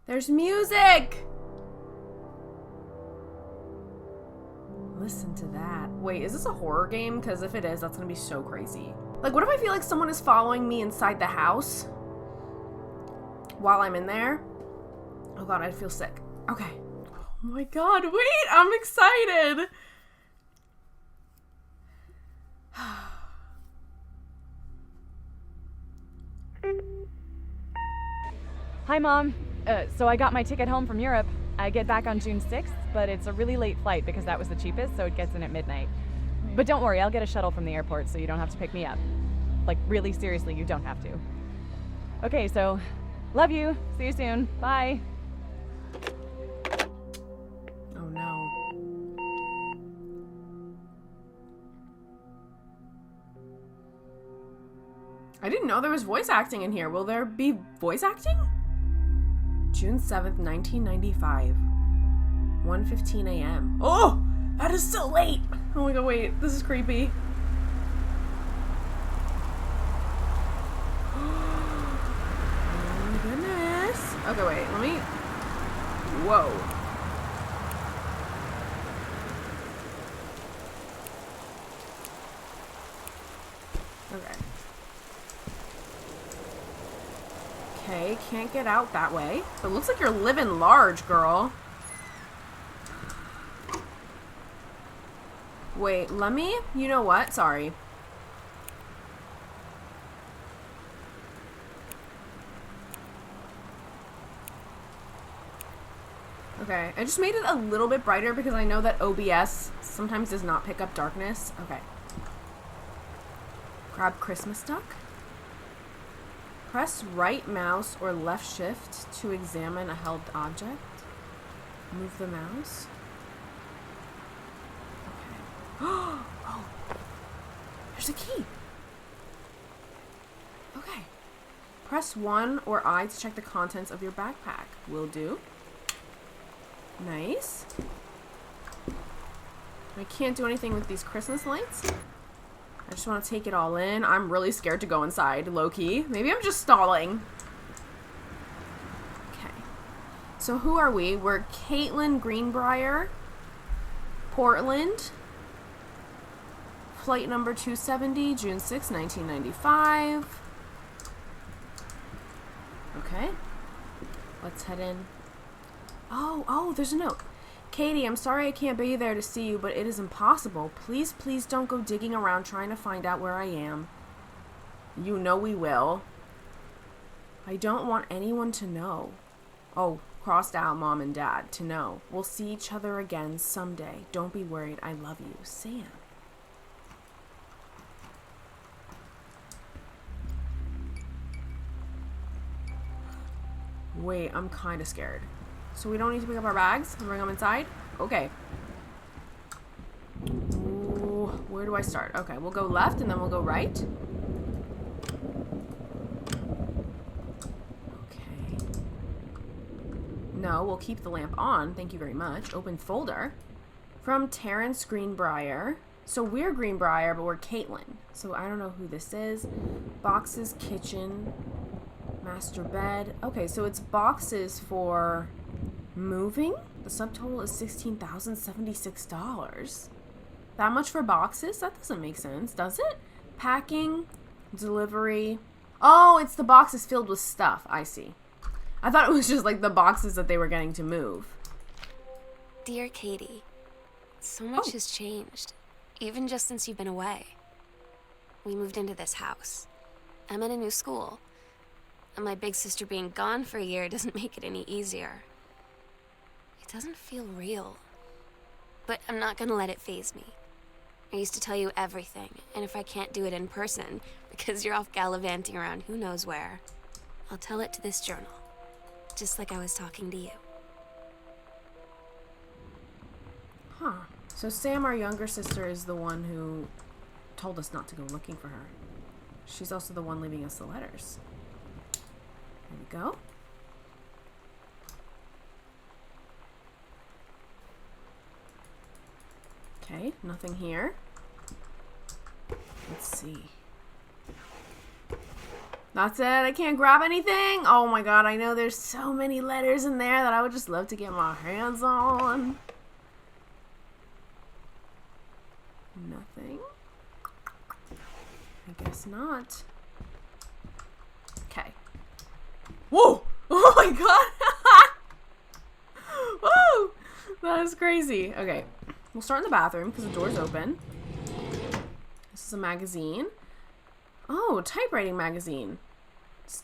There's music! Listen to that. Wait, is this a horror game? Because if it is, that's gonna be so crazy. Like, what if I feel like someone is following me inside the house while I'm in there? Oh god, I'd feel sick. Okay. Oh my god, wait! I'm excited! Hi, Mom. So I got my ticket home from Europe. I get back on June 6th, but it's a really late flight because that was the cheapest, so it gets in at midnight. But don't worry, I'll get a shuttle from the airport so you don't have to pick me up. Like, really seriously, you don't have to. Okay, so, love you. See you soon. Bye. Oh no. I didn't know there was voice acting in here. Will there be voice acting? June 7th, 1995. 1:15 a.m. Oh! That is so late! Oh my god, wait. This is creepy. Oh my goodness. Okay, wait. Let me... Whoa. Okay. Okay, can't get out that way. It looks like you're living large, girl. Wait, let me... You know what? Sorry. Okay, I just made it a little bit brighter because I know that OBS sometimes does not pick up darkness. Okay. Grab Christmas duck. Press right mouse or left shift to examine a held object. Move the mouse. Okay. Oh! There's a key! Okay. Press 1 or I to check the contents of your backpack. Will do. Nice. I can't do anything with these Christmas lights. I just want to take it all in. I'm really scared to go inside, low-key. Maybe I'm just stalling. Okay. So who are we? We're Caitlin Greenbrier, Portland. Flight number 270, June 6, 1995. Okay. Let's head in. Oh, there's a note. Katie, I'm sorry I can't be there to see you, but it is impossible. Please, please don't go digging around trying to find out where I am. You know we will. I don't want anyone to know. Oh, crossed out Mom and Dad, to know. We'll see each other again someday. Don't be worried. I love you. Sam. Wait, I'm kind of scared. So we don't need to pick up our bags and bring them inside? Okay. Ooh, where do I start? Okay, we'll go left and then we'll go right. Okay. No, we'll keep the lamp on. Thank you very much. Open folder. From Terrence Greenbrier. So we're Greenbrier, but we're Caitlin. So I don't know who this is. Boxes, kitchen, master bed. Okay, so it's boxes for... moving? The subtotal is $16,076. That much for boxes? That doesn't make sense, does it? Packing, delivery. Oh, it's the boxes filled with stuff. I see. I thought it was just like the boxes that they were getting to move. Dear Katie, so much has changed, even just since you've been away. We moved into this house. I'm in a new school. And my big sister being gone for a year doesn't make it any easier. It doesn't feel real. But I'm not gonna let it faze me. I used to tell you everything, and if I can't do it in person, because you're off gallivanting around who knows where, I'll tell it to this journal. Just like I was talking to you. Huh. So Sam, our younger sister, is the one who told us not to go looking for her. She's also the one leaving us the letters. There we go. Okay, nothing here. Let's see. That's it? I can't grab anything? Oh my god, I know there's so many letters in there that I would just love to get my hands on. Nothing? I guess not. Okay. Whoa! Oh my god! Whoa! That is crazy. Okay. We'll start in the bathroom because the door's open. This is a magazine. Oh, typewriting magazine.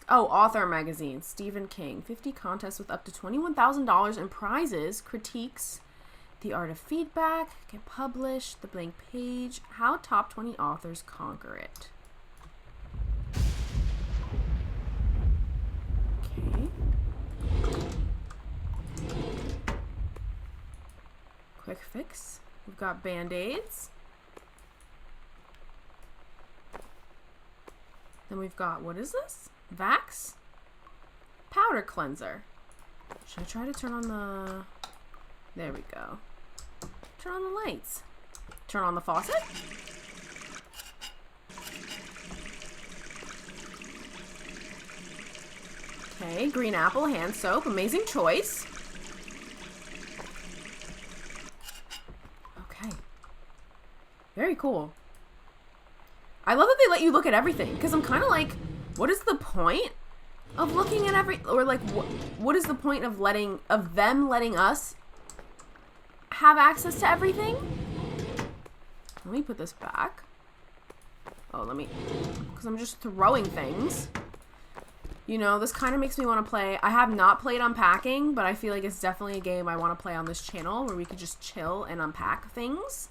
Oh, author magazine. Stephen King. 50 contests with up to $21,000 in prizes. Critiques. The art of feedback. Get published. The blank page. How top 20 authors conquer it. Okay. Quick fix. We've got Band-Aids. Then we've got, what is this? Vax? Powder cleanser. Should I try to turn on the... There we go. Turn on the lights. Turn on the faucet. Okay, green apple hand soap. Amazing choice. Okay. Very cool. I love that they let you look at everything, because I'm kind of like, what is the point of looking at or like, what is the point of them letting us have access to everything? Let me put this back. Oh, because I'm just throwing things. You know, this kind of makes me want to play. I have not played Unpacking, but I feel like it's definitely a game I want to play on this channel where we could just chill and unpack things.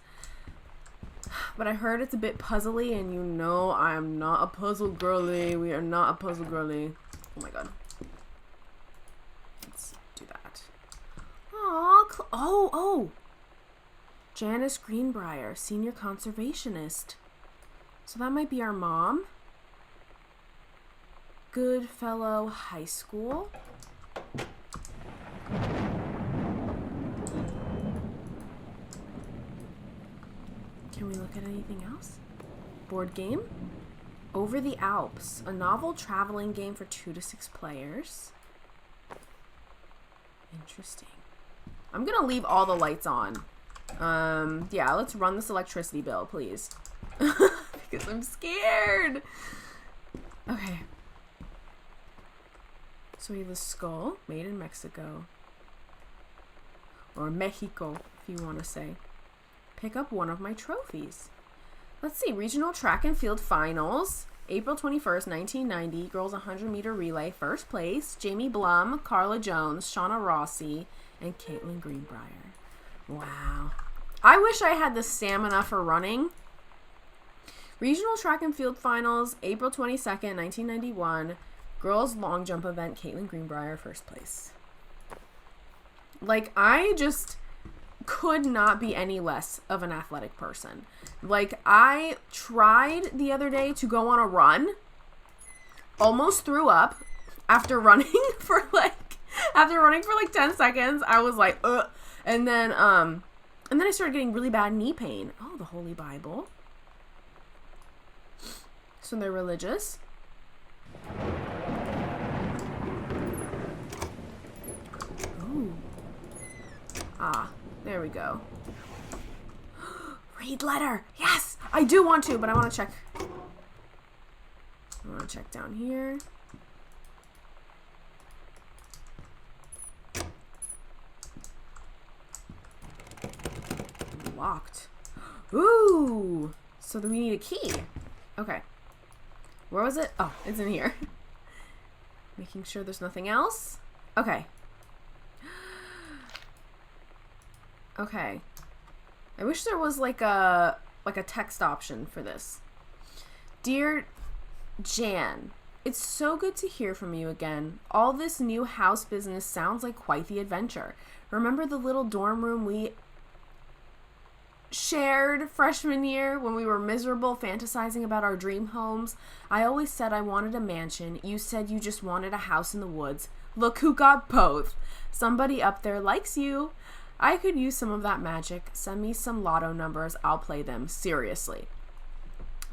But I heard it's a bit puzzly, and you know I am not a puzzle girly. We are not a puzzle girly. Oh my god. Let's do that. Aww. Oh. Janice Greenbrier, senior conservationist. So that might be our mom. Goodfellow High School. Can we look at anything else? Board game. Over the Alps, a novel traveling game for 2 to 6 players. Interesting. I'm gonna leave all the lights on. Yeah, let's run this electricity bill, please. Because I'm scared. Okay. So we have the skull, made in Mexico. Or Mexico, if you want to say. Pick up one of my trophies. Let's see, regional track and field finals. April 21st, 1990, girls 100-meter relay, first place. Jamie Blum, Carla Jones, Shauna Rossi, and Caitlin Greenbrier. Wow. I wish I had the stamina for running. Regional track and field finals, April 22nd, 1991. Girls long jump event, Caitlin Greenbrier, first place. Like, I just could not be any less of an athletic person. Like, I tried the other day to go on a run, almost threw up after running for like 10 seconds. I was like, ugh. And then I started getting really bad knee pain. Oh, the Holy Bible. So they're religious. Ooh. Ah, there we go. Read letter. Yes, I do want to, but I want to check. I want to check down here. Locked. Ooh. So then we need a key. Okay. Where was it? Oh, it's in here. Making sure there's nothing else. Okay. Okay. I wish there was like a text option for this. Dear Jan, it's so good to hear from you again. All this new house business sounds like quite the adventure. Remember the little dorm room we shared freshman year when we were miserable fantasizing about our dream homes? I always said I wanted a mansion. You said you just wanted a house in the woods. Look who got both. Somebody up there likes you. I could use some of that magic. Send me some lotto numbers. I'll play them. Seriously.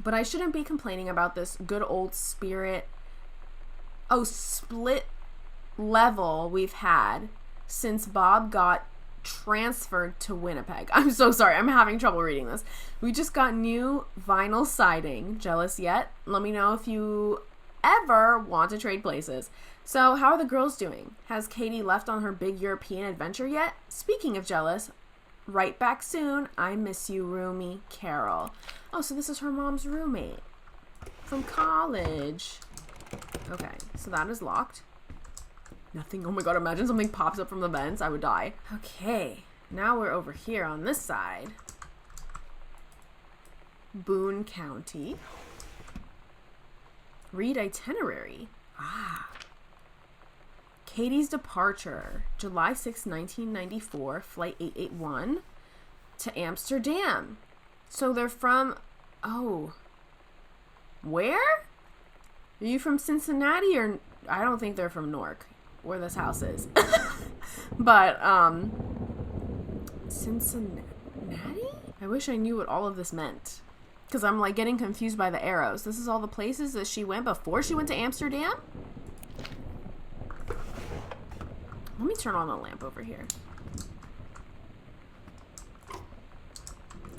But I shouldn't be complaining about this good old spirit Oh, split level we've had since Bob got transferred to Winnipeg. I'm so sorry. I'm having trouble reading this. We just got new vinyl siding. Jealous yet? Let me know if you ever want to trade places. So, how are the girls doing? Has Katie left on her big European adventure yet? Speaking of jealous, right back soon. I miss you, roomie. Carol. Oh, so this is her mom's roommate from college. Okay, so that is locked. Nothing. Oh my god, imagine something pops up from the vents. I would die. Okay, now we're over here on this side. Boone County. Read itinerary. Ah. Katie's departure. July 6, 1994, flight 881 to Amsterdam. So they're from... Oh. Where? Are you from Cincinnati or... I don't think they're from Newark, where this house is. But, Cincinnati? I wish I knew what all of this meant. Because I'm, like, getting confused by the arrows. This is all the places that she went before she went to Amsterdam? Let me turn on the lamp over here.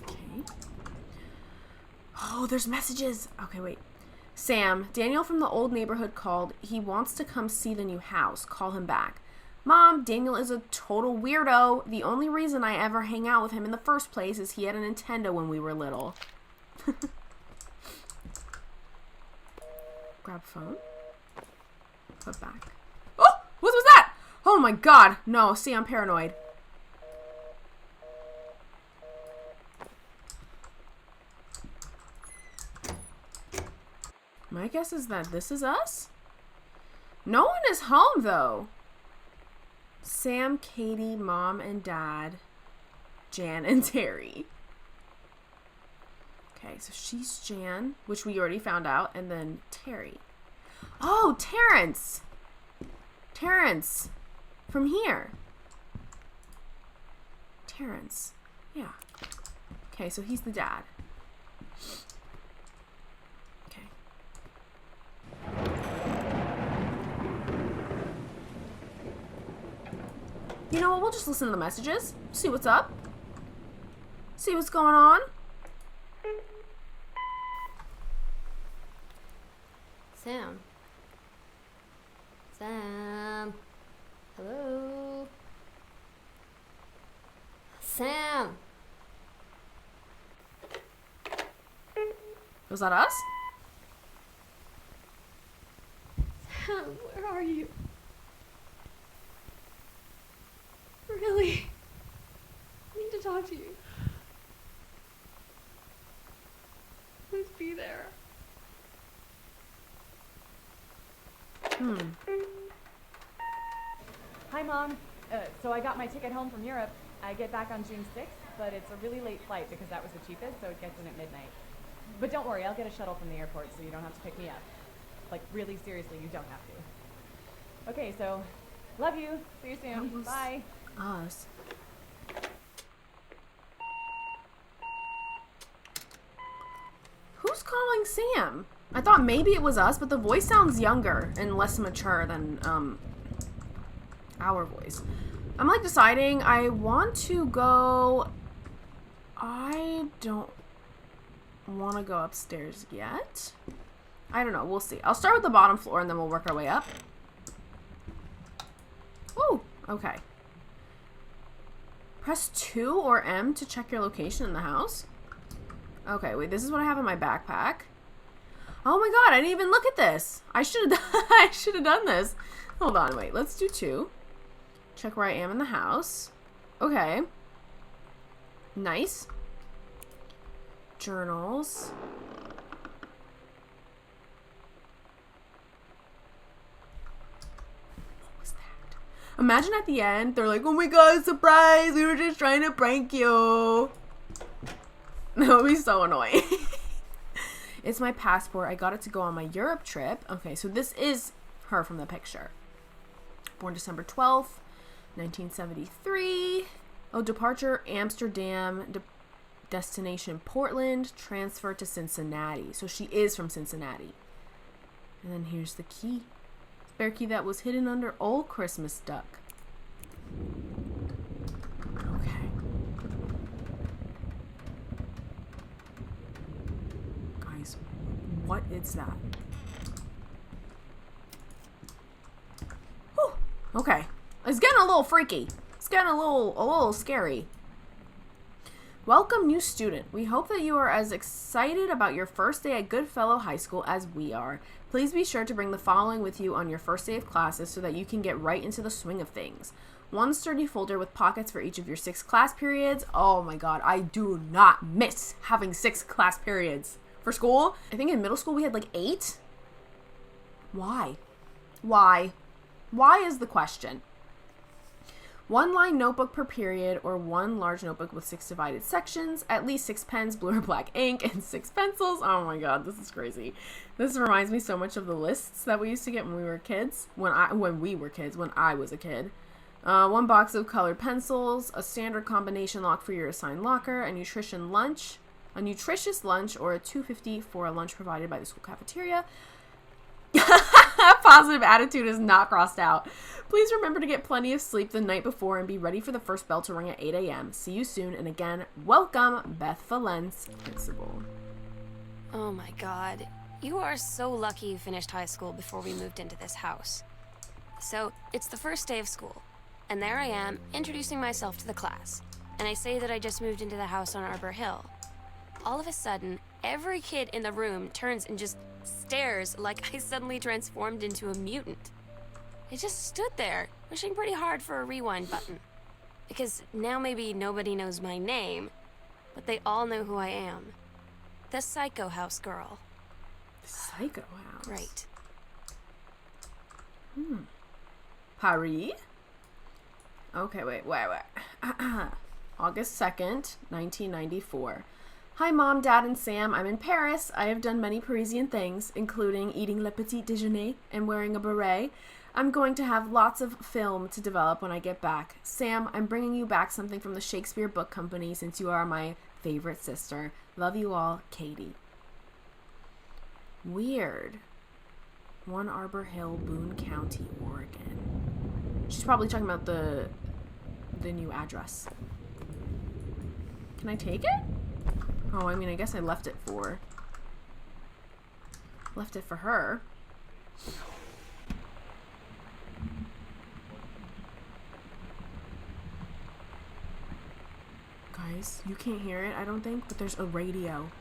Okay. Oh, there's messages. Okay, wait. Sam, Daniel from the old neighborhood called. He wants to come see the new house. Call him back. Mom, Daniel is a total weirdo. The only reason I ever hang out with him in the first place is he had a Nintendo when we were little. Grab phone. Put back. Oh! What was that? Oh my god. No, see, I'm paranoid. My guess is that this is us? No one is home, though. Sam, Katie, Mom, and Dad, Jan, and Terry. Okay, so she's Jan, which we already found out, and then Terry. Oh, Terrence! Terrence! From here. Terrence. Yeah. Okay, so he's the dad. Okay. You know what? We'll just listen to the messages. See what's up. See what's going on. Sam. Sam. Hello. Sam. Was that us? Sam, where are you? Really? I need to talk to you. Please be there. Hi, Mom. So I got my ticket home from Europe. I get back on June 6th, but it's a really late flight because that was the cheapest, so it gets in at midnight. But don't worry, I'll get a shuttle from the airport so you don't have to pick me up. Like, really seriously, you don't have to. Okay, so, love you. See you soon. Bye. Us. Who's calling Sam? I thought maybe it was us, but the voice sounds younger and less mature than our voice. I'm like deciding I want to go. I don't want to go upstairs yet. I don't know. We'll see. I'll start with the bottom floor and then we'll work our way up. Oh, okay. Press 2 or M to check your location in the house. Okay, wait. This is what I have in my backpack. Oh my god, I didn't even look at this. I should have done this. Hold on, wait. Let's do 2. Check where I am in the house. Okay. Nice. Journals. What was that? Imagine at the end, they're like, oh my god, surprise! We were just trying to prank you. That would be so annoying. It's my passport. I got it to go on my Europe trip. Okay, so this is her from the picture. Born December 12th, 1973. Oh, departure Amsterdam, destination Portland, transfer to Cincinnati. So she is from Cincinnati. And then here's the key. Bearkey that was hidden under Old Christmas Duck. Okay. Guys, what is that? Whew. Okay. It's getting a little freaky. It's getting a little scary. Welcome, new student. We hope that you are as excited about your first day at Goodfellow High School as we are. Please be sure to bring the following with you on your first day of classes so that you can get right into the swing of things. One sturdy folder with pockets for each of your 6 class periods. Oh my god, I do not miss having 6 class periods for school. I think in middle school we had like 8. Why? Why is the question. 1 line notebook per period, or 1 large notebook with 6 divided sections, at least 6 pens, blue or black ink, and 6 pencils. Oh my god, this is crazy. This reminds me so much of the lists that we used to get when we were kids. When I was a kid. 1 box of colored pencils, a standard combination lock for your assigned locker, a nutritious lunch, or a $2.50 for a lunch provided by the school cafeteria. Positive attitude is not crossed out. Please remember to get plenty of sleep the night before and be ready for the first bell to ring at 8 a.m. See you soon, and again, welcome, Beth Valence, principal. Oh my god. You are so lucky you finished high school before we moved into this house. So, it's the first day of school, and there I am, introducing myself to the class. And I say that I just moved into the house on Arbor Hill. All of a sudden, every kid in the room turns and just stares like I suddenly transformed into a mutant. I just stood there, wishing pretty hard for a rewind button. Because now maybe nobody knows my name, but they all know who I am. The Psycho House girl. The Psycho House? Right. Paris? Okay, wait. August 2nd, 1994. Hi, Mom, Dad, and Sam. I'm in Paris. I have done many Parisian things, including eating le petit déjeuner and wearing a beret. I'm going to have lots of film to develop when I get back. Sam, I'm bringing you back something from the Shakespeare Book Company since you are my favorite sister. Love you all, Katie. Weird. 1 Arbor Hill, Boone County, Oregon. She's probably talking about the new address. Can I take it? Oh, I mean, I guess I left it for her. Guys, you can't hear it, I don't think, but there's a radio.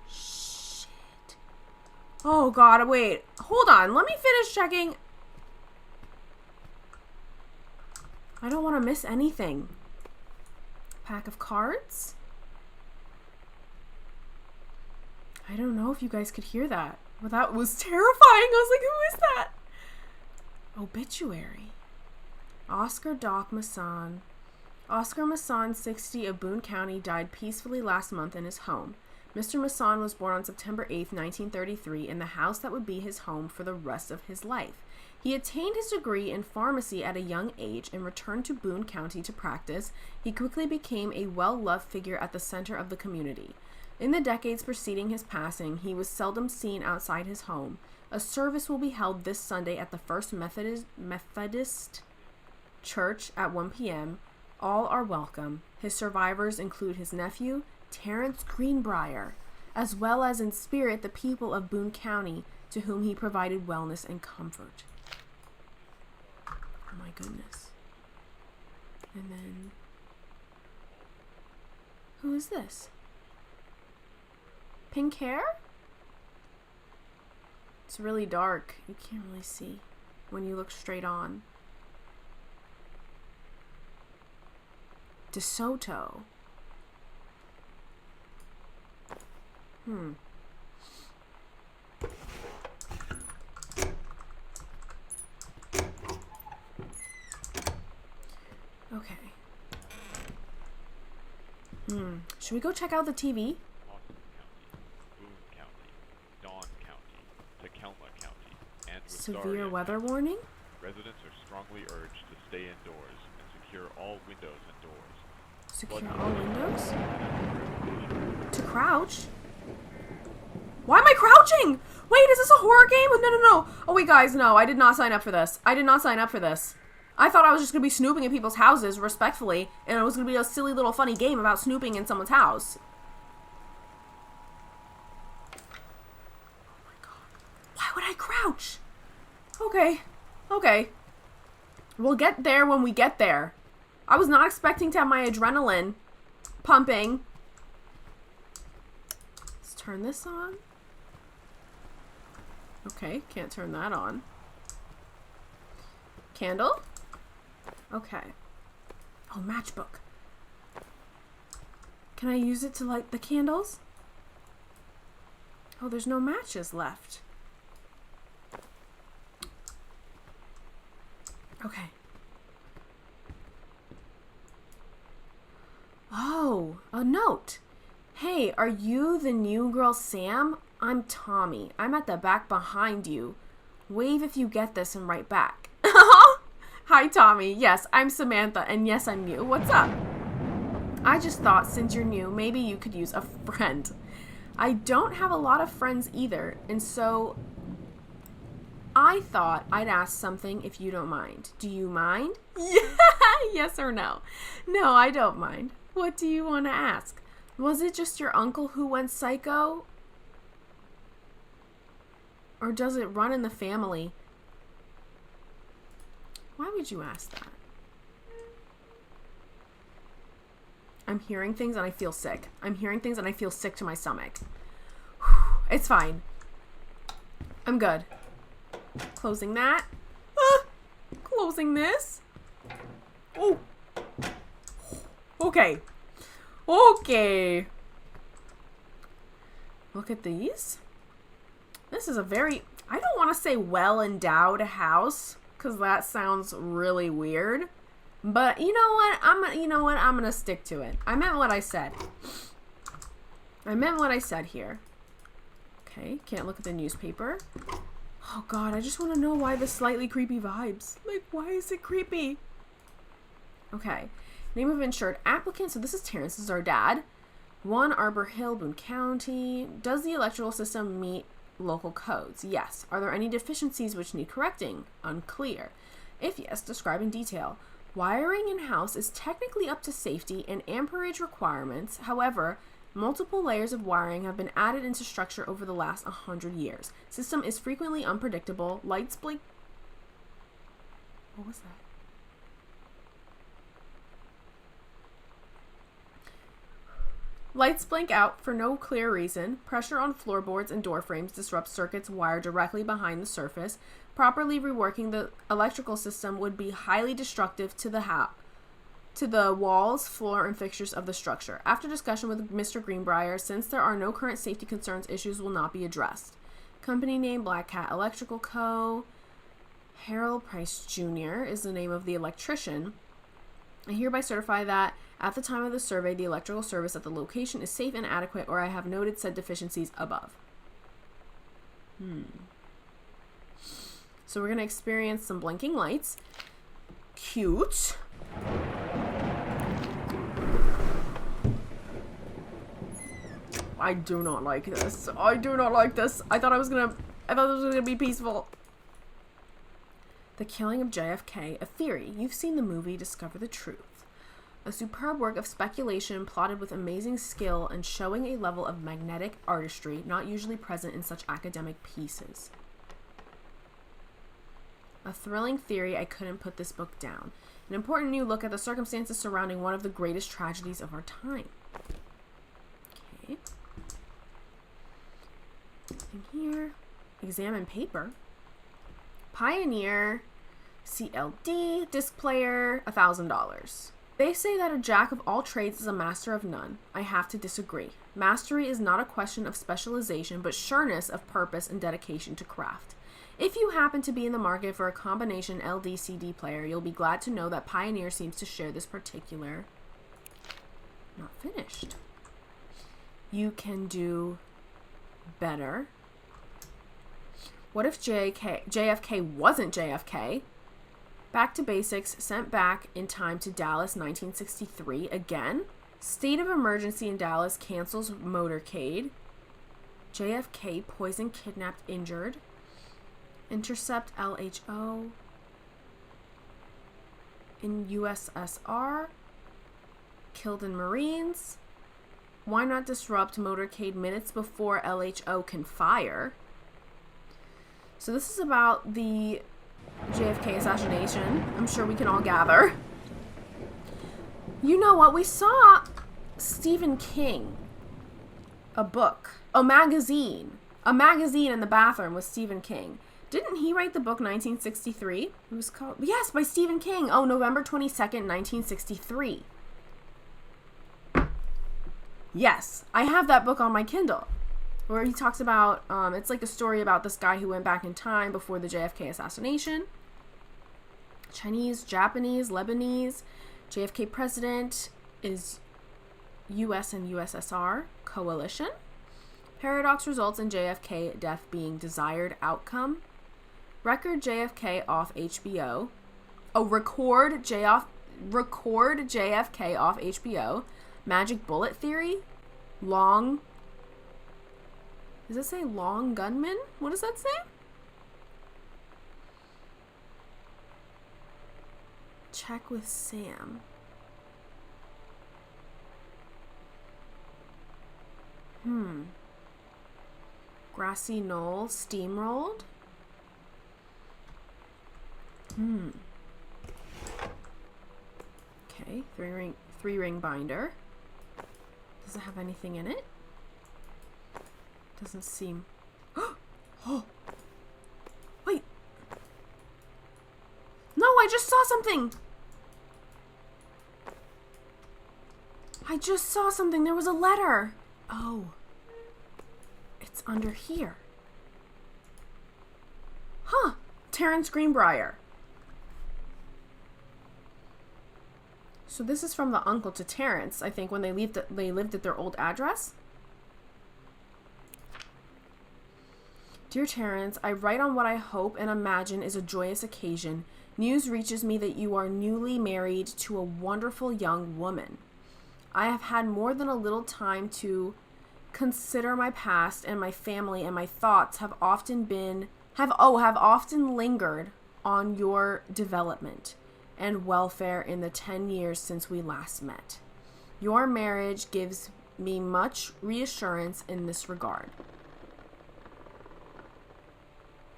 Shit. Oh god, wait. Hold on, let me finish checking. I don't want to miss anything. Pack of cards? I don't know if you guys could hear that. Well, that was terrifying. I was like, who is that? Obituary. Oscar Doc Masson. Oscar Masson, 60, of Boone County, died peacefully last month in his home. Mr. Masson was born on September 8th, 1933, in the house that would be his home for the rest of his life. He attained his degree in pharmacy at a young age and returned to Boone County to practice. He quickly became a well-loved figure at the center of the community. In the decades preceding his passing, he was seldom seen outside his home. A service will be held this Sunday at the First Methodist Church at 1 p.m. All are welcome. His survivors include his nephew, Terrence Greenbrier, as well as in spirit the people of Boone County, to whom he provided wellness and comfort. Oh my goodness. And then, who is this? Pink hair? It's really dark. You can't really see when you look straight on. DeSoto. Okay. Should we go check out the TV? Severe weather warning? Residents are strongly urged to stay indoors and secure all windows and doors. Secure all windows? To crouch? Why am I crouching? Wait, is this a horror game? No, no, no. Oh, wait, guys, no. I did not sign up for this. I did not sign up for this. I thought I was just going to be snooping in people's houses, respectfully, and it was going to be a silly little funny game about snooping in someone's house. Oh, my God. Why would I crouch? Okay. Okay. We'll get there when we get there. I was not expecting to have my adrenaline pumping. Let's turn this on. Okay, can't turn that on. Candle? Okay. Oh, matchbook. Can I use it to light the candles? Oh, there's no matches left. Okay. Oh, a note. Hey, are you the new girl Sam? I'm Tommy. I'm at the back behind you. Wave if you get this and write back. Hi, Tommy. Yes, I'm Samantha, and yes, I'm new. What's up? I just thought since you're new, maybe you could use a friend. I don't have a lot of friends either, and so I thought I'd ask something if you don't mind. Do you mind? Yeah, yes or no? No, I don't mind. What do you want to ask? Was it just your uncle who went psycho? Or does it run in the family? Why would you ask that? I'm hearing things and I feel sick. I'm hearing things and I feel sick to my stomach. It's fine. I'm good. Closing that. Closing this. Oh. Okay. Okay. Look at these. This is a very, I don't want to say well-endowed house, because that sounds really weird. But you know what? I'm gonna stick to it. I meant what I said. I meant what I said here. Okay, can't look at the newspaper. Oh God, I just want to know why the slightly creepy vibes. Like, why is it creepy? Okay, name of insured applicant. So this is Terrence, this is our dad. 1 Arbor Hill, Boone County. Does the electrical system meet local codes? Yes. Are there any deficiencies which need correcting? Unclear. If yes, describe in detail. Wiring in-house is technically up to safety and amperage requirements. However, multiple layers of wiring have been added into structure over the last 100 years. System is frequently unpredictable. Lights blink. What was that? Lights blink out for no clear reason. Pressure on floorboards and door frames disrupts circuits wired directly behind the surface. Properly reworking the electrical system would be highly destructive to the walls, floor, and fixtures of the structure. After discussion with Mr. Greenbrier, since there are no current safety concerns, issues will not be addressed. Company name, Black Cat Electrical Co. Harold Price Jr. is the name of the electrician. I hereby certify that at the time of the survey, the electrical service at the location is safe and adequate, or I have noted said deficiencies above. So we're going to experience some blinking lights. Cute. I do not like this. I do not like this. I thought it was gonna be peaceful. The Killing of JFK, a theory. You've seen the movie Discover the Truth. A superb work of speculation plotted with amazing skill and showing a level of magnetic artistry not usually present in such academic pieces. A thrilling theory, I couldn't put this book down. An important new look at the circumstances surrounding one of the greatest tragedies of our time. Okay. In here, examine paper. Pioneer, CLD, disc player, $1,000. They say that a jack of all trades is a master of none. I have to disagree. Mastery is not a question of specialization, but sureness of purpose and dedication to craft. If you happen to be in the market for a combination LD-CD player, you'll be glad to know that Pioneer seems to share this particular... Not finished. You can do better. What if JFK wasn't JFK? Back to basics, sent back in time to Dallas 1963 again. State of emergency in Dallas cancels motorcade. JFK poisoned, kidnapped, injured. Intercept LHO in USSR. Killed in Marines. Why not disrupt motorcade minutes before LHO can fire? So this is about the JFK assassination. I'm sure we can all gather. You know what? We saw Stephen King. A book. A magazine in the bathroom with Stephen King. Didn't he write the book 1963? It was called... Yes, by Stephen King. Oh, November 22nd, 1963. Yes, I have that book on my Kindle. Where he talks about... it's like a story about this guy who went back in time before the JFK assassination. Chinese, Japanese, Lebanese. JFK president is US and USSR coalition. Paradox results in JFK death being desired outcome. Record JFK off HBO. Oh, record JFK off HBO. Magic bullet theory. Long. Does it say long gunman? What does that say? Check with Sam. Grassy knoll steamrolled. Okay, three ring binder. Does it have anything in it? Doesn't seem. Oh, wait. No, I just saw something. There was a letter. Oh. It's under here. Huh. Terrence Greenbrier. So this is from the uncle to Terrence, I think, when they lived at their old address. Dear Terrence, I write on what I hope and imagine is a joyous occasion. News reaches me that you are newly married to a wonderful young woman. I have had more than a little time to consider my past and my family, and my thoughts have often lingered on your development and welfare in the 10 years since we last met. Your marriage gives me much reassurance in this regard.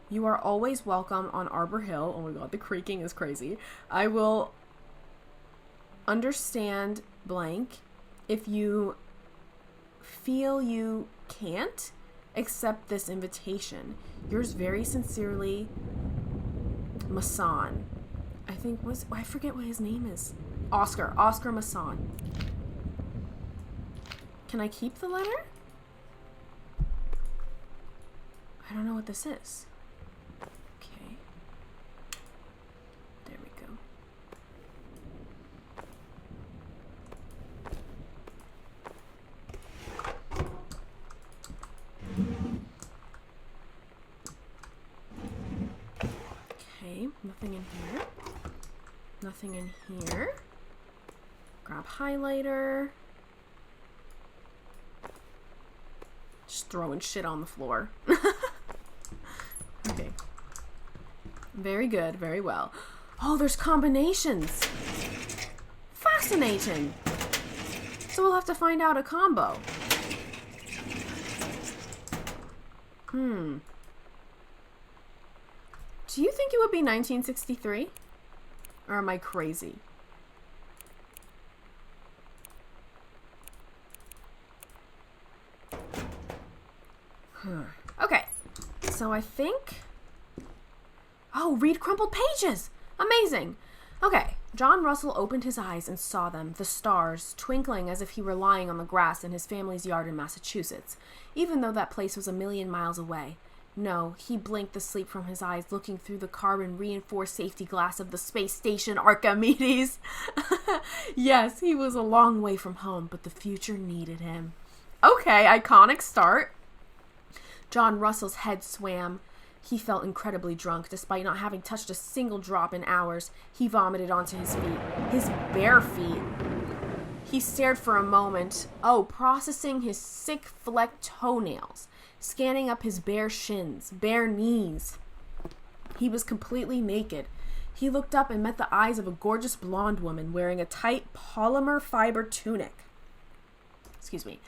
You are always welcome on Arbor Hill. Oh my god, the creaking is crazy. I will understand blank if you feel you can't accept this invitation. Yours very sincerely, Masson. I forget what his name is. Oscar Masson. Can I keep the letter? I don't know what this is. Okay. There we go. Okay, nothing in here. Nothing in here. Grab highlighter. Just throwing shit on the floor. Okay. Very good, very well. Oh, there's combinations. Fascinating. So we'll have to find out a combo. Do you think it would be 1963? Or am I crazy? Okay. So I think... Oh, read crumpled pages! Amazing! Okay. John Russell opened his eyes and saw them, the stars, twinkling as if he were lying on the grass in his family's yard in Massachusetts, even though that place was a million miles away. No, he blinked the sleep from his eyes, looking through the carbon-reinforced safety glass of the space station Archimedes. Yes, he was a long way from home, but the future needed him. Okay, iconic start. John Russell's head swam. He felt incredibly drunk, despite not having touched a single drop in hours. He vomited onto his feet, his bare feet. He stared for a moment, processing his sick flecked toenails. scanning up his bare shins, bare knees. He was completely naked. He looked up and met the eyes of a gorgeous blonde woman wearing a tight polymer fiber tunic. Excuse me.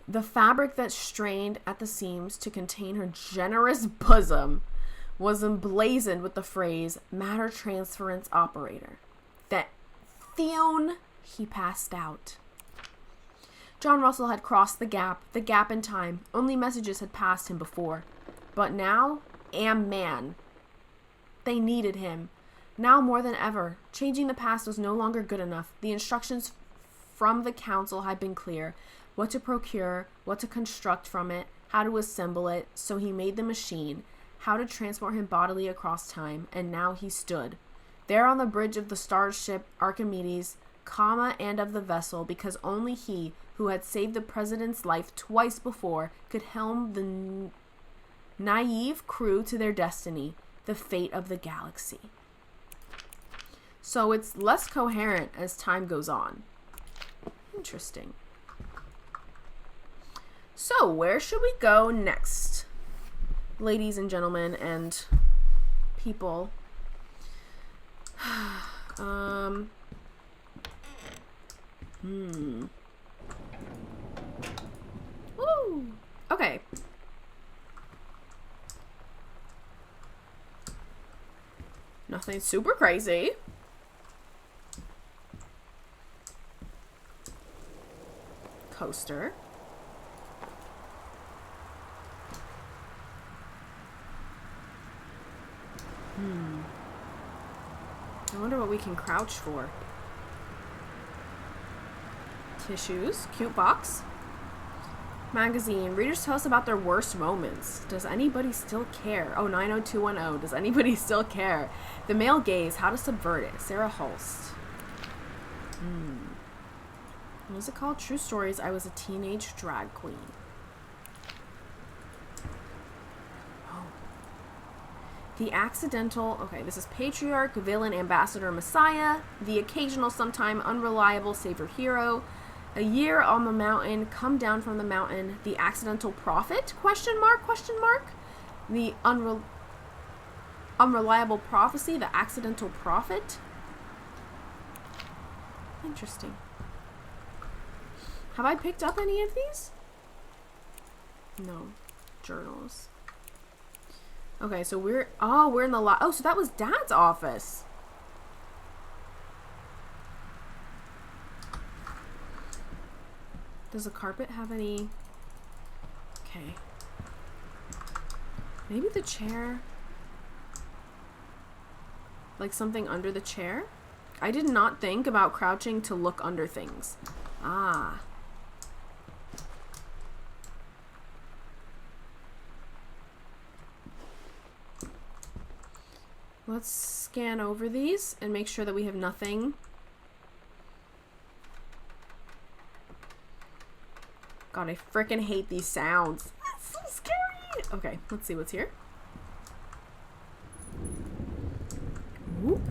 The fabric that strained at the seams to contain her generous bosom was emblazoned with the phrase matter transference operator. That Theon, he passed out. John Russell had crossed the gap in time. Only messages had passed him before. But now, man. They needed him. Now more than ever, changing the past was no longer good enough. The instructions from the council had been clear. What to procure, what to construct from it, how to assemble it, so he made the machine, how to transport him bodily across time, and now he stood. There on the bridge of the starship Archimedes, and of the vessel, because only he, who had saved the president's life twice before, could helm the naive crew to their destiny, the fate of the galaxy. So it's less coherent as time goes on. Interesting. So, where should we go next? Ladies and gentlemen and people. Woo! Okay. Nothing super crazy. Coaster. I wonder what we can crouch for. Tissues. Cute box. Magazine. Readers tell us about their worst moments. Does anybody still care? Oh, 90210. Does anybody still care? The Male Gaze. How to Subvert It. Sarah Hulst. What is it called? True Stories. I Was a Teenage Drag Queen. The Accidental, okay, this is Patriarch, Villain, Ambassador, Messiah, the Occasional, Sometime, Unreliable, Savior, Hero, A Year on the Mountain, Come Down from the Mountain, The Accidental Prophet, question mark, the Unreliable Prophecy, The Accidental Prophet. Interesting. Have I picked up any of these? No. Journals. Okay, so we're in the oh, so that was Dad's office. Does the carpet have any? Okay. Maybe the chair. Like something under the chair? I did not think about crouching to look under things. Ah. Let's scan over these and make sure that we have nothing. God, I frickin' hate these sounds. That's so scary. Okay, let's see what's here. Ooh.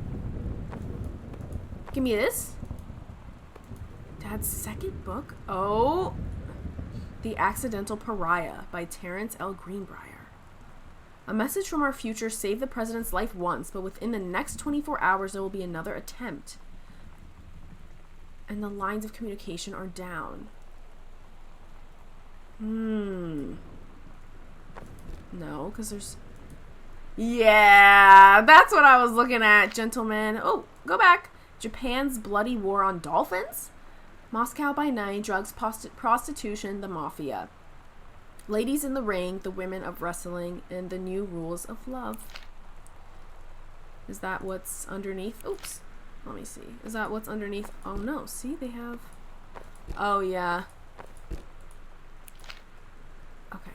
Give me this. Dad's second book. Oh. The Accidental Pariah by Terrence L. Greenbrier. A message from our future saved the president's life once, but within the next 24 hours there will be another attempt. And the lines of communication are down. No, because there's... Yeah, that's what I was looking at, gentlemen. Oh, go back. Japan's bloody war on dolphins? Moscow by night, drugs, prostitution, the mafia. Ladies in the Ring, the Women of Wrestling, and the New Rules of Love. Is that what's underneath? Oops. Let me see. Is that what's underneath? Oh no, see, they have... Oh yeah. Okay.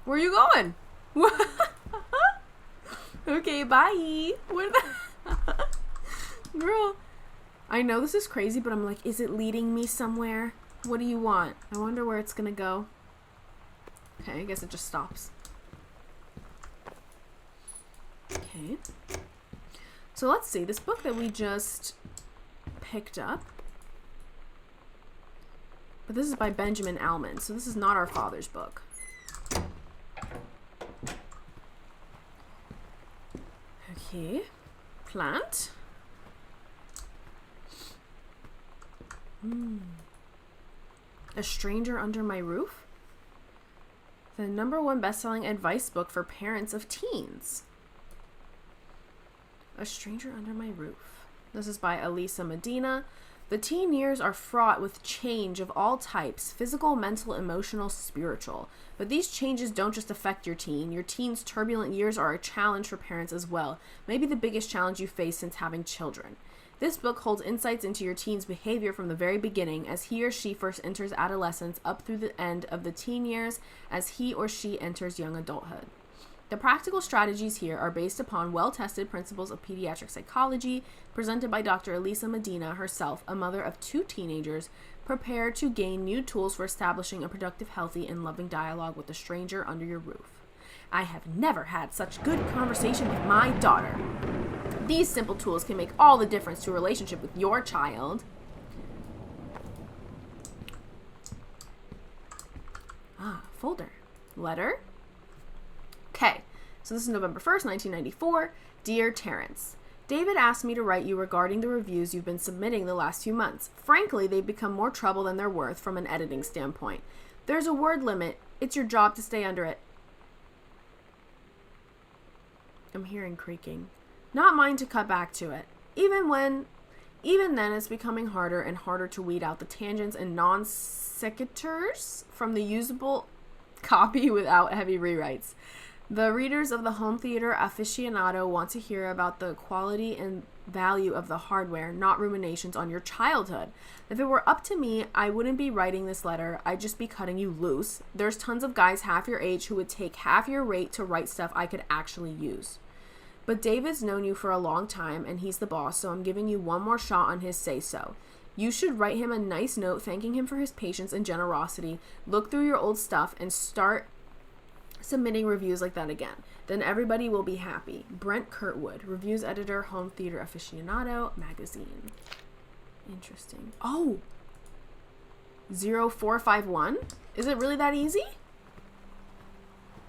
Where are you going? Okay, bye. What the... Girl. I know this is crazy, but I'm like, is it leading me somewhere? What do you want? I wonder where it's gonna go. Okay, I guess it just stops. Okay. So let's see. This book that we just picked up. But this is by Benjamin Alman, so this is not our father's book. Okay. Plant. A Stranger Under My Roof. The #1 best-selling advice book for parents of teens. A Stranger Under My Roof. This is by Elisa Medina. The teen years are fraught with change of all types, physical, mental, emotional, spiritual. But these changes don't just affect your teen. Your teen's turbulent years are a challenge for parents as well, maybe the biggest challenge you face since having children. This book holds insights into your teen's behavior from the very beginning, as he or she first enters adolescence, up through the end of the teen years as he or she enters young adulthood. The practical strategies here are based upon well-tested principles of pediatric psychology, presented by Dr. Elisa Medina herself, a mother of 2 teenagers, prepared to gain new tools for establishing a productive, healthy, and loving dialogue with a stranger under your roof. I have never had such good conversation with my daughter. These simple tools can make all the difference to a relationship with your child. Folder. Letter. Okay, so this is November 1st, 1994. Dear Terrence, David asked me to write you regarding the reviews you've been submitting the last few months. Frankly, they've become more trouble than they're worth from an editing standpoint. There's a word limit. It's your job to stay under it. I'm hearing creaking. Not mine to cut back to it. Even then, it's becoming harder and harder to weed out the tangents and non sequiturs from the usable copy without heavy rewrites. The readers of the Home Theater Aficionado want to hear about the quality and value of the hardware, not ruminations on your childhood. If it were up to me, I wouldn't be writing this letter. I'd just be cutting you loose. There's tons of guys half your age who would take half your rate to write stuff I could actually use. But David's known you for a long time, and he's the boss, so I'm giving you one more shot on his say-so. You should write him a nice note thanking him for his patience and generosity, look through your old stuff, and start submitting reviews like that again. Then everybody will be happy. Brent Kurtwood, reviews editor, Home Theater Aficionado magazine. Interesting. Oh! 0451? Is it really that easy?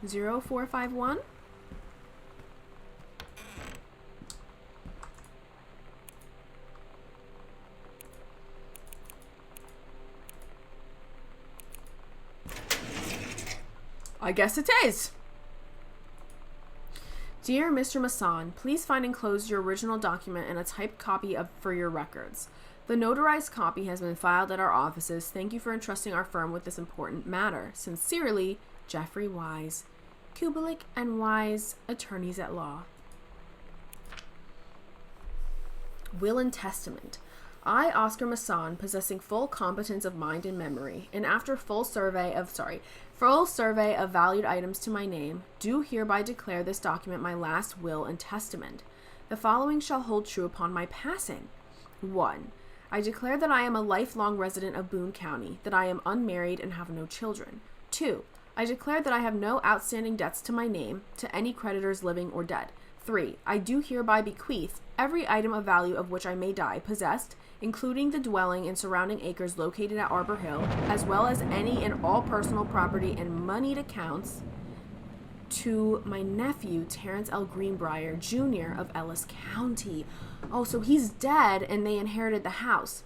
0451? I guess it is. Dear Mr. Masson, please find enclosed your original document and a typed copy for your records. The notarized copy has been filed at our offices. Thank you for entrusting our firm with this important matter. Sincerely, Jeffrey Wise, Kubelik and Wise, attorneys at law. Will and Testament. I, Oscar Masson, possessing full competence of mind and memory, and after full survey of valued items to my name, do hereby declare this document my last will and testament. The following shall hold true upon my passing. 1. I declare that I am a lifelong resident of Boone County, that I am unmarried and have no children. 2. I declare that I have no outstanding debts to my name, to any creditors living or dead. 3. I do hereby bequeath every item of value of which I may die possessed, including the dwelling and surrounding acres located at Arbor Hill, as well as any and all personal property and moneyed accounts, to my nephew, Terrence L. Greenbrier, Jr. of Ellis County. Oh, so he's dead and they inherited the house.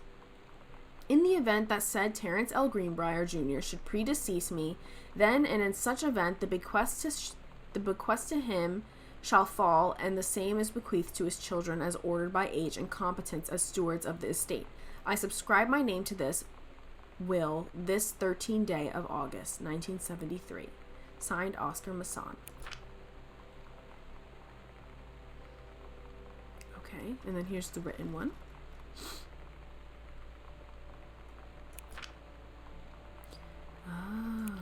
In the event that said Terrence L. Greenbrier, Jr. should predecease me, then and in such event the bequest to him shall fall, and the same is bequeathed to his children as ordered by age and competence as stewards of the estate. I subscribe my name to this will this 13th day of August, 1973. Signed, Oscar Masson. Okay, and then here's the written one. Oh.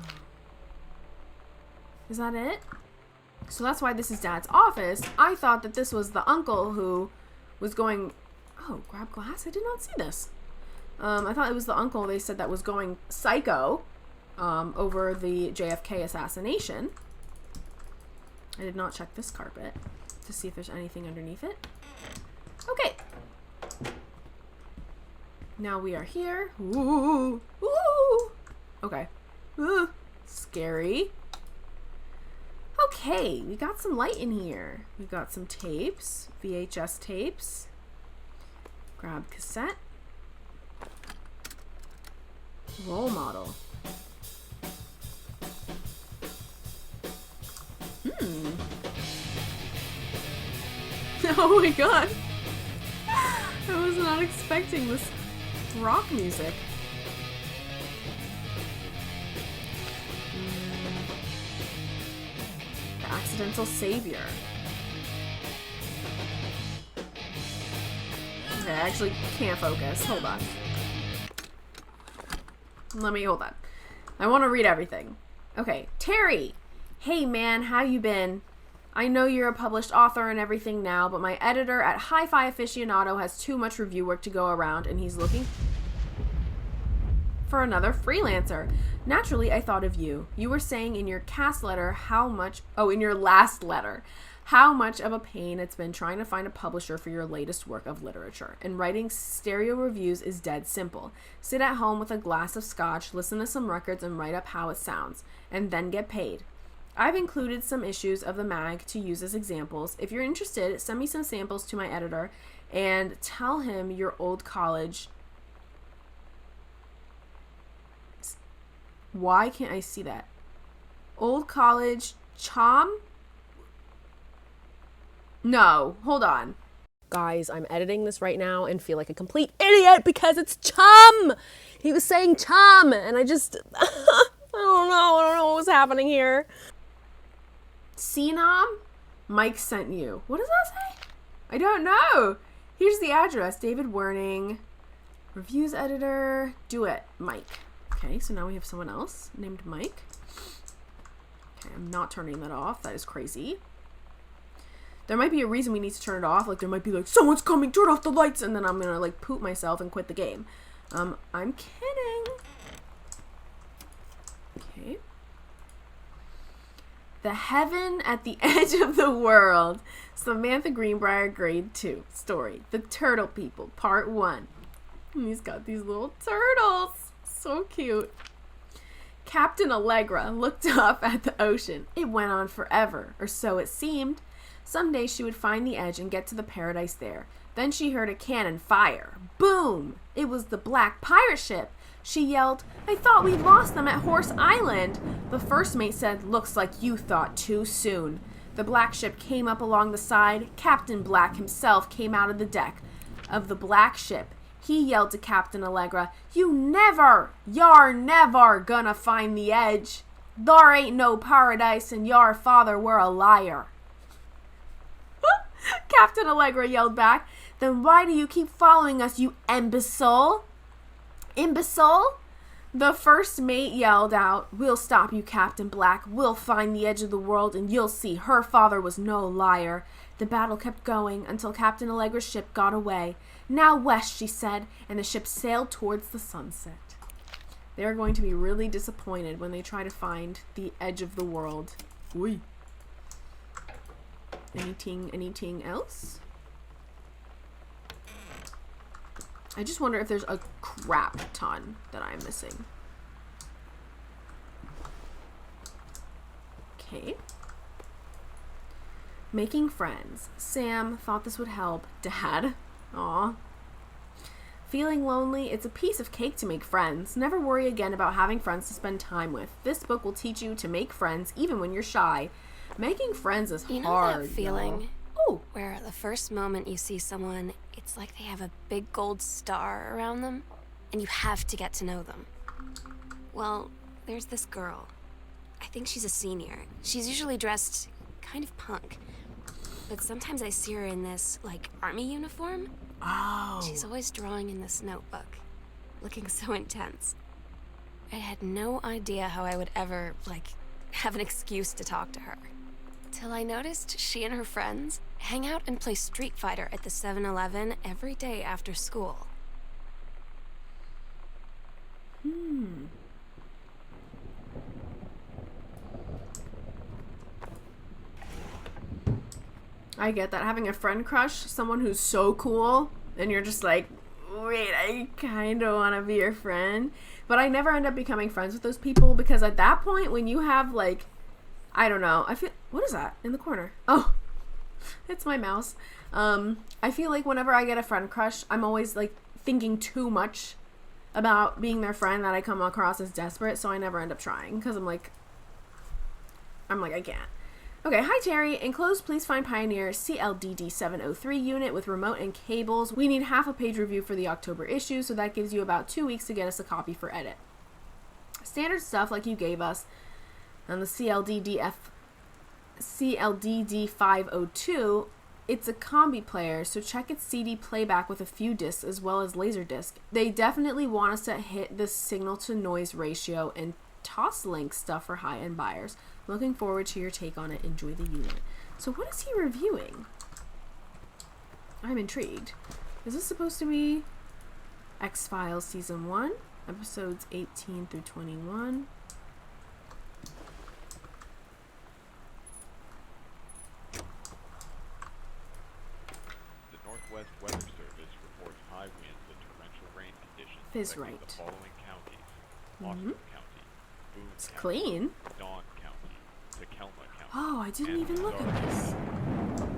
Is that it? So that's why this is Dad's office. I thought that this was the uncle who was going... Oh, grab glass? I did not see this. I thought it was the uncle they said that was going psycho over the JFK assassination. I did not check this carpet to see if there's anything underneath it. Okay. Now we are here. Ooh. Ooh. Okay. Scary. Okay, we got some light in here. We got some tapes, VHS tapes. Grab cassette. Role model. Oh my god. I was not expecting this rock music. The Accidental Savior. Okay, I actually can't focus. Hold on. Hold on. I want to read everything. Okay, Terry. Hey man, how you been? I know you're a published author and everything now, but my editor at Hi-Fi Aficionado has too much review work to go around, and he's looking for another freelancer. Naturally, I thought of you. You were saying in your last letter how much of a pain it's been trying to find a publisher for your latest work of literature. And writing stereo reviews is dead simple. Sit at home with a glass of scotch, listen to some records, and write up how it sounds, and then get paid. I've included some issues of the mag to use as examples. If you're interested, send me some samples to my editor and tell him your old college. Why can't I see that? Old college chom? No, hold on. Guys, I'm editing this right now and feel like a complete idiot because it's chum. He was saying chum and I just, I don't know what was happening here. Senam? Mike sent you. What does that say? I don't know. Here's the address. David Werning. Reviews editor. Do it. Mike. Okay, so now we have someone else named Mike. Okay, I'm not turning that off. That is crazy. There might be a reason we need to turn it off. Like, there might be like, someone's coming, turn off the lights, and then I'm gonna like poop myself and quit the game. I'm kidding. Okay. The Heaven at the Edge of the World. Samantha Greenbrier, grade 2. Story. The Turtle People, part 1. And he's got these little turtles. So cute. Captain Allegra looked up at the ocean. It went on forever, or so it seemed. Someday she would find the edge and get to the paradise there. Then she heard a cannon fire. Boom! It was the black pirate ship. She yelled, I thought we'd lost them at Horse Island. The first mate said, looks like you thought too soon. The black ship came up along the side. Captain Black himself came out of the deck of the black ship. He yelled to Captain Allegra, you're never gonna find the edge. There ain't no paradise and your father were a liar. Captain Allegra yelled back, then why do you keep following us, you imbecile? Imbecile? The first mate yelled out, we'll stop you, Captain Black. We'll find the edge of the world and you'll see her father was no liar. The battle kept going until Captain Allegra's ship got away. Now west, she said, and the ship sailed towards the sunset. They're going to be really disappointed when they try to find the edge of the world. Oi. Anything else? I just wonder if there's a crap ton that I'm missing. Okay. Making friends. Sam thought this would help. Dad. Aw. Feeling lonely? It's a piece of cake to make friends. Never worry again about having friends to spend time with. This book will teach you to make friends even when you're shy. Making friends is hard. You know that feeling? Ooh. Where the first moment you see someone, it's like they have a big gold star around them, and you have to get to know them. Well, there's this girl. I think she's a senior. She's usually dressed kind of punk. But sometimes I see her in this, like, army uniform. Oh. She's always drawing in this notebook, looking so intense. I had no idea how I would ever, like, have an excuse to talk to her. Till I noticed she and her friends hang out and play Street Fighter at the 7-Eleven every day after school. I get that. Having a friend crush, someone who's so cool, and you're just like, wait, I kind of want to be your friend. But I never end up becoming friends with those people because at that point, when you have, like, I don't know, I feel, what is that in the corner? Oh, it's my mouse. I feel like whenever I get a friend crush, I'm always, like, thinking too much about being their friend that I come across as desperate, so I never end up trying because I'm like, I can't. Okay, hi Terry. Enclosed, please find Pioneer CLDD 703 unit with remote and cables. We need half a page review for the October issue, so that gives you about 2 weeks to get us a copy for edit. Standard stuff like you gave us on the CLDD 502. It's a combi player, so check its CD playback with a few discs as well as Laserdisc. They definitely want us to hit the signal to noise ratio and Toslink stuff for high-end buyers. Looking forward to your take on it. Enjoy the unit. So what is he reviewing? I'm intrigued. Is this supposed to be X-Files Season 1? Episodes 18 through 21? The Northwest Weather Service reports high winds and torrential rain conditions Fizz affecting right. the following counties: Boston County, Boone It's County, clean. Dawn County, Tacoma County. Oh, I didn't and even look at Stark this. County.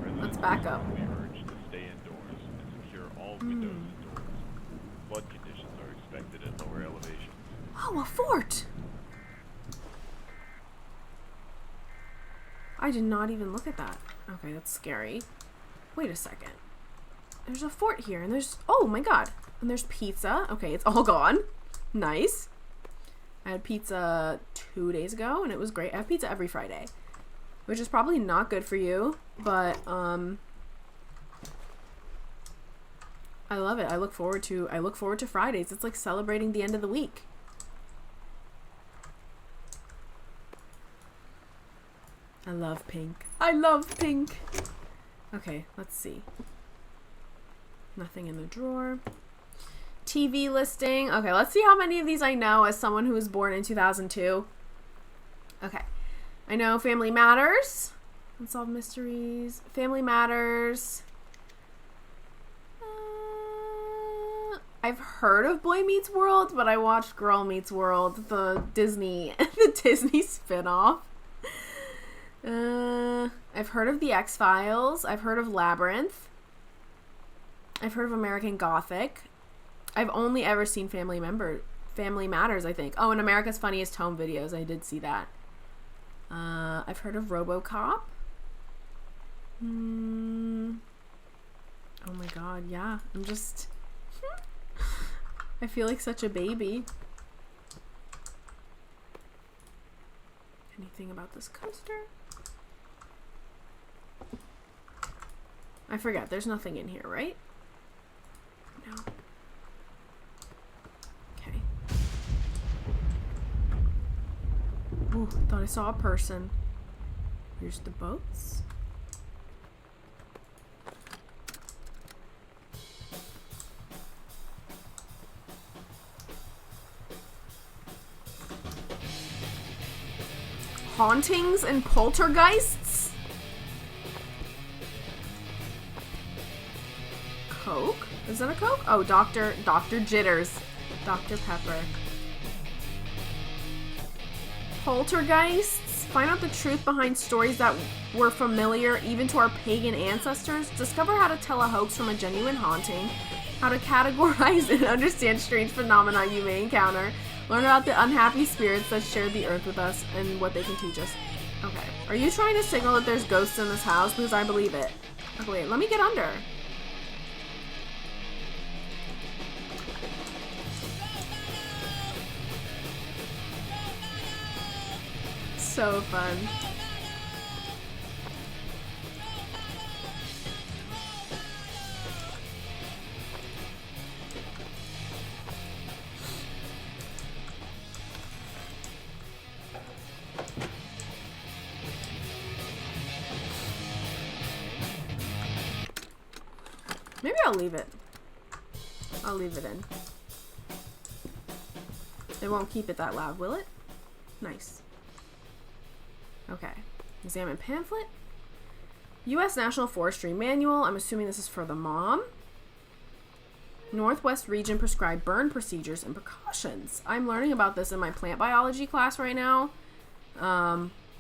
Residents Let's back are up. strongly urged to stay indoors and secure all windows and doors. Flood conditions are expected at lower elevations. Oh, a fort! I did not even look at that. Okay, that's scary. Wait a second. There's a fort here, and there's... Oh, my God. And there's pizza. Okay, it's all gone. Nice. I had pizza 2 days ago, and it was great. I have pizza every Friday, which is probably not good for you, but, I love it. I look forward to Fridays. It's like celebrating the end of the week. I love pink. I love pink. Okay, let's see. Nothing in the drawer. TV listing. Okay, let's see how many of these I know as someone who was born in 2002. Okay. I know Family Matters. Unsolved Mysteries. Family Matters. I've heard of Boy Meets World, but I watched Girl Meets World, the Disney spinoff. I've heard of the X-Files. I've heard of Labyrinth. I've heard of American Gothic. I've only ever seen Family Matters, I think. Oh, and America's Funniest Home Videos. I did see that. I've heard of RoboCop. Oh my God, yeah. I'm just... I feel like such a baby. Anything about this coaster? I forget. There's nothing in here, right? No. Okay. Ooh, thought I saw a person. Here's the boats. Hauntings and poltergeists? Coke? Is that a Coke? Oh, Dr. Jitters. Dr. Pepper. Poltergeists? Find out the truth behind stories that were familiar even to our pagan ancestors. Discover how to tell a hoax from a genuine haunting. How to categorize and understand strange phenomena you may encounter. Learn about the unhappy spirits that shared the earth with us and what they can teach us. Okay. Are you trying to signal that there's ghosts in this house? Because I believe it. Okay, wait. Let me get under. So fun. Maybe I'll leave it. I'll leave it in. It won't keep it that loud, will it? Nice. Okay. Examine pamphlet. U.S. National Forestry Manual. I'm assuming this is for the mom. Northwest region prescribed burn procedures and precautions. I'm learning about this in my plant biology class right now.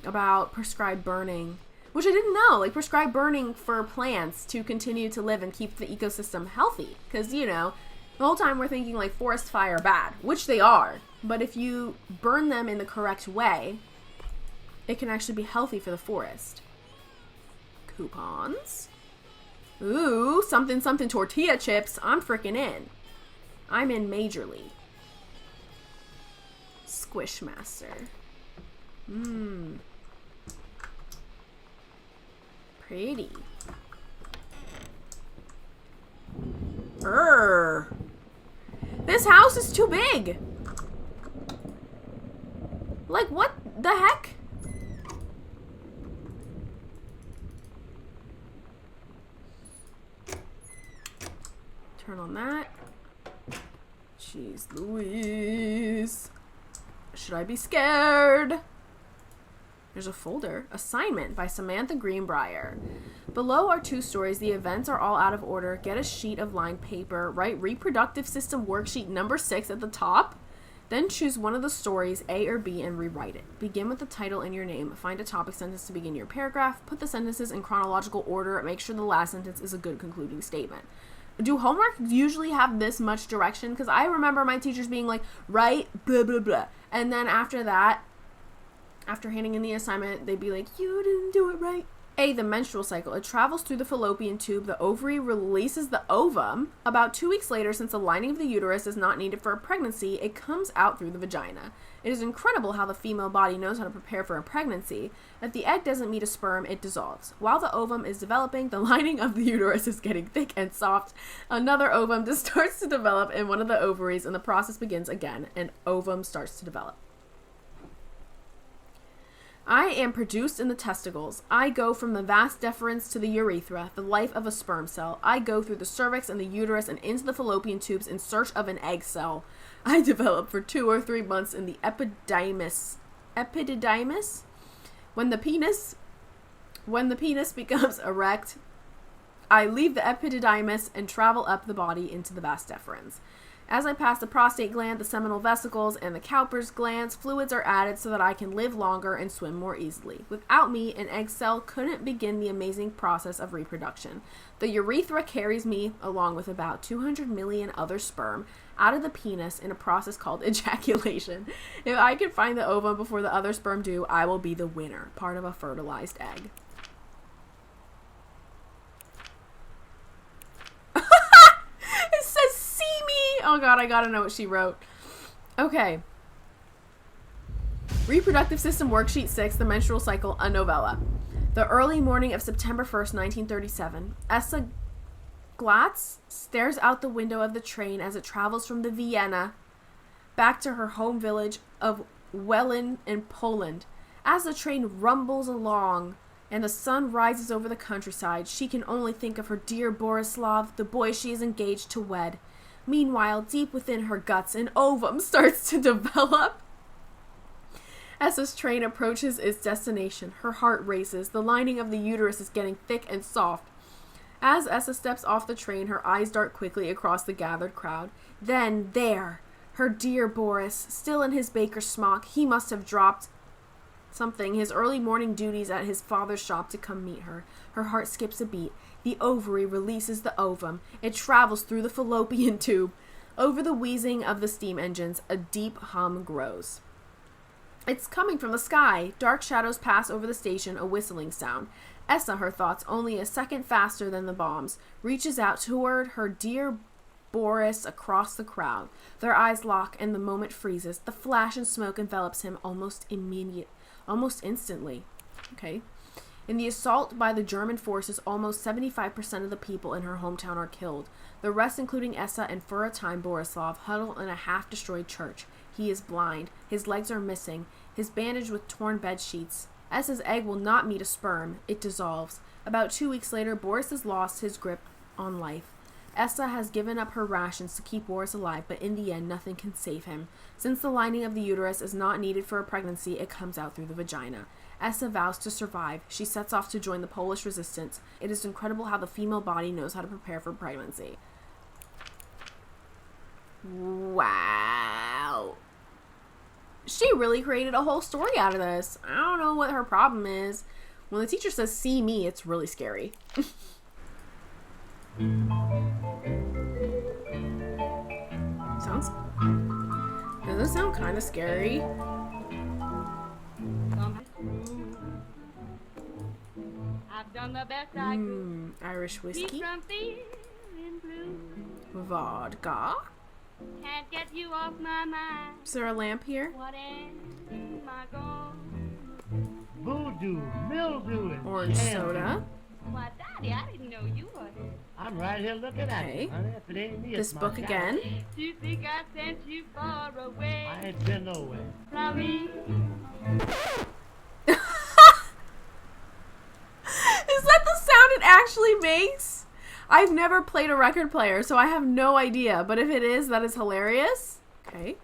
About prescribed burning, which I didn't know. Like, prescribed burning for plants to continue to live and keep the ecosystem healthy. Because, you know, the whole time we're thinking like forest fire bad, which they are. But if you burn them in the correct way, it can actually be healthy for the forest. Coupons. Ooh, something tortilla chips. I'm freaking in. I'm in majorly. Squishmaster. Pretty. This house is too big. Like, what the heck? Turn on that. Jeez Louise. Should I be scared? There's a folder. Assignment by Samantha Greenbrier. Below are 2 stories. The events are all out of order. Get a sheet of lined paper. Write reproductive system worksheet number 6 at the top. Then choose one of the stories, A or B, and rewrite it. Begin with the title and your name. Find a topic sentence to begin your paragraph. Put the sentences in chronological order. Make sure the last sentence is a good concluding statement. Do homework usually have this much direction? Because I remember my teachers being like, write blah, blah, blah. And then after that, after handing in the assignment, they'd be like, you didn't do it right. A, the menstrual cycle. It travels through the fallopian tube. The ovary releases the ovum. About 2 weeks later, since the lining of the uterus is not needed for a pregnancy, it comes out through the vagina. It is incredible how the female body knows how to prepare for a pregnancy. If the egg doesn't meet a sperm, it dissolves. While the ovum is developing, the lining of the uterus is getting thick and soft. Another ovum just starts to develop in one of the ovaries, and the process begins again. An ovum starts to develop. I am produced in the testicles. I go from the vas deferens to the urethra, the life of a sperm cell. I go through the cervix and the uterus and into the fallopian tubes in search of an egg cell. I develop for 2 or 3 months in the epididymis. Epididymis? When the penis becomes erect, I leave the epididymis and travel up the body into the vas deferens. As I pass the prostate gland, the seminal vesicles, and the Cowper's glands, fluids are added so that I can live longer and swim more easily. Without me, an egg cell couldn't begin the amazing process of reproduction. The urethra carries me, along with about 200 million other sperm, out of the penis in a process called ejaculation. If I can find the ovum before the other sperm do, I will be the winner, part of a fertilized egg. It says, see me! Oh god, I gotta know what she wrote. Okay. Reproductive System Worksheet 6, The Menstrual Cycle, a novella. The early morning of September 1st, 1937, Essa Glatz stares out the window of the train as it travels from the Vienna back to her home village of Wellen in Poland. As the train rumbles along and the sun rises over the countryside, she can only think of her dear Borislav, the boy she is engaged to wed. Meanwhile, deep within her guts, an ovum starts to develop. As this train approaches its destination, her heart races. The lining of the uterus is getting thick and soft. As Essa steps off the train, her eyes dart quickly across the gathered crowd. Then, there, her dear Boris, still in his baker's smock. He must have dropped something, his early morning duties at his father's shop, to come meet her. Her heart skips a beat. The ovary releases the ovum. It travels through the fallopian tube. Over the wheezing of the steam engines, a deep hum grows. It's coming from the sky. Dark shadows pass over the station, a whistling sound. Essa, her thoughts only a second faster than the bombs, reaches out toward her dear Boris across the crowd. Their eyes lock and the moment freezes. The flash and smoke envelops him almost instantly. Okay. In the assault by the German forces, almost 75% of the people in her hometown are killed. The rest, including Essa and for a time Borislav, huddle in a half-destroyed church. He is blind. His legs are missing. His bandaged with torn bed sheets. Essa's egg will not meet a sperm. It dissolves. About 2 weeks later, Boris has lost his grip on life. Essa has given up her rations to keep Boris alive, but in the end, nothing can save him. Since the lining of the uterus is not needed for a pregnancy, it comes out through the vagina. Essa vows to survive. She sets off to join the Polish resistance. It is incredible how the female body knows how to prepare for pregnancy. Wow. She really created a whole story out of this. I don't know what her problem is. When the teacher says, see me, it's really scary. Doesn't sound kind of scary. I've done the best I could. Irish whiskey. Keep from feeling blue. Vodka. Can't get you off my mind. Is there a lamp here? What am I gone? Voodoo, mildew, and Orange jam. soda. Why, Daddy, I didn't know you were here. I'm right here looking at Okay. you, honey. If it ain't me, This it's my book God. again. Do you think I sent you far away I ain't been nowhere. from me? Is that the sound it actually makes? I've never played a record player, so I have no idea. But if it is, that is hilarious. Okay.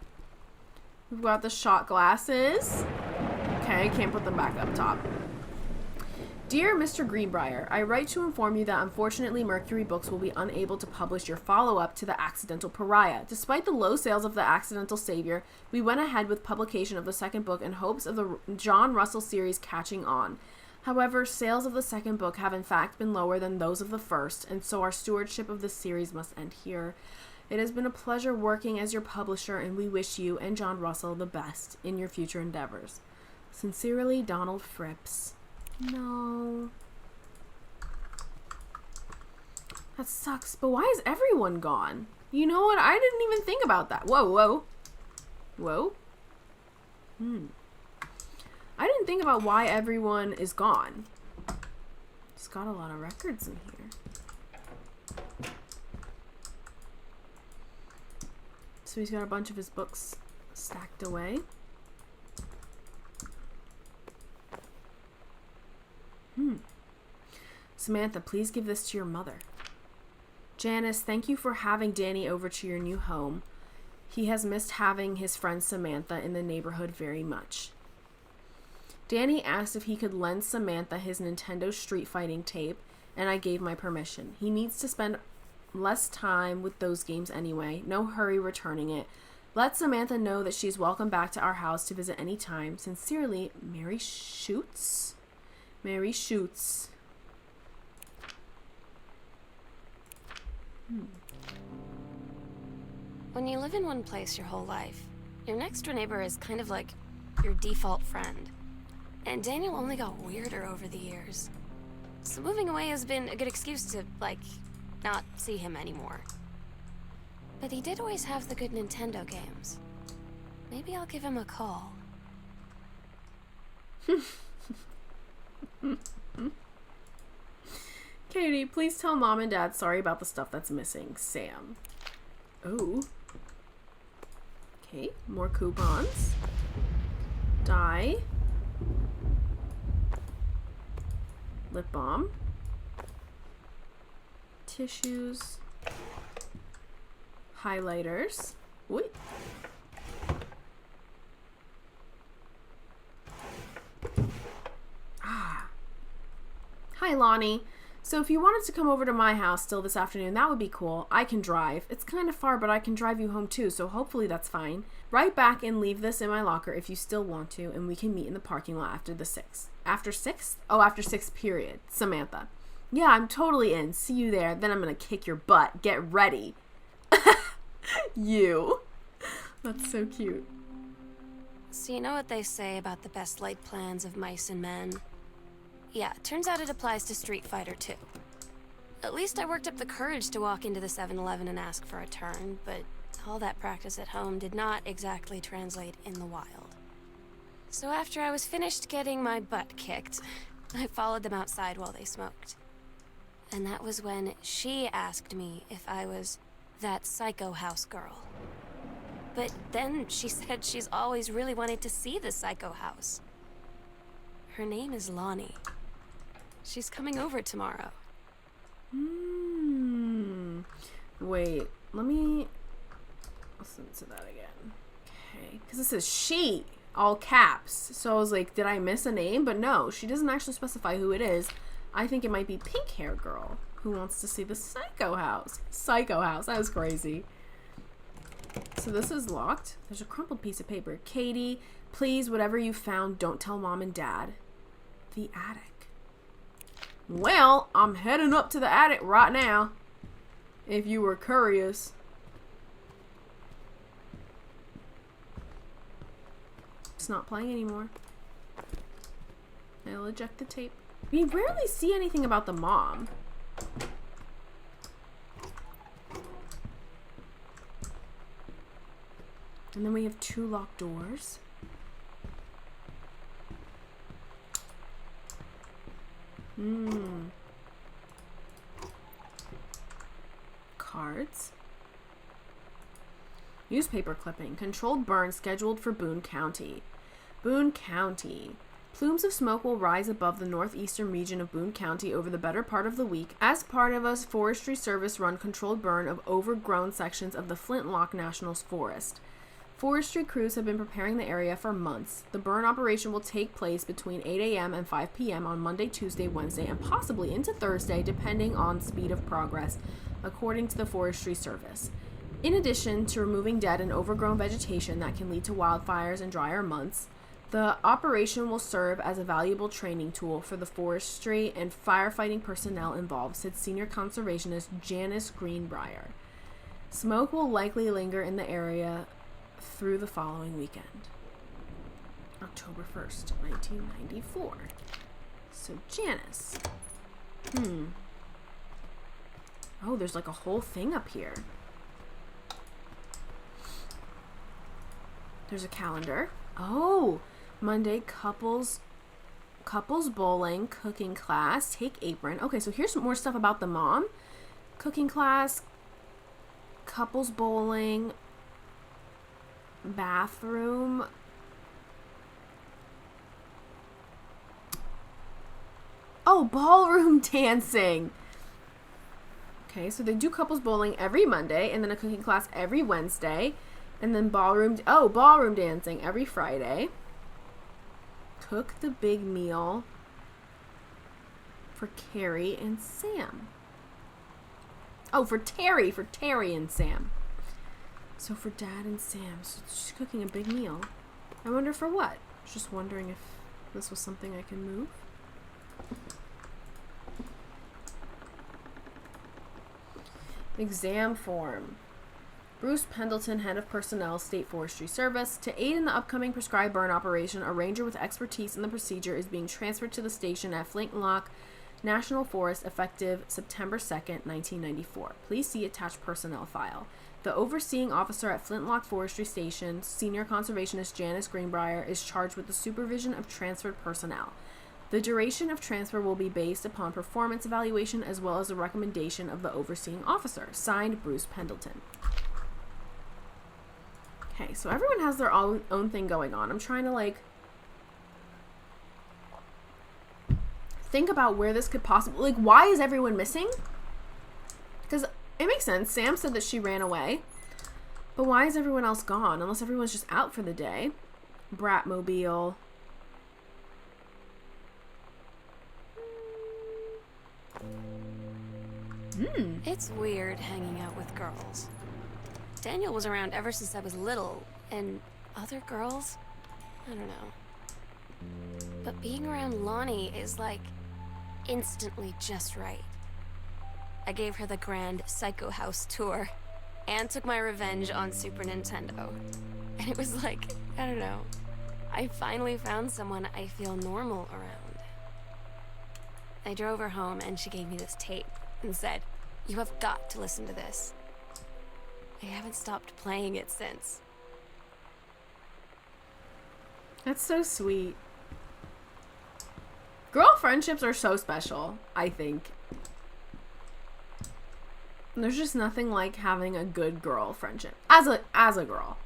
We've got the shot glasses. Okay, can't put them back up top. Dear Mr. Greenbrier, I write to inform you that unfortunately Mercury Books will be unable to publish your follow-up to The Accidental Pariah. Despite the low sales of The Accidental Savior, we went ahead with publication of the second book in hopes of the John Russell series catching on. However, sales of the second book have in fact been lower than those of the first, and so our stewardship of this series must end here. It has been a pleasure working as your publisher, and we wish you and John Russell the best in your future endeavors. Sincerely, Donald Fripps. No. That sucks, but why is everyone gone? You know what? I didn't even think about that. Whoa, whoa. Whoa. I didn't think about why everyone is gone. It's got a lot of records in here. So he's got a bunch of his books stacked away. Samantha, please give this to your mother. Janice, thank you for having Danny over to your new home. He has missed having his friend Samantha in the neighborhood very much. Danny asked if he could lend Samantha his Nintendo Street Fighting tape, and I gave my permission. He needs to spend less time with those games anyway. No hurry returning it. Let Samantha know that she's welcome back to our house to visit any time. Sincerely, Mary Schutz. Mary Schutz. When you live in one place your whole life, your next door neighbor is kind of like your default friend. And Daniel only got weirder over the years. So moving away has been a good excuse to, like, not see him anymore. But he did always have the good Nintendo games. Maybe I'll give him a call. Katie, please tell Mom and Dad sorry about the stuff that's missing. Sam. Oh. Okay, more coupons. Dye. Lip balm. Tissues. Highlighters. Wait. Ah. Hi, Lonnie. So if you wanted to come over to my house still this afternoon, that would be cool. I can drive. It's kind of far, but I can drive you home too, so hopefully that's fine. Write back and leave this in my locker if you still want to, and we can meet in the parking lot after the 6th. After 6th? Oh, after 6th period. Samantha. Yeah, I'm totally in. See you there. Then I'm gonna kick your butt. Get ready. You. That's so cute. So you know what they say about the best laid plans of mice and men? Yeah, turns out it applies to Street Fighter too. At least I worked up the courage to walk into the 7-Eleven and ask for a turn, but all that practice at home did not exactly translate in the wild. So after I was finished getting my butt kicked, I followed them outside while they smoked. And that was when she asked me if I was that psycho house girl. But then she said she's always really wanted to see the psycho house. Her name is Lonnie. She's coming over tomorrow. Wait, let me listen to that again. Okay, because it says she, all caps. So I was like, did I miss a name? But no, she doesn't actually specify who it is. I think it might be Pink Hair Girl who wants to see the Psycho House. Psycho House, that was crazy. So this is locked. There's a crumpled piece of paper. Katie, please, whatever you found, don't tell Mom and Dad. The attic. Well, I'm heading up to the attic right now. If you were curious. It's not playing anymore. I'll eject the tape. We rarely see anything about the mom. And then we have 2 locked doors. Cards. Newspaper clipping. Controlled burn scheduled for Boone County. Boone County. Plumes of smoke will rise above the northeastern region of Boone County over the better part of the week as part of a Forestry Service-run controlled burn of overgrown sections of the Flintlock National Forest. Forestry crews have been preparing the area for months. The burn operation will take place between 8 a.m. and 5 p.m. on Monday, Tuesday, Wednesday, and possibly into Thursday, depending on speed of progress, according to the Forestry Service. In addition to removing dead and overgrown vegetation that can lead to wildfires in drier months, the operation will serve as a valuable training tool for the forestry and firefighting personnel involved, said senior conservationist Janice Greenbrier. Smoke will likely linger in the area through the following weekend. October 1st, 1994. So Janice. Oh, there's like a whole thing up here. There's a calendar. Oh, Monday, couples bowling, cooking class, take apron. Okay, so here's more stuff about the mom. Cooking class, couples bowling, bathroom. Oh, ballroom dancing. Okay, so they do couples bowling every Monday, and then a cooking class every Wednesday, and then ballroom dancing every Friday. Cook the big meal for Carrie and Sam. Oh, for Terry and Sam. So for Dad and Sam, so she's cooking a big meal. I wonder for what? Just wondering if this was something I can move. Exam form. Bruce Pendleton, head of personnel, State Forestry Service. To aid in the upcoming prescribed burn operation, a ranger with expertise in the procedure is being transferred to the station at Flintlock National Forest effective September 2nd, 1994. Please see attached personnel file. The overseeing officer at Flintlock Forestry Station, Senior Conservationist Janice Greenbrier, is charged with the supervision of transferred personnel. The duration of transfer will be based upon performance evaluation as well as a recommendation of the overseeing officer. Signed, Bruce Pendleton. Okay, so everyone has their own thing going on. I'm trying to, think about where this could possibly... why is everyone missing? Because it makes sense. Sam said that she ran away. But why is everyone else gone? Unless everyone's just out for the day. Bratmobile. It's weird hanging out with girls. Daniel was around ever since I was little, and other girls? I don't know. But being around Lonnie is instantly just right. I gave her the grand Psycho House tour, and took my revenge on Super Nintendo. And it was I don't know, I finally found someone I feel normal around. I drove her home and she gave me this tape and said, "You have got to listen to this." I haven't stopped playing it since. That's so sweet. Girl friendships are so special, I think. There's just nothing like having a good girl friendship. As a girl.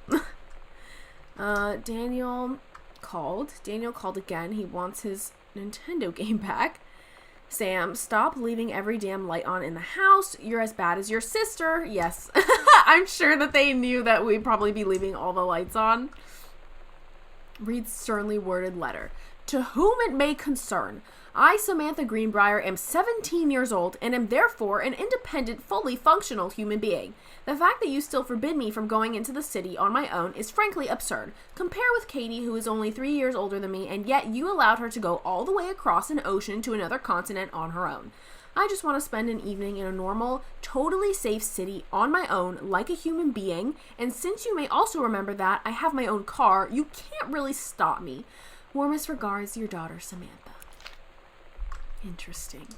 Daniel called. Daniel called again. He wants his Nintendo game back. Sam, stop leaving every damn light on in the house. You're as bad as your sister. Yes. I'm sure that they knew that we'd probably be leaving all the lights on. Read sternly worded letter. To whom it may concern, I, Samantha Greenbriar, am 17 years old and am therefore an independent, fully functional human being. The fact that you still forbid me from going into the city on my own is frankly absurd. Compare with Katie, who is only 3 years older than me, and yet you allowed her to go all the way across an ocean to another continent on her own. I just want to spend an evening in a normal, totally safe city on my own, like a human being, and since you may also remember that I have my own car, you can't really stop me. Warmest regards, your daughter, Samantha. Interesting.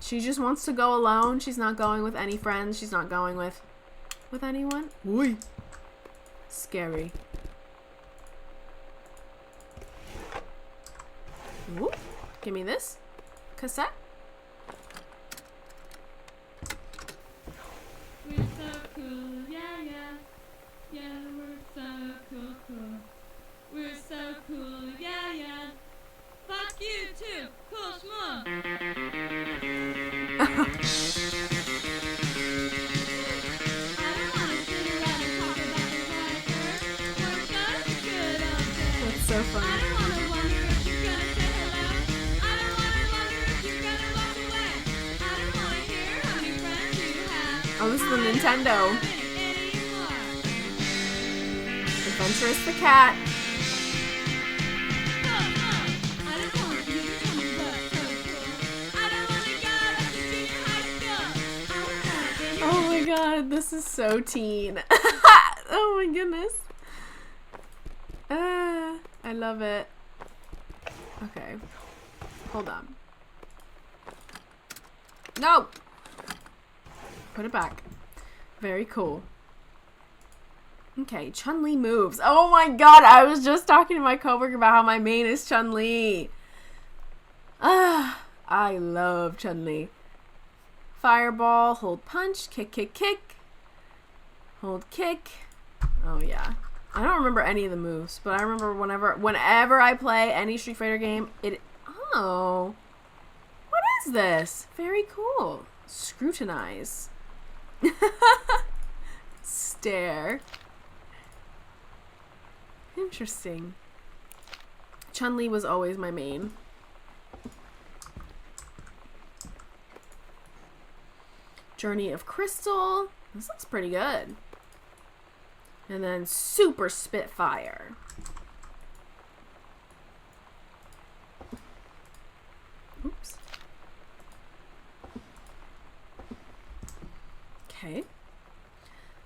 She just wants to go alone. She's not going with any friends. She's not going with anyone. Oi. Scary. Ooh. Give me this cassette. We're so cool, yeah, yeah. Yeah, we're so cool, cool. We're so cool, yeah, yeah. Fuck you too, cool schmuck. I don't wanna sit around and talk about the weather. We're just good all day. That's so funny. I don't wanna wonder if you're gonna say hello. I don't wanna wonder if you're gonna walk away. I don't wanna hear how many friends you have. Oh, this is the Nintendo. Anymore. Adventurous the cat. I don't want you to tell me what's so cool. I don't wanna go back to junior high school. I don't wanna Oh my god, this is so teen. Oh my goodness. I love it. Okay. Hold on. No! Put it back. Very cool. Okay, Chun-Li moves. Oh my god, I was just talking to my coworker about how my main is Chun-Li. I love Chun-Li. Fireball, hold punch, kick, kick, kick. Hold kick. Oh yeah. I don't remember any of the moves, but I remember whenever I play any Street Fighter game, oh. What is this? Very cool. Scrutinize. Stare. Interesting. Chun-Li was always my main. Journey of Crystal. This looks pretty good. And then Super Spitfire. Oops. Okay.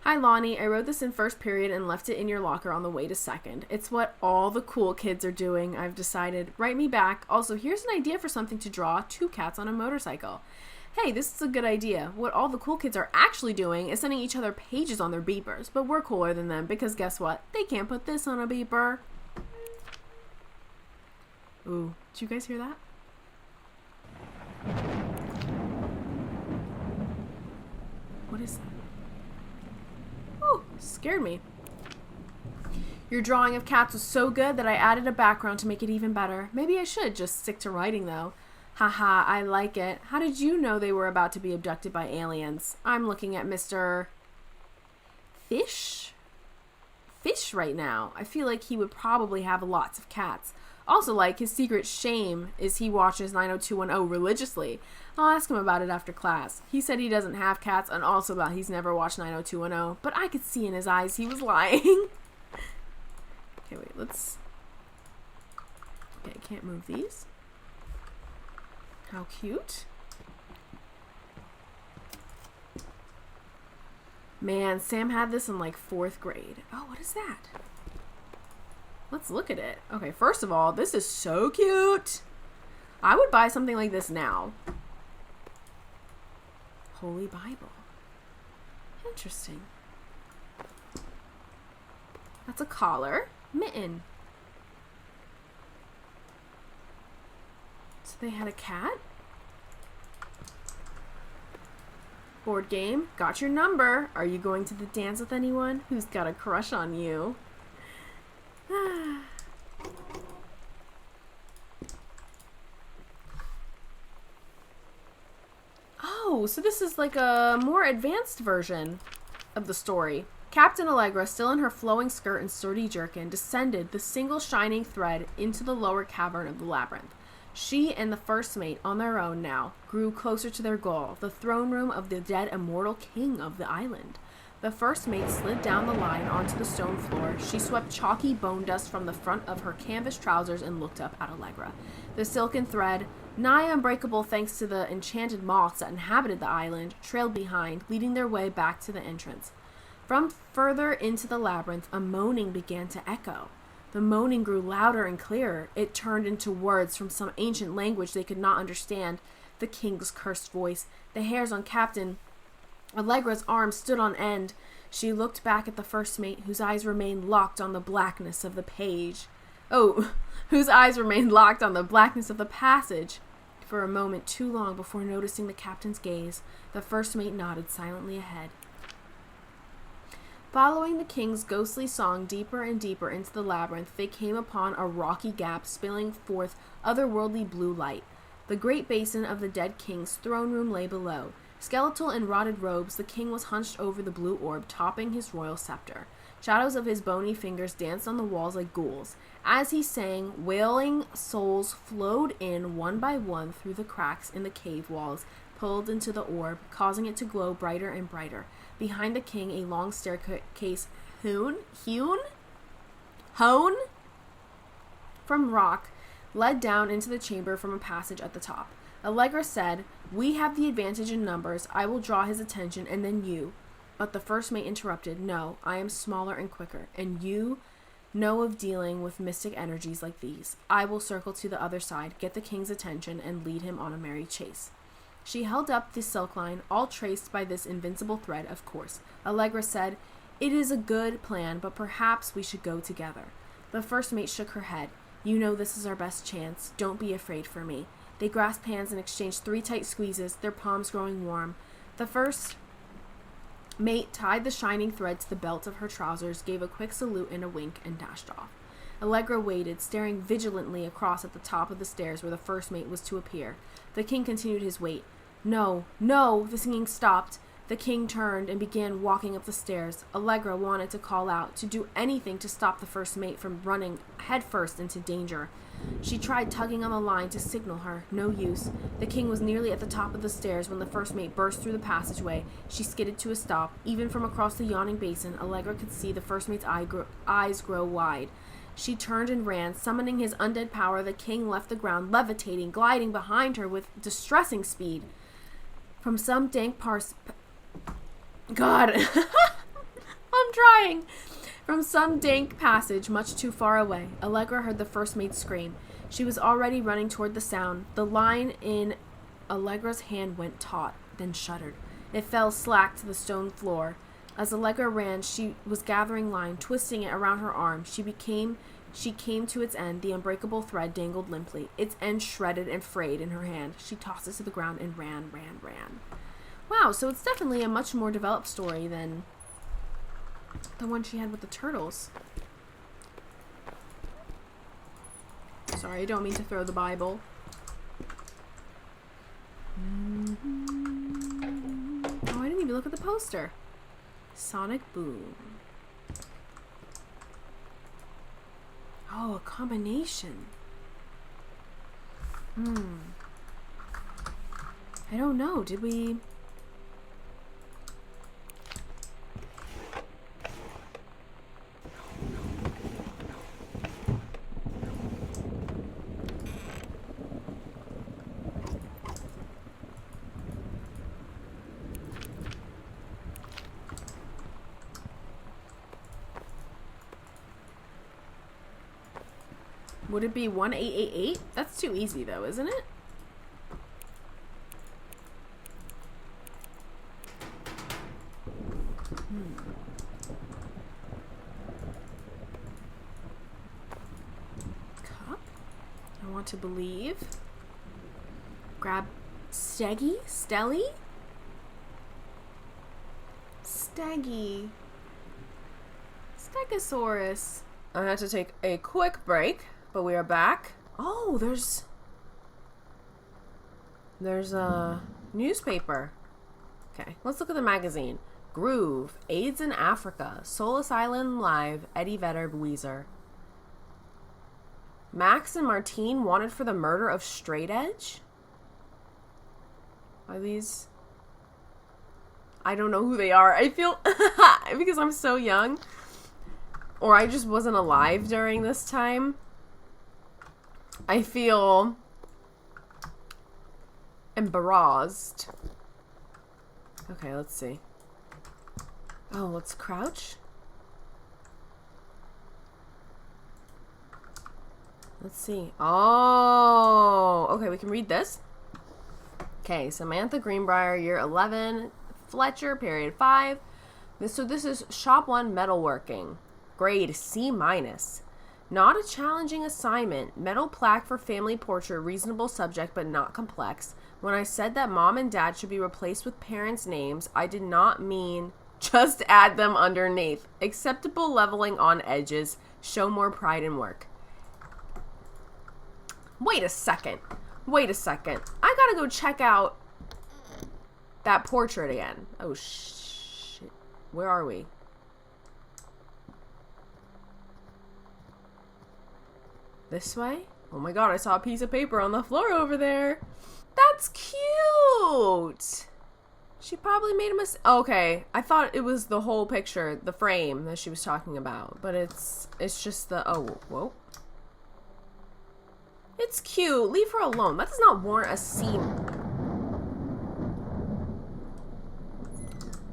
Hi Lonnie, I wrote this in first period and left it in your locker on the way to second. It's what all the cool kids are doing, I've decided. Write me back. Also, here's an idea for something to draw: 2 cats on a motorcycle. Hey, this is a good idea. What all the cool kids are actually doing is sending each other pages on their beepers, but we're cooler than them because guess what? They can't put this on a beeper. Ooh, did you guys hear that? What is that? Ooh, scared me. Your drawing of cats was so good that I added a background to make it even better. Maybe I should just stick to writing though. Haha, I like it. How did you know they were about to be abducted by aliens? I'm looking at Mr. Fish right now. I feel like he would probably have lots of cats. Also, like, his secret shame is he watches 90210 religiously. I'll ask him about it after class. He said he doesn't have cats and also that he's never watched 90210, but I could see in his eyes he was lying. Okay, wait, let's... Okay, I can't move these. How cute. Man, Sam had this in like 4th grade. Oh, what is that? Let's look at it. Okay, first of all, this is so cute. I would buy something like this now. Holy Bible. Interesting. That's a collar. Mitten. So they had a cat. Board game. Got your number. Are you going to the dance with anyone? Who's got a crush on you? Oh, so this is like a more advanced version of the story. Captain Allegra, still in her flowing skirt and sturdy jerkin, descended the single shining thread into the lower cavern of the labyrinth. She and the first mate, on their own now, grew closer to their goal, the throne room of the dead immortal king of the island. The first mate slid down the line onto the stone floor. She swept chalky bone dust from the front of her canvas trousers and looked up at Allegra. The silken thread, nigh unbreakable thanks to the enchanted moths that inhabited the island, trailed behind, leading their way back to the entrance. From further into the labyrinth, a moaning began to echo. The moaning grew louder and clearer. It turned into words from some ancient language they could not understand. The king's cursed voice. The hairs on Captain Allegra's arms stood on end. She looked back at the first mate, whose eyes remained locked on the blackness of the page. Whose eyes remained locked on the blackness of the passage. For a moment too long before noticing the captain's gaze, the first mate nodded silently ahead. Following the king's ghostly song deeper and deeper into the labyrinth, they came upon a rocky gap spilling forth otherworldly blue light. The great basin of the dead king's throne room lay below. Skeletal in rotted robes, the king was hunched over the blue orb, topping his royal scepter. Shadows of his bony fingers danced on the walls like ghouls. As he sang, wailing souls flowed in one by one through the cracks in the cave walls, pulled into the orb, causing it to glow brighter and brighter. Behind the king, a long staircase hewn from rock led down into the chamber from a passage at the top. Allegra said, "We have the advantage in numbers. I will draw his attention, and then you." But the first mate interrupted, "No, I am smaller and quicker, and you know of dealing with mystic energies like these. I will circle to the other side, get the king's attention, and lead him on a merry chase." She held up the silk line, all traced by this invincible thread, of course. Allegra said, "It is a good plan, but perhaps we should go together." The first mate shook her head. "You know this is our best chance. Don't be afraid for me." They grasped hands and exchanged 3 tight squeezes, their palms growing warm. The first mate tied the shining thread to the belt of her trousers, gave a quick salute and a wink, and dashed off. Allegra waited, staring vigilantly across at the top of the stairs where the first mate was to appear. The king continued his wait. No, no, the singing stopped. The king turned and began walking up the stairs. Allegra wanted to call out, to do anything to stop the first mate from running headfirst into danger. She tried tugging on the line to signal her. No use. The king was nearly at the top of the stairs when the first mate burst through the passageway. She skidded to a stop. Even from across the yawning basin, Allegra could see the first mate's eyes grow wide. She turned and ran. Summoning his undead power, the king left the ground, levitating, gliding behind her with distressing speed. From some dank God, I'm trying. From some dank passage much too far away, Allegra heard the first mate scream. She was already running toward the sound. The line in Allegra's hand went taut, then shuddered. It fell slack to the stone floor. As Allegra ran, she was gathering line, twisting it around her arm. She came to its end. The unbreakable thread dangled limply, its end shredded and frayed in her hand. She tossed it to the ground and ran. Wow, so it's definitely a much more developed story than the one she had with the turtles. Sorry, I don't mean to throw the Bible. Oh, I didn't even look at the poster. Sonic Boom. Oh, a combination. I don't know. Did we... Would it be 1888? That's too easy though, isn't it? Cup? I want to believe. Grab Steggy? Stelly? Steggy. Stegosaurus. I had to take a quick break. But we are back. Oh, there's a newspaper. Okay, let's look at the magazine. Groove, AIDS in Africa, Solus Island Live, Eddie Vedder, Weezer. Max and Martine wanted for the murder of Straight Edge? Are these... I don't know who they are. I feel... because I'm so young. Or I just wasn't alive during this time. I feel... embarrassed. Okay, let's see. Oh, let's crouch. Let's see. Oh, okay, we can read this. Okay, Samantha Greenbrier, year 11, Fletcher, period 5. So this is Shop 1 Metalworking, grade C-. Not a challenging assignment. Metal plaque for family portrait, reasonable subject but not complex. When I said that mom and dad should be replaced with parents' names, I did not mean just add them underneath. Acceptable leveling on edges. Show more pride in work. Wait a second. Wait a second. I gotta go check out that portrait again. Oh, shit. Where are we? This way? Oh my god, I saw a piece of paper on the floor over there. That's cute. She probably made a mistake. Okay, I thought it was the whole picture, the frame that she was talking about. But it's just the... Oh, whoa. It's cute. Leave her alone. That does not warrant a C.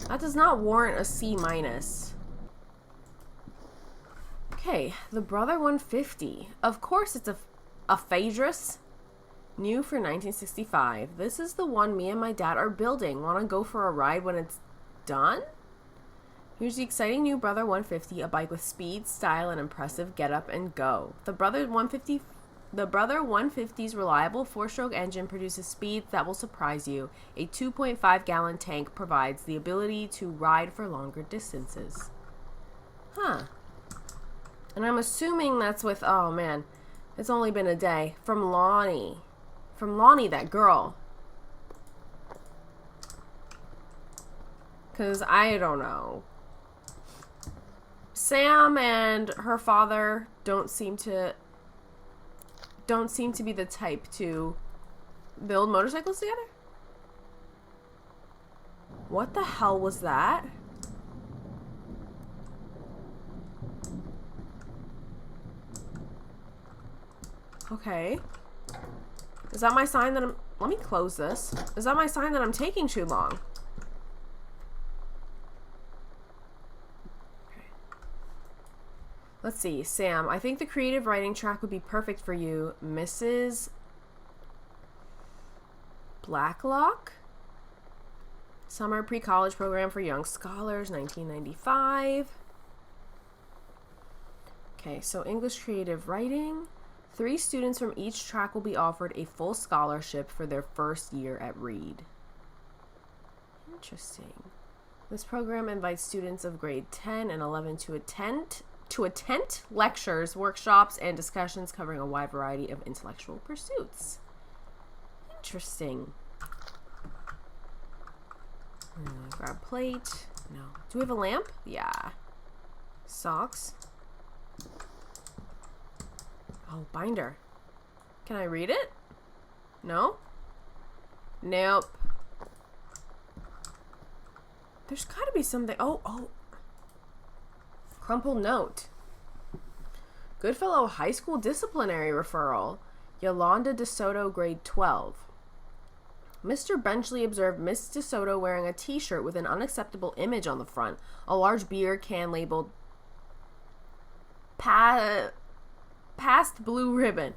That does not warrant a C-. Okay, the Brother 150. Of course it's a Phaedrus. New for 1965. This is the one me and my dad are building. Want to go for a ride when it's done? Here's the exciting new Brother 150, a bike with speed, style, and impressive get-up and go. The Brother 150's reliable 4-stroke engine produces speeds that will surprise you. A 2.5-gallon tank provides the ability to ride for longer distances. Huh. And I'm assuming that's with, oh man, it's only been a day. From Lonnie. From Lonnie, that girl. Because I don't know. Sam and her father don't seem to be the type to build motorcycles together. What the hell was that? Okay. Is that my sign that I'm... Let me close this. Is that my sign that I'm taking too long? Okay. Let's see. Sam, I think the creative writing track would be perfect for you. Mrs. Blacklock? Summer pre-college program for young scholars, 1995. Okay, so English creative writing. 3 students from each track will be offered a full scholarship for their first year at Reed. Interesting. This program invites students of grade 10 and 11 to attend lectures, workshops, and discussions covering a wide variety of intellectual pursuits. Interesting. Grab plate. No. Do we have a lamp? Yeah. Socks. Oh, binder. Can I read it? No? Nope. There's gotta be something. Oh. Crumpled note. Goodfellow High School disciplinary referral. Yolanda DeSoto, grade 12. Mr. Benchley observed Miss DeSoto wearing a t-shirt with an unacceptable image on the front. A large beer can labeled Past blue ribbon.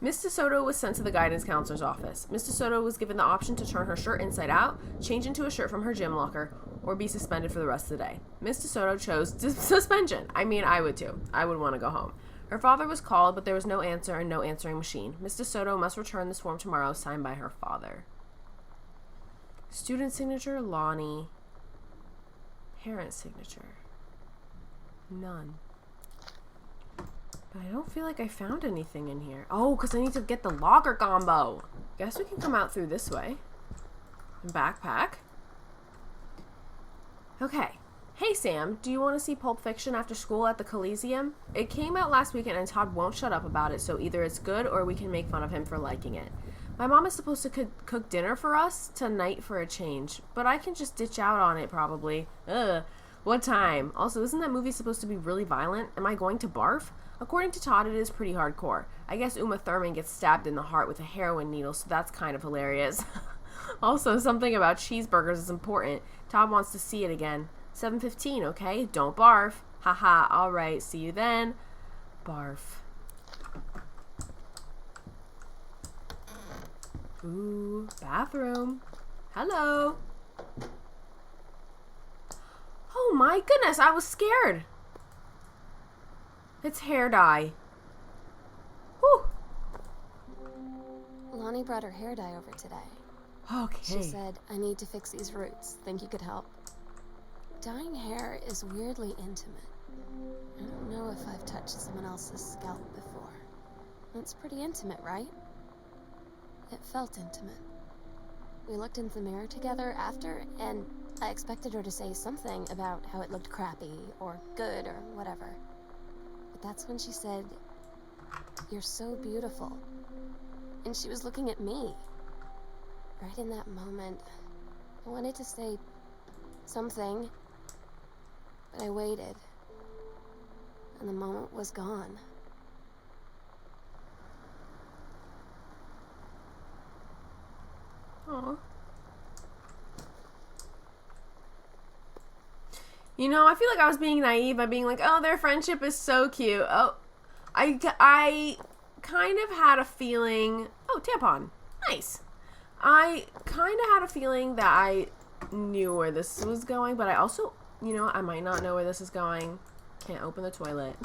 Miss DeSoto was sent to the guidance counselor's office. Miss DeSoto was given the option to turn her shirt inside out, change into a shirt from her gym locker, or be suspended for the rest of the day. Miss DeSoto chose suspension. I mean, I would too. I would want to go home. Her father was called, but there was no answer and no answering machine. Miss DeSoto must return this form tomorrow, signed by her father. Student signature, Lonnie. Parent signature. None. But I don't feel like I found anything in here. Oh, because I need to get the locker combo. Guess we can come out through this way. And backpack. Okay. Hey Sam, do you want to see Pulp Fiction after school at the Coliseum? It came out last weekend and Todd won't shut up about it, so either it's good or we can make fun of him for liking it. My mom is supposed to cook dinner for us tonight for a change, but I can just ditch out on it probably. Ugh. What time? Also, isn't that movie supposed to be really violent? Am I going to barf? According to Todd, it is pretty hardcore. I guess Uma Thurman gets stabbed in the heart with a heroin needle, so that's kind of hilarious. Also, something about cheeseburgers is important. Todd wants to see it again. 7:15, okay? Don't barf. Haha, alright, see you then. Barf. Ooh, bathroom. Hello. Oh my goodness, I was scared. It's hair dye. Whew. Lonnie brought her hair dye over today. Okay. She said, I need to fix these roots. Think you could help? Dyeing hair is weirdly intimate. I don't know if I've touched someone else's scalp before. It's pretty intimate, right? It felt intimate. We looked in the mirror together after, and I expected her to say something about how it looked crappy or good or whatever. But that's when she said, "You're so beautiful." And she was looking at me. Right in that moment, I wanted to say something, but I waited, and the moment was gone. Aw. You know, I feel like I was being naive by being like, oh, their friendship is so cute. Oh, I kind of had a feeling... Oh, tampon. Nice. I kind of had a feeling that I knew where this was going, but I also, you know, I might not know where this is going. Can't open the toilet.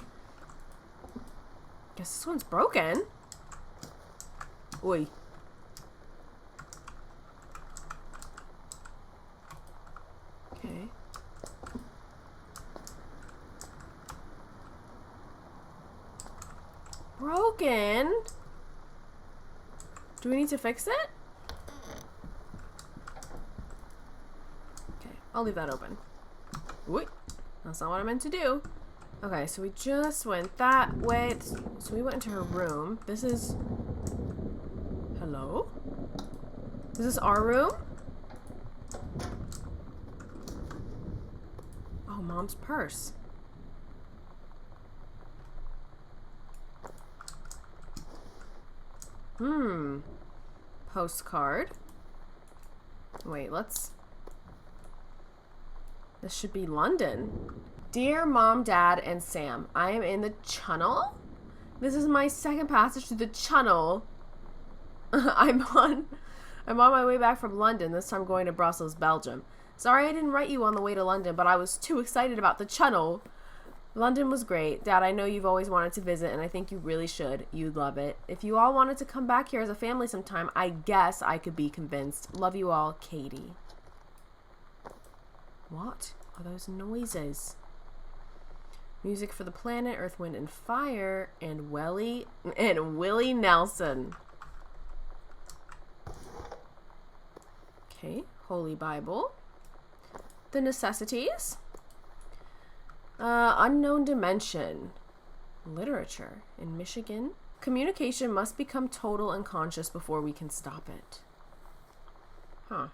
Guess this one's broken. Oi. Okay. Broken? Do we need to fix it? Okay, I'll leave that open. Wait, that's not what I meant to do. Okay, so we just went that way. So we went into her room. This is... Hello? Is this our room? Oh, Mom's purse. Postcard. Wait, let's... This should be London. Dear Mom, Dad, and Sam, I am in the Channel. This is my second passage through the Channel. I'm on my way back from London, this time going to Brussels, Belgium. Sorry I didn't write you on the way to London, but I was too excited about the Channel. London was great. Dad, I know you've always wanted to visit, and I think you really should. You'd love it. If you all wanted to come back here as a family sometime, I guess I could be convinced. Love you all, Katie. What are those noises? Music for the Planet, Earth, Wind, and Fire, and Willie Nelson. Okay, Holy Bible. The Necessities. Unknown Dimension. Literature in Michigan. Communication must become total and conscious before we can stop it. Huh.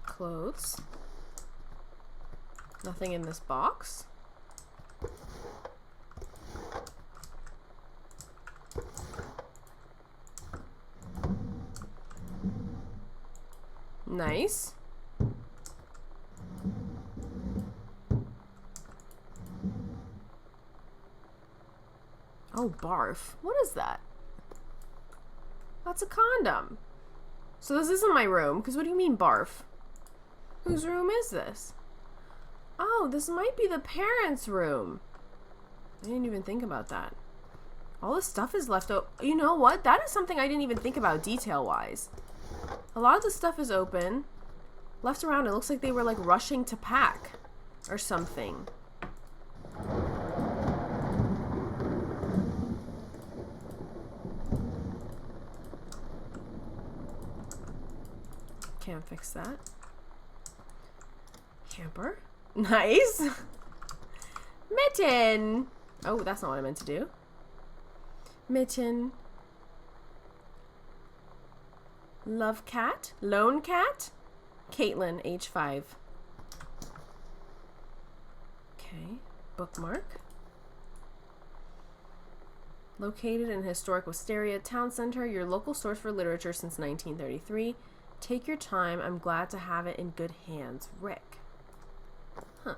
Clothes. Nothing in this box. Nice. Oh, barf. What is that? That's a condom. So this isn't my room, because what do you mean barf? Whose room is this? Oh, this might be the parents' room. I didn't even think about that. All this stuff is left open. You know what? That is something I didn't even think about detail-wise. A lot of the stuff is open. Left around, it looks like they were like rushing to pack or something. Can't fix that. Hamper. Nice. Mitten. Oh, that's not what I meant to do. Mitten. Love cat. Lone cat. Caitlin, age 5. Okay. Bookmark. Located in historic Wisteria Town Center, your local source for literature since 1933. Take your time. I'm glad to have it in good hands. Rick. Huh.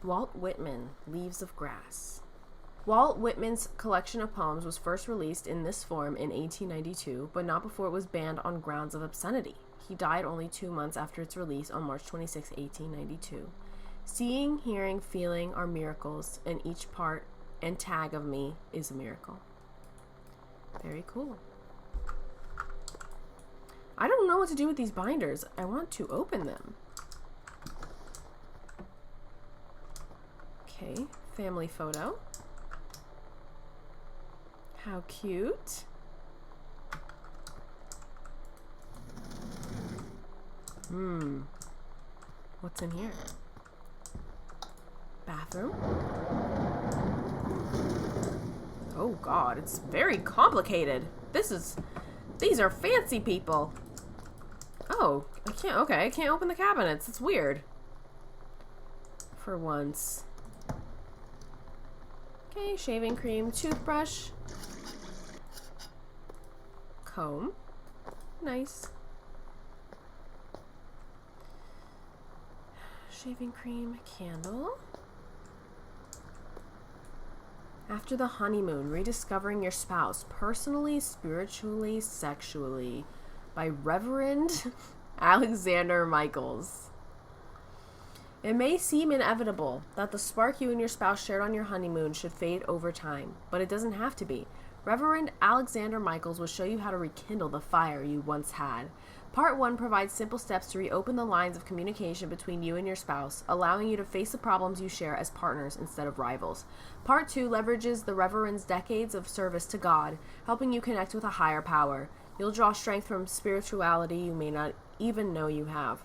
Walt Whitman, Leaves of Grass. Walt Whitman's collection of poems was first released in this form in 1892, but not before it was banned on grounds of obscenity. He died only 2 months after its release on March 26, 1892. Seeing, hearing, feeling are miracles, and each part and tag of me is a miracle. Very cool. I don't know what to do with these binders. I want to open them. Okay, family photo. How cute. What's in here? Bathroom. Oh God, it's very complicated. These are fancy people. Oh, I can't open the cabinets. It's weird. For once. Okay, shaving cream, toothbrush. Comb. Nice. Shaving cream, candle. After the honeymoon, rediscovering your spouse, personally, spiritually, sexually, by Reverend Alexander Michaels. It may seem inevitable that the spark you and your spouse shared on your honeymoon should fade over time, but it doesn't have to be. Reverend Alexander Michaels will show you how to rekindle the fire you once had. Part 1 provides simple steps to reopen the lines of communication between you and your spouse, allowing you to face the problems you share as partners instead of rivals. Part 2 leverages the Reverend's decades of service to God, helping you connect with a higher power. You'll draw strength from spirituality you may not even know you have.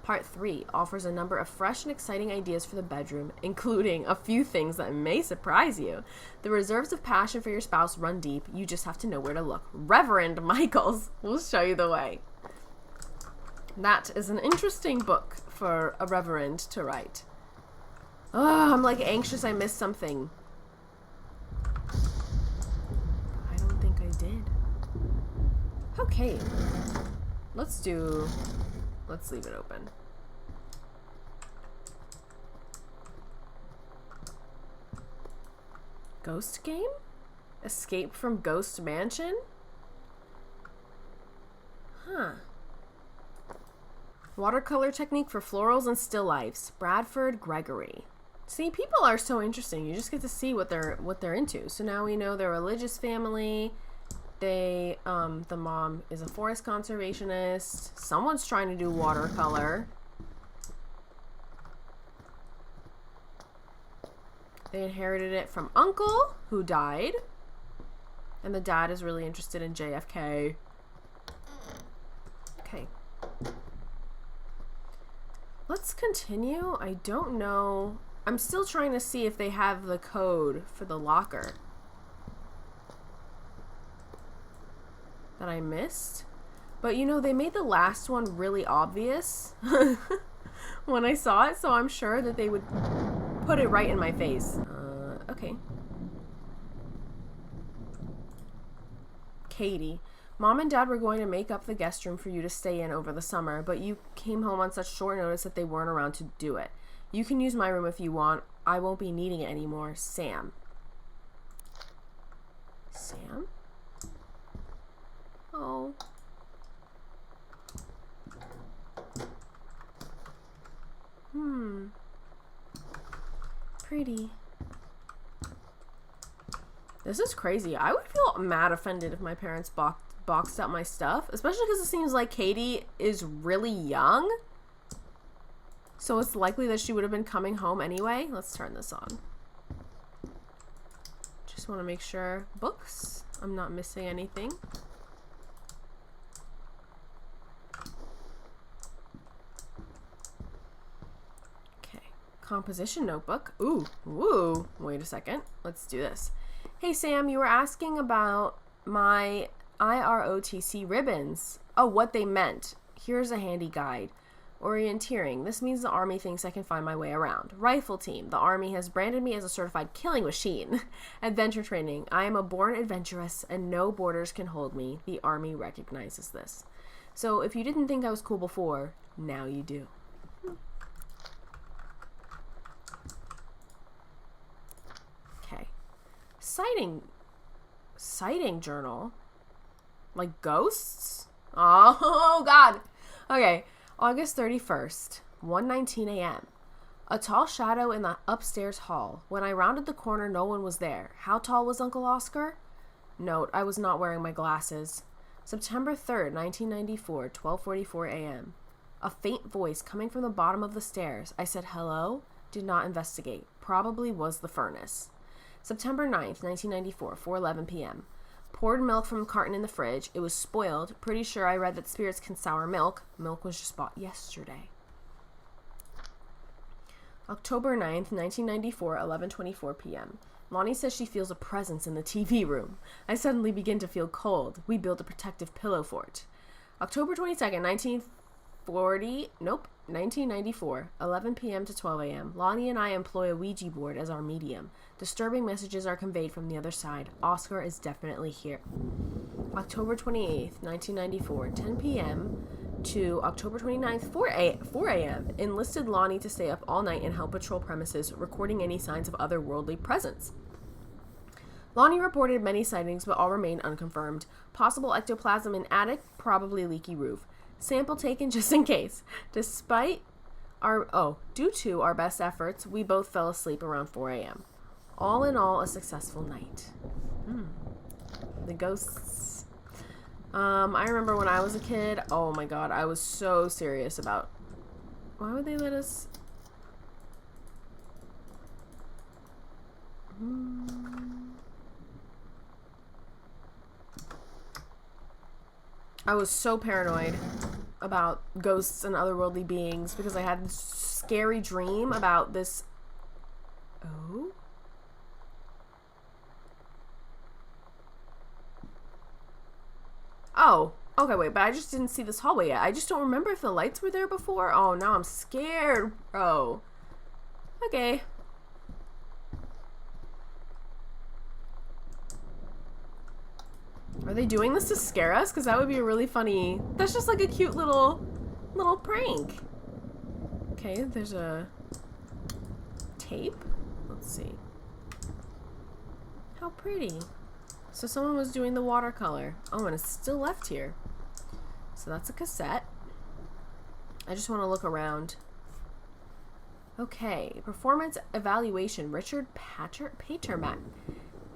Part 3 offers a number of fresh and exciting ideas for the bedroom, including a few things that may surprise you. The reserves of passion for your spouse run deep. You just have to know where to look. Reverend Michaels will show you the way. That is an interesting book for a reverend to write. Oh, I'm like anxious I missed something. I don't think I did. Okay. Let's leave it open. Ghost game? Escape from Ghost Mansion? Huh. Watercolor technique for florals and still lifes. Bradford Gregory. See, people are so interesting. You just get to see what they're into. So now we know they're a religious family. The mom is a forest conservationist. Someone's trying to do watercolor. They inherited it from uncle, who died. And the dad is really interested in JFK. Okay. Let's continue. I don't know. I'm still trying to see if they have the code for the locker that I missed. But you know, they made the last one really obvious when I saw it, so I'm sure that they would put it right in my face. Okay. Katie. Mom and Dad were going to make up the guest room for you to stay in over the summer, but you came home on such short notice that they weren't around to do it. You can use my room if you want. I won't be needing it anymore. Sam. Sam? Oh. Pretty. This is crazy. I would feel mad offended if my parents boxed up my stuff, especially because it seems like Katie is really young. So it's likely that she would have been coming home anyway. Let's turn this on. Just want to make sure. Books. I'm not missing anything. composition notebook. Ooh, woo. Wait a second. Let's do this. Hey, Sam, you were asking about my IROTC ribbons. Oh, what they meant. Here's a handy guide. Orienteering. This means the Army thinks I can find my way around. Rifle team. The Army has branded me as a certified killing machine. Adventure training. I am a born adventuress and no borders can hold me. The Army recognizes this. So if you didn't think I was cool before, now you do. Okay. Sighting journal. Like ghosts? Oh, God. Okay. August 31st, 1:19 a.m. A tall shadow in the upstairs hall. When I rounded the corner, no one was there. How tall was Uncle Oscar? Note, I was not wearing my glasses. September 3rd, 1994, 12:44 a.m. A faint voice coming from the bottom of the stairs. I said hello. Did not investigate. Probably was the furnace. September 9th, 1994, 4:11 p.m. Poured milk from a carton in the fridge. It was spoiled. Pretty sure I read that spirits can sour milk. Milk was just bought yesterday. October 9th, 1994, 11:24 p.m. Lonnie says she feels a presence in the TV room. I suddenly begin to feel cold. We build a protective pillow fort. October 22nd, 1994, 11 p.m. to 12 a.m. Lonnie and I employ a Ouija board as our medium. Disturbing messages are conveyed from the other side. Oscar is definitely here. October 28th, 1994, 10 p.m. to October 29th, 4 a.m. Enlisted Lonnie to stay up all night and help patrol premises, recording any signs of otherworldly presence. Lonnie reported many sightings, but all remain unconfirmed. Possible ectoplasm in attic, probably leaky roof. Sample taken just in case. Due to our best efforts, we both fell asleep around 4 a.m. All in all, a successful night. The ghosts. I remember when I was a kid, oh my god, I was so serious about... Why would they let us... I was so paranoid about ghosts and otherworldly beings because I had this scary dream about this... Oh? Oh, okay, wait, but I just didn't see this hallway yet. I just don't remember if the lights were there before. Oh, now I'm scared, bro. Okay. Are they doing this to scare us? Because that would be a really funny... That's just like a cute little prank. Okay, there's a tape. Let's see. How pretty. So someone was doing the watercolor. Oh, and it's still left here. So that's a cassette. I just want to look around. Okay. Performance evaluation. Richard Patermack.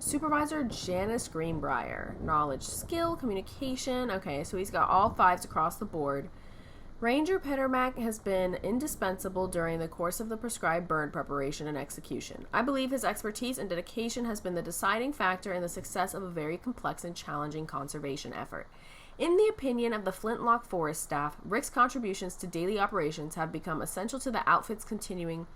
Supervisor Janice Greenbrier. Knowledge, skill, communication. Okay, so he's got all 5s across the board. Ranger Patermack has been indispensable during the course of the prescribed burn preparation and execution. I believe his expertise and dedication has been the deciding factor in the success of a very complex and challenging conservation effort. In the opinion of the Flintlock Forest staff, Rick's contributions to daily operations have become essential to the outfit's continuing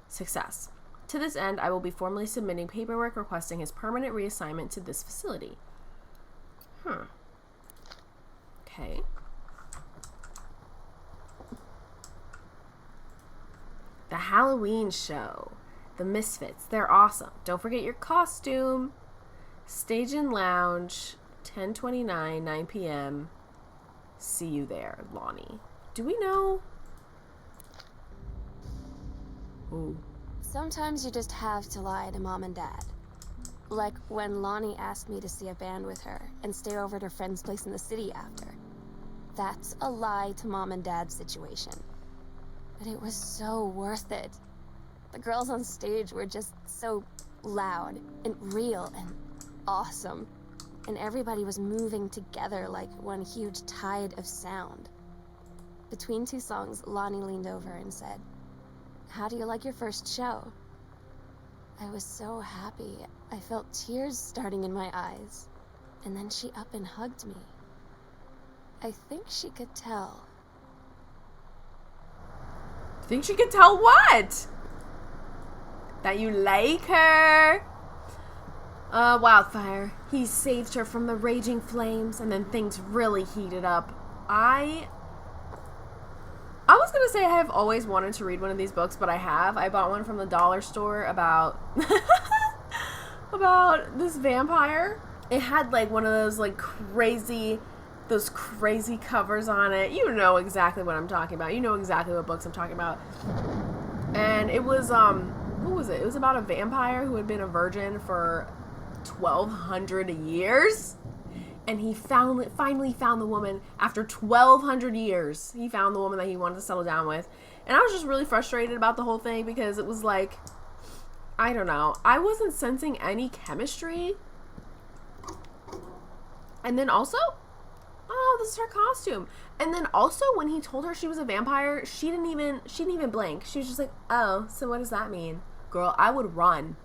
success. To this end, I will be formally submitting paperwork requesting his permanent reassignment to this facility. Okay. The Halloween show. The Misfits. They're awesome. Don't forget your costume. Stage and Lounge. 10:29, 9 p.m. See you there, Lonnie. Do we know? Ooh. Sometimes you just have to lie to Mom and Dad. Like when Lonnie asked me to see a band with her and stay over at her friend's place in the city after. That's a lie to Mom and Dad's situation. But it was so worth it. The girls on stage were just so loud and real and awesome. And everybody was moving together like one huge tide of sound. Between 2 songs, Lonnie leaned over and said, "How do you like your first show?" I was so happy. I felt tears starting in my eyes. And then she up and hugged me. I think she could tell. Think she could tell what? that you like her. Wildfire. He saved her from the raging flames, and then things really heated up. I was gonna say I have always wanted to read one of these books, but I have. I bought one from the dollar store about about this vampire. It had like one of those like crazy covers on it. You know exactly what I'm talking about. You know exactly what books I'm talking about. And it was what was it? It was about a vampire who had been a virgin for 1,200 years. And he finally found the woman after 1,200 years. He found the woman that he wanted to settle down with. And I was just really frustrated about the whole thing because it was like, I don't know. I wasn't sensing any chemistry. And then also, oh, this is her costume. And then also when he told her she was a vampire, she didn't even blink. She was just like, oh, so what does that mean? Girl, I would run.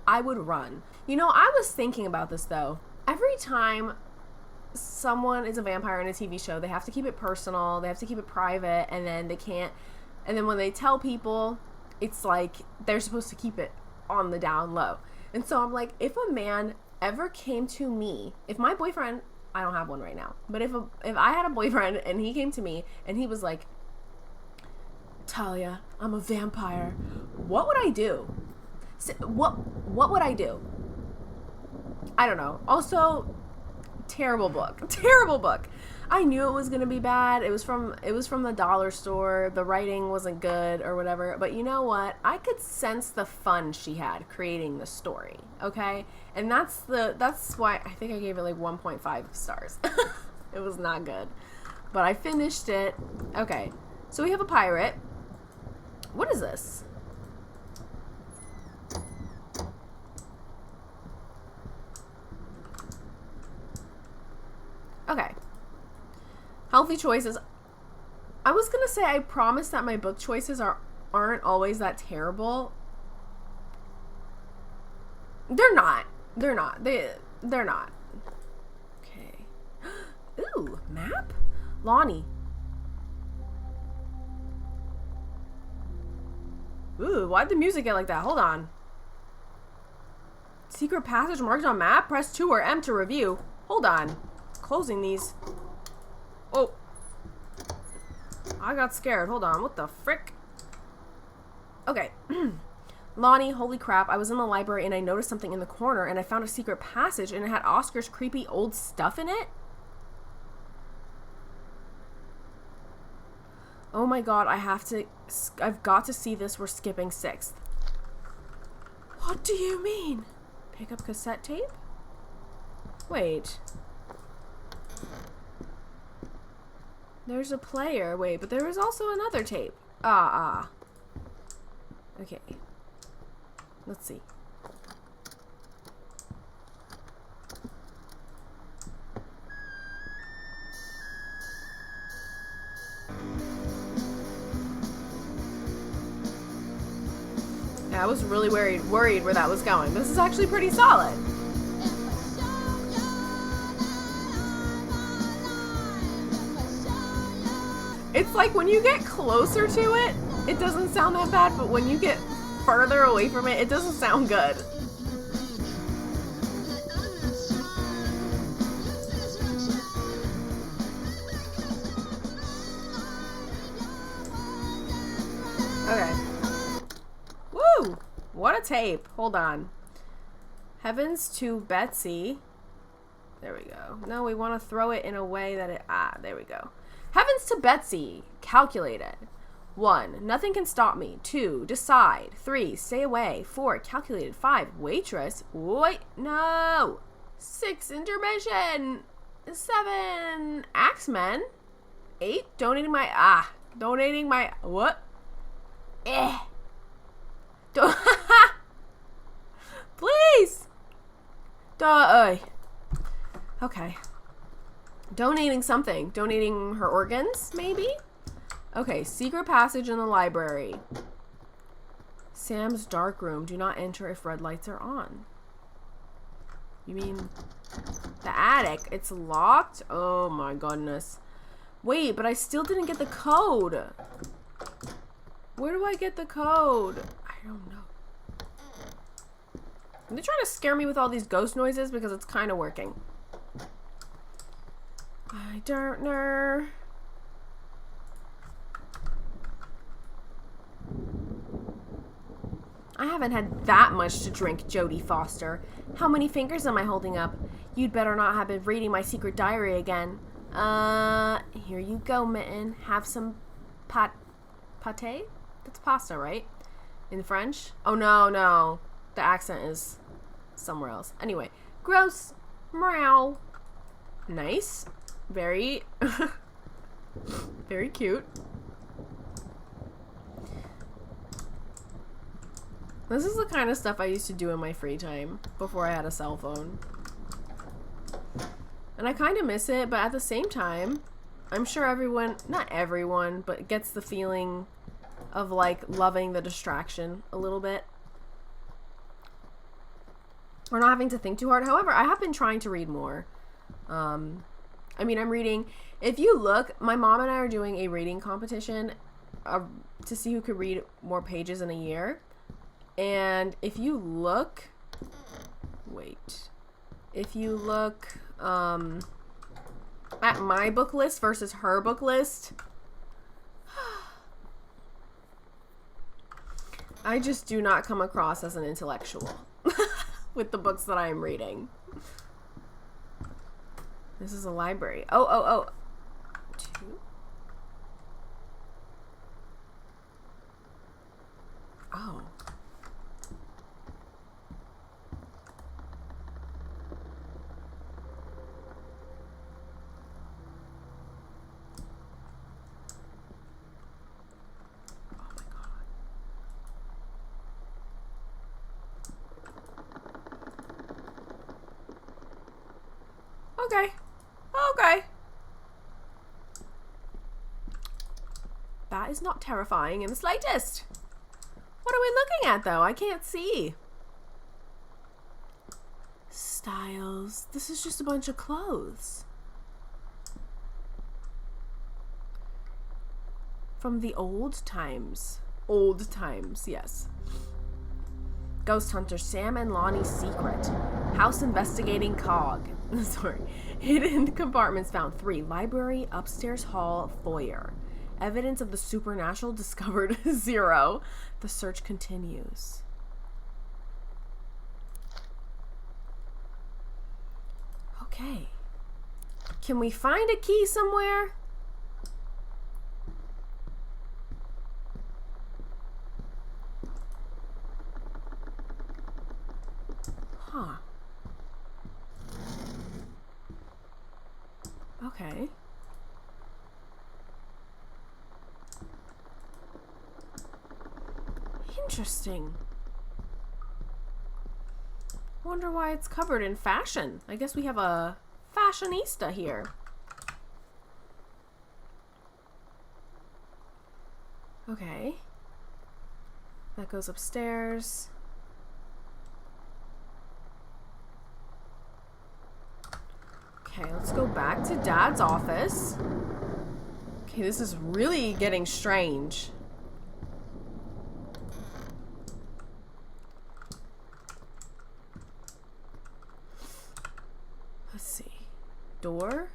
I would run. You know, I was thinking about this though. Every time someone is a vampire in a TV show, they have to keep it personal, they have to keep it private, and then when they tell people, it's like they're supposed to keep it on the down low. And so I'm like, if a man ever came to me, if my boyfriend, I don't have one right now, but if I had a boyfriend and he came to me and he was like, Talia, I'm a vampire, what would I do? What would I do? I don't know. Also, terrible book. I knew it was gonna be bad. It was from the dollar store. The writing wasn't good or whatever. But you know what? I could sense the fun she had creating the story. Okay, and that's why I think I gave it like 1.5 stars. It was not good, but I finished it. Okay, so we have a pirate. What is this? Okay. Healthy choices. I was gonna say I promise that my book choices aren't always that terrible. They're not. They're not. They're not. Okay. Ooh, map? Lonnie. Ooh, why'd the music get like that? Hold on. Secret passage marked on map? Press 2 or M to review. Hold on. Closing these. Oh. I got scared. Hold on. What the frick? Okay. Lonnie, holy crap. I was in the library and I noticed something in the corner and I found a secret passage and it had Oscar's creepy old stuff in it. Oh my god, I've got to see this. We're skipping 6th. What do you mean? Pick up cassette tape? Wait. There's a player. Wait, but there was also another tape. Okay. Let's see. Yeah, I was really worried where that was going. This is actually pretty solid. It's like when you get closer to it, it doesn't sound that bad, but when you get further away from it, it doesn't sound good. Okay. Woo! What a tape. Hold on. Heavens to Betsy. There we go. No, we want to throw it in a way that it... there we go. Heavens to Betsy. Calculated. 1. Nothing can stop me. 2. Decide. 3. Stay away. 4. Calculated. 5. Waitress. Wait. No. 6. Intermission. 7. Axemen. 8. Donating my... What? Please. Okay. Donating something. Donating her organs, maybe? Okay, secret passage in the library. Sam's dark room. Do not enter if red lights are on. You mean the attic? It's locked? Oh my goodness. Wait, but I still didn't get the code. Where do I get the code? I don't know. Are they trying to scare me with all these ghost noises? Because it's kind of working. I don't know. I haven't had that much to drink, Jodie Foster. How many fingers am I holding up? You'd better not have been reading my secret diary again. Here you go, Mitten. Have some pate? That's pasta, right? In French? Oh, no. The accent is somewhere else. Anyway, gross. Meow. Nice. Very, very cute. This is the kind of stuff I used to do in my free time before I had a cell phone. And I kind of miss it, but at the same time, I'm sure everyone, not everyone, but gets the feeling of like loving the distraction a little bit. Or not having to think too hard. However, I have been trying to read more. I mean, I'm reading, if you look, my mom and I are doing a reading competition to see who could read more pages in a year. And if you look, if you look at my book list versus her book list, I just do not come across as an intellectual with the books that I am reading. This is a library. Oh. 2? Oh. Okay. That is not terrifying in the slightest. What are we looking at, though? I can't see. Styles. This is just a bunch of clothes. From the old times. Old times, yes. Ghost Hunter Sam and Lonnie's secret. House investigating Cog. Sorry. Hidden compartments found 3. Library, upstairs hall, foyer. Evidence of the supernatural discovered 0. The search continues. Okay. Can we find a key somewhere? Huh. Okay. Interesting. Wonder why it's covered in fashion. I guess we have a fashionista here. Okay. That goes upstairs. Okay, let's go back to Dad's office. Okay, this is really getting strange. Let's see. Door.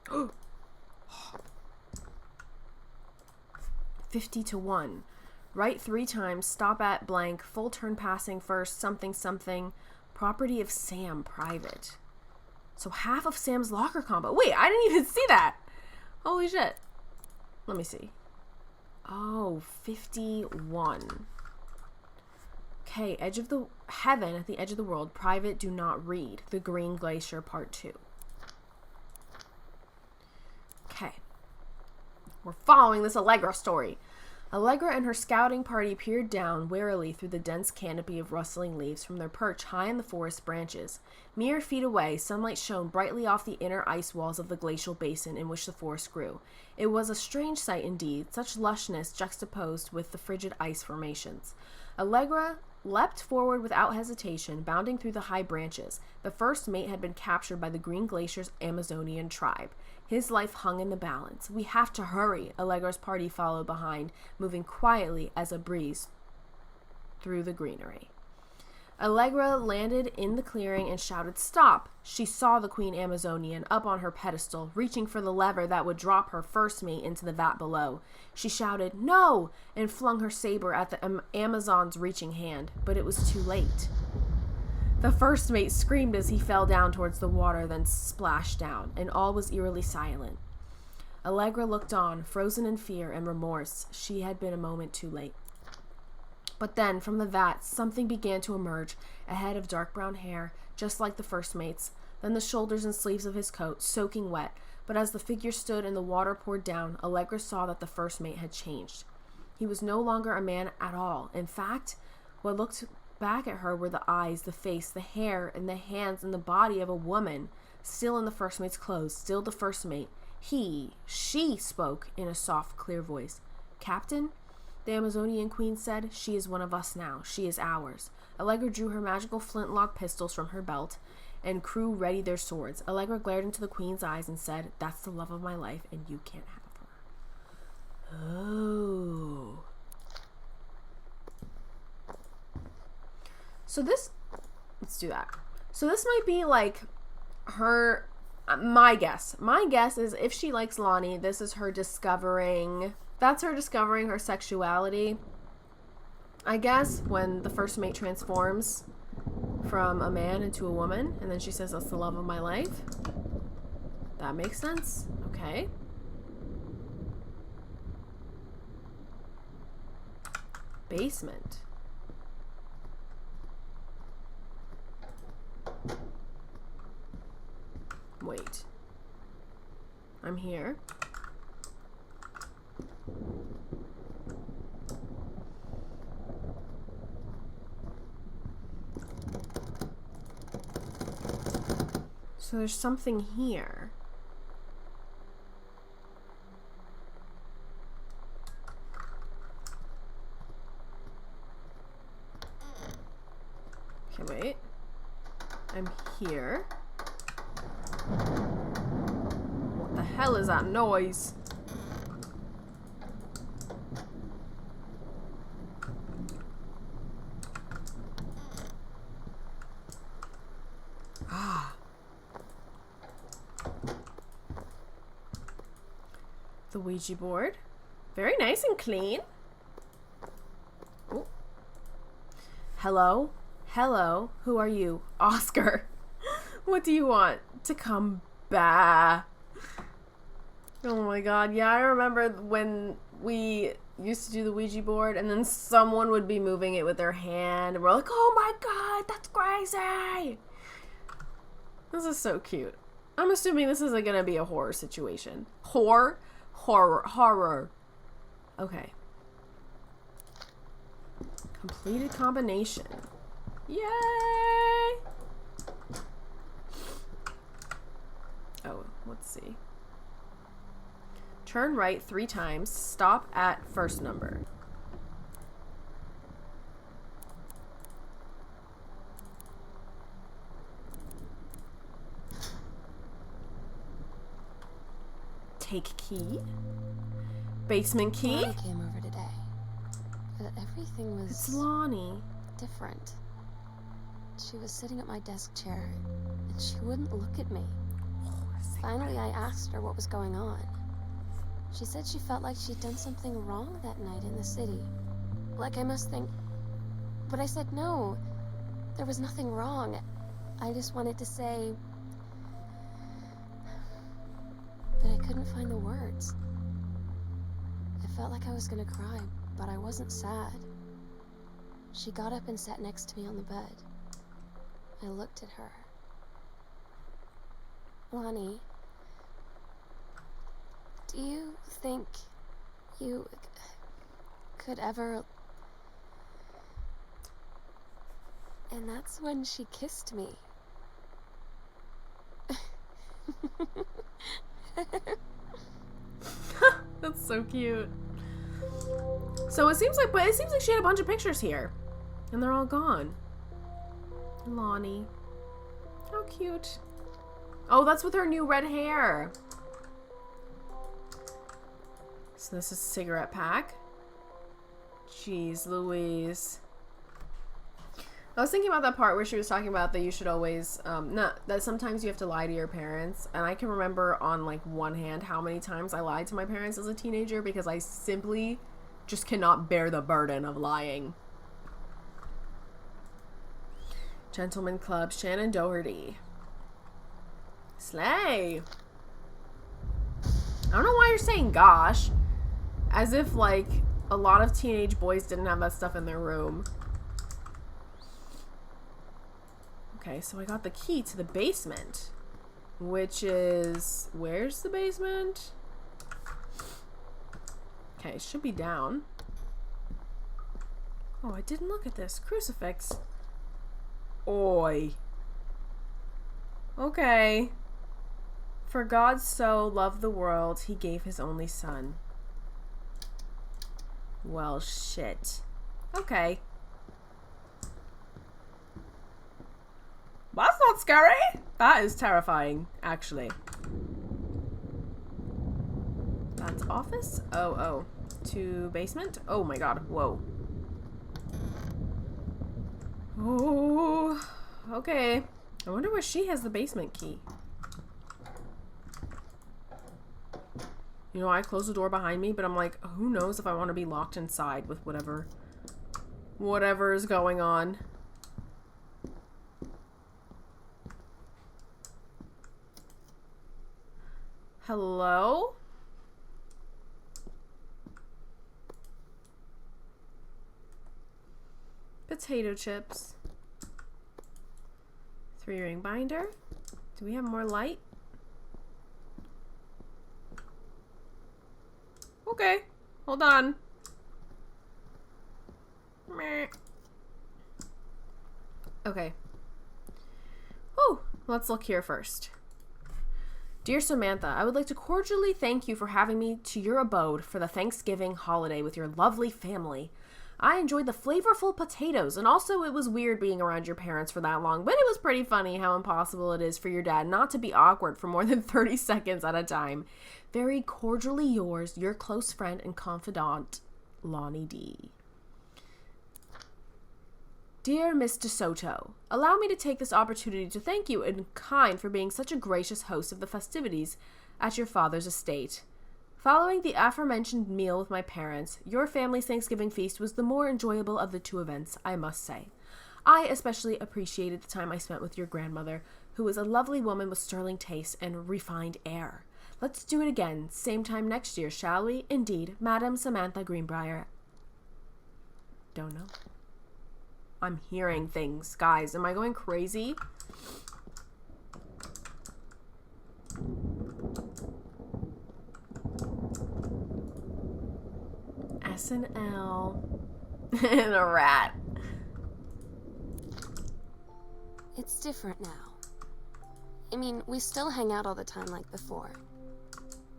Oh. 50 to 1. Write 3 times, stop at blank, full turn passing first, something, something, property of Sam, private. So half of Sam's locker combo. Wait, I didn't even see that. Holy shit. Let me see. Oh, 51. Okay, edge of the heaven at the edge of the world, private, do not read. The Green Glacier, part 2. Okay. We're following this Allegra story. Allegra and her scouting party peered down warily through the dense canopy of rustling leaves from their perch high in the forest branches. Mere feet away, sunlight shone brightly off the inner ice walls of the glacial basin in which the forest grew. It was a strange sight indeed, such lushness juxtaposed with the frigid ice formations. Allegra leapt forward without hesitation, bounding through the high branches. The first mate had been captured by the Green Glacier's Amazonian tribe. His life hung in the balance. We have to hurry, Allegra's party followed behind, moving quietly as a breeze through the greenery. Allegra landed in the clearing and shouted, "Stop!" She saw the Queen Amazonian up on her pedestal, reaching for the lever that would drop her first mate into the vat below. She shouted, "No!" and flung her saber at the Amazon's reaching hand, but it was too late. The first mate screamed as he fell down towards the water, then splashed down, and all was eerily silent. Allegra looked on, frozen in fear and remorse. She had been a moment too late. But then, from the vat, something began to emerge, a head of dark brown hair, just like the first mate's, then the shoulders and sleeves of his coat, soaking wet. But as the figure stood and the water poured down, Allegra saw that the first mate had changed. He was no longer a man at all. In fact, what looked back at her were the eyes, the face, the hair, and the hands and the body of a woman, still in the first mate's clothes, still the first mate. She spoke in a soft, clear voice. "Captain?" The Amazonian queen said, "She is one of us now. She is ours." Allegra drew her magical flintlock pistols from her belt, and crew readied their swords. Allegra glared into the queen's eyes and said, "That's the love of my life, and you can't have her." Oh. So this, let's do that. So this might be like her, my guess is if she likes Lonnie, this is her discovering, that's her discovering her sexuality. I guess when the first mate transforms from a man into a woman, and then she says, "That's the love of my life." That makes sense. Okay. Basement. Wait. I'm here. So there's something here. Okay, wait. I'm here. What the hell is that noise? The Ouija board. Very nice and clean. Ooh. Hello? Hello? Who are you? Oscar. What do you want? To come back. Oh my god. Yeah, I remember when we used to do the Ouija board and then someone would be moving it with their hand and we're like, "Oh my god, that's crazy." This is so cute. I'm assuming this isn't gonna be a horror situation. Horror. Okay. Completed combination. Yay! Oh, let's see. Turn right 3 times. Stop at first number. Take key. Basement key. Lonnie came over today, but everything was It's Lonnie. different. She was sitting at my desk chair, and she wouldn't look at me. Finally, I asked her what was going on. She said she felt like she'd done something wrong that night in the city. Like I must think... But I said no. There was nothing wrong. I just wanted to say... But I couldn't find the words. I felt like I was gonna cry, but I wasn't sad. She got up and sat next to me on the bed. I looked at her. Lonnie, do you think you could ever... And that's when she kissed me. That's so cute. So it seems like she had a bunch of pictures here. And they're all gone. Lonnie. How cute. Oh, that's with her new red hair. So this is a cigarette pack. Jeez Louise. I was thinking about that part where she was talking about that you should always, that sometimes you have to lie to your parents. And I can remember on like one hand how many times I lied to my parents as a teenager because I simply just cannot bear the burden of lying. Gentleman Club, Shannon Doherty. Slay. I don't know why you're saying gosh. As if like a lot of teenage boys didn't have that stuff in their room. Okay, so I got the key to the basement, which is, where's the basement? Okay, it should be down. Oh, I didn't look at this. Crucifix. Oi. Okay. For God so loved the world, he gave his only son. Well, shit. Okay. That's not scary. That is terrifying, actually. That's office? Oh. To basement? Oh my god. Whoa. Oh. Okay. I wonder where she has the basement key. You know, I closed the door behind me, but I'm like, who knows if I want to be locked inside with whatever is going on. Hello? Potato chips. 3-ring binder. Do we have more light? Okay, hold on. Meh. Okay. Oh, let's look here first. Dear Samantha, I would like to cordially thank you for having me to your abode for the Thanksgiving holiday with your lovely family. I enjoyed the flavorful potatoes, and also it was weird being around your parents for that long, but it was pretty funny how impossible it is for your dad not to be awkward for more than 30 seconds at a time. Very cordially yours, your close friend and confidant, Lonnie D. Dear Miss DeSoto, allow me to take this opportunity to thank you in kind for being such a gracious host of the festivities at your father's estate. Following the aforementioned meal with my parents, your family's Thanksgiving feast was the more enjoyable of the two events, I must say. I especially appreciated the time I spent with your grandmother, who is a lovely woman with sterling taste and refined air. Let's do it again, same time next year, shall we? Indeed, Madam Samantha Greenbrier. Don't know. I'm hearing things. Guys, am I going crazy? SNL. And a rat. It's different now. I mean, we still hang out all the time like before.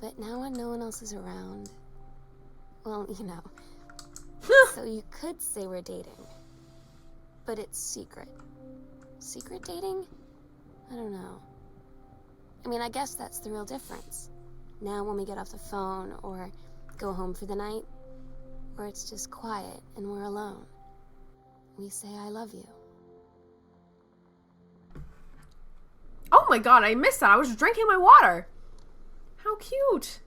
But now when no one else is around, well, you know. So you could say we're dating. But it's secret. Secret dating? I don't know. I mean, I guess that's the real difference. Now when we get off the phone or go home for the night, or it's just quiet and we're alone, we say I love you. Oh my god, I missed that. I was drinking my water. How cute.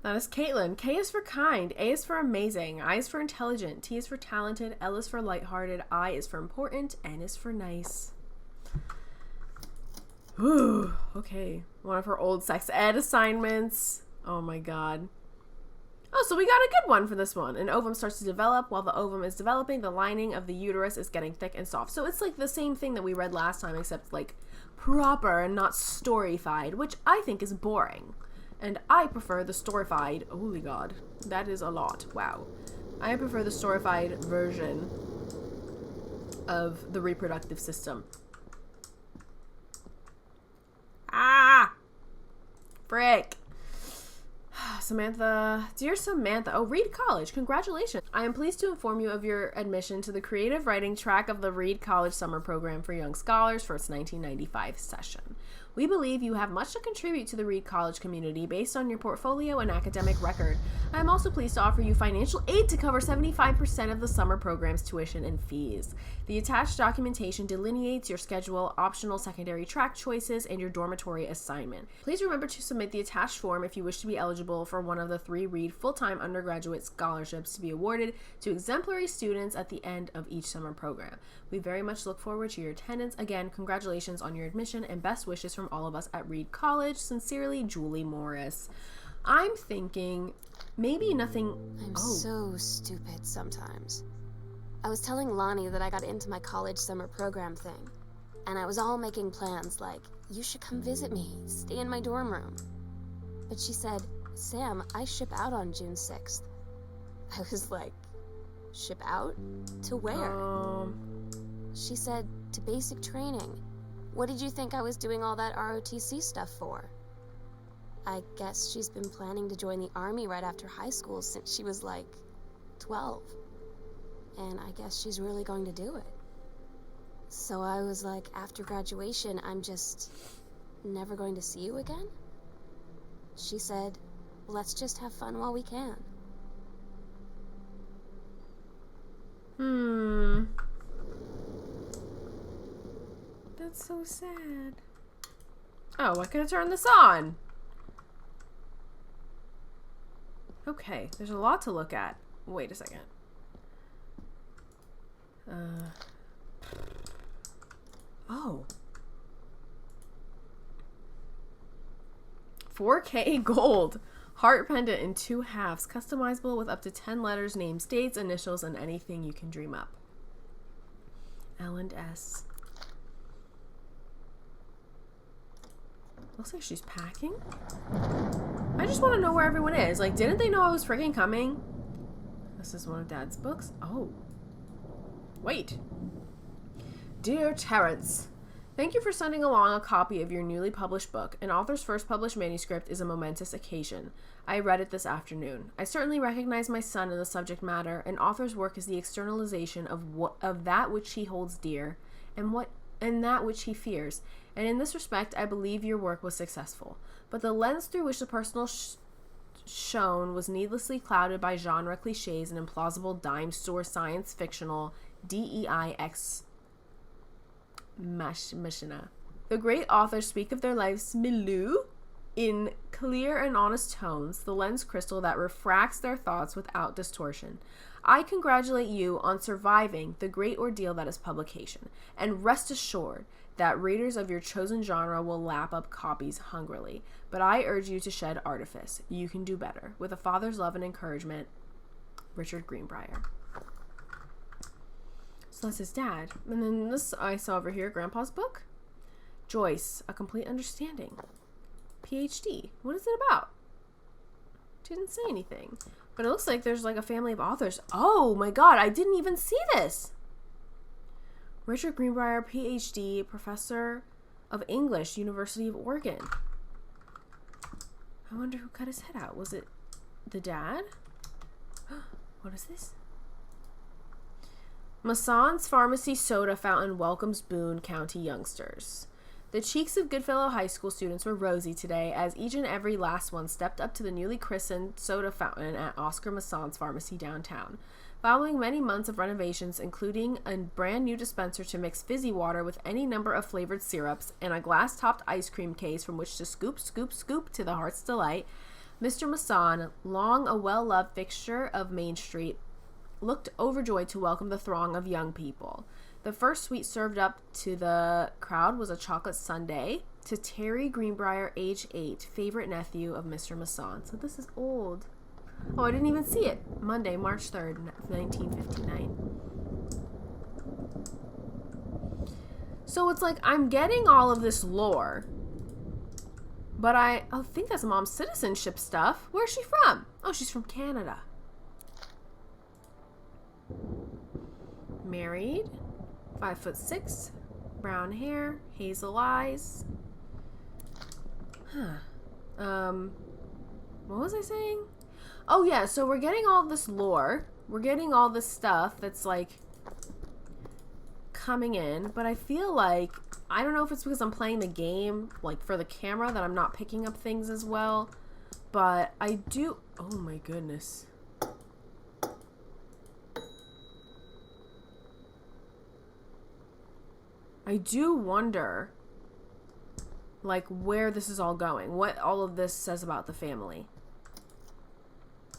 That is Caitlin. K is for kind. A is for amazing. I is for intelligent. T is for talented. L is for lighthearted. I is for important. N is for nice. Ooh, okay. One of her old sex ed assignments. Oh my god. Oh, so we got a good one for this one. An ovum starts to develop. While the ovum is developing, the lining of the uterus is getting thick and soft. So it's like the same thing that we read last time, except like proper and not storyfied, which I think is boring. And I prefer the storyfied. Holy god, that is a lot. Wow. I prefer the storyfied version of the reproductive system. Ah! Frick. Samantha. Dear Samantha. Oh, Reed College. Congratulations. I am pleased to inform you of your admission to the creative writing track of the Reed College Summer Program for Young Scholars for its 1995 session. We believe you have much to contribute to the Reed College community based on your portfolio and academic record. I am also pleased to offer you financial aid to cover 75% of the summer program's tuition and fees. The attached documentation delineates your schedule, optional secondary track choices, and your dormitory assignment. Please remember to submit the attached form if you wish to be eligible for one of the 3 Reed full-time undergraduate scholarships to be awarded to exemplary students at the end of each summer program. We very much look forward to your attendance. Again, congratulations on your admission and best wishes from all of us at Reed College. Sincerely, Julie Morris. I'm thinking maybe nothing. I'm so stupid sometimes. I was telling Lonnie that I got into my college summer program thing, and I was all making plans like, you should come visit me, stay in my dorm room. But she said, Sam, I ship out on June 6th. I was like, ship out? To where? She said, to basic training. What did you think I was doing all that ROTC stuff for? I guess she's been planning to join the army right after high school since she was like 12. And I guess she's really going to do it. So I was like, after graduation, I'm just never going to see you again? She said, let's just have fun while we can. That's so sad. Oh, I could have turned this on. Okay, there's a lot to look at. Wait a second. 4K gold. Heart pendant in 2 halves. Customizable with up to 10 letters, names, dates, initials, and anything you can dream up. L&S. Looks like she's packing. I just want to know where everyone is. Like, didn't they know I was freaking coming? This is one of Dad's books. Oh. Wait. Dear Terrence, thank you for sending along a copy of your newly published book. An author's first published manuscript is a momentous occasion. I read it this afternoon. I certainly recognize my son in the subject matter. An author's work is the externalization of that which he holds dear and that which he fears. And in this respect, I believe your work was successful. But the lens through which the personal shown was needlessly clouded by genre cliches and implausible dime store science fictional DEI machina. The great authors speak of their lives milieu in clear and honest tones, the lens crystal that refracts their thoughts without distortion. I congratulate you on surviving the great ordeal that is publication, and rest assured that readers of your chosen genre will lap up copies hungrily. But I urge you to shed artifice. You can do better. With a father's love and encouragement, Richard Greenbrier. So that's his dad. And then this I saw over here, Grandpa's book. Joyce, A Complete Understanding. PhD. What is it about? Didn't say anything. But it looks like there's like a family of authors. Oh my god, I didn't even see this. Richard Greenbrier, PhD, Professor of English, University of Oregon. I wonder who cut his head out. Was it the dad? What is this? Mason's Pharmacy Soda Fountain welcomes Boone County youngsters. The cheeks of Goodfellow High School students were rosy today as each and every last one stepped up to the newly christened soda fountain at Oscar Mason's Pharmacy downtown. Following many months of renovations, including a brand new dispenser to mix fizzy water with any number of flavored syrups and a glass-topped ice cream case from which to scoop, scoop, scoop to the heart's delight, Mr. Mason, long a well-loved fixture of Main Street, looked overjoyed to welcome the throng of young people. The first sweet served up to the crowd was a chocolate sundae to Terry Greenbrier, age 8, favorite nephew of Mr. Mason. So this is old. Oh, I didn't even see it. Monday, March 3rd, 1959. So it's like I'm getting all of this lore, but I think that's Mom's citizenship stuff. Where's she from? Oh, she's from Canada. Married, 5'6", brown hair, hazel eyes. What was I saying? Oh yeah, so we're getting all this lore. We're getting all this stuff that's like coming in, but I feel like, I don't know if it's because I'm playing the game like for the camera that I'm not picking up things as well, but I do. Oh my goodness. I do wonder like where this is all going, what all of this says about the family.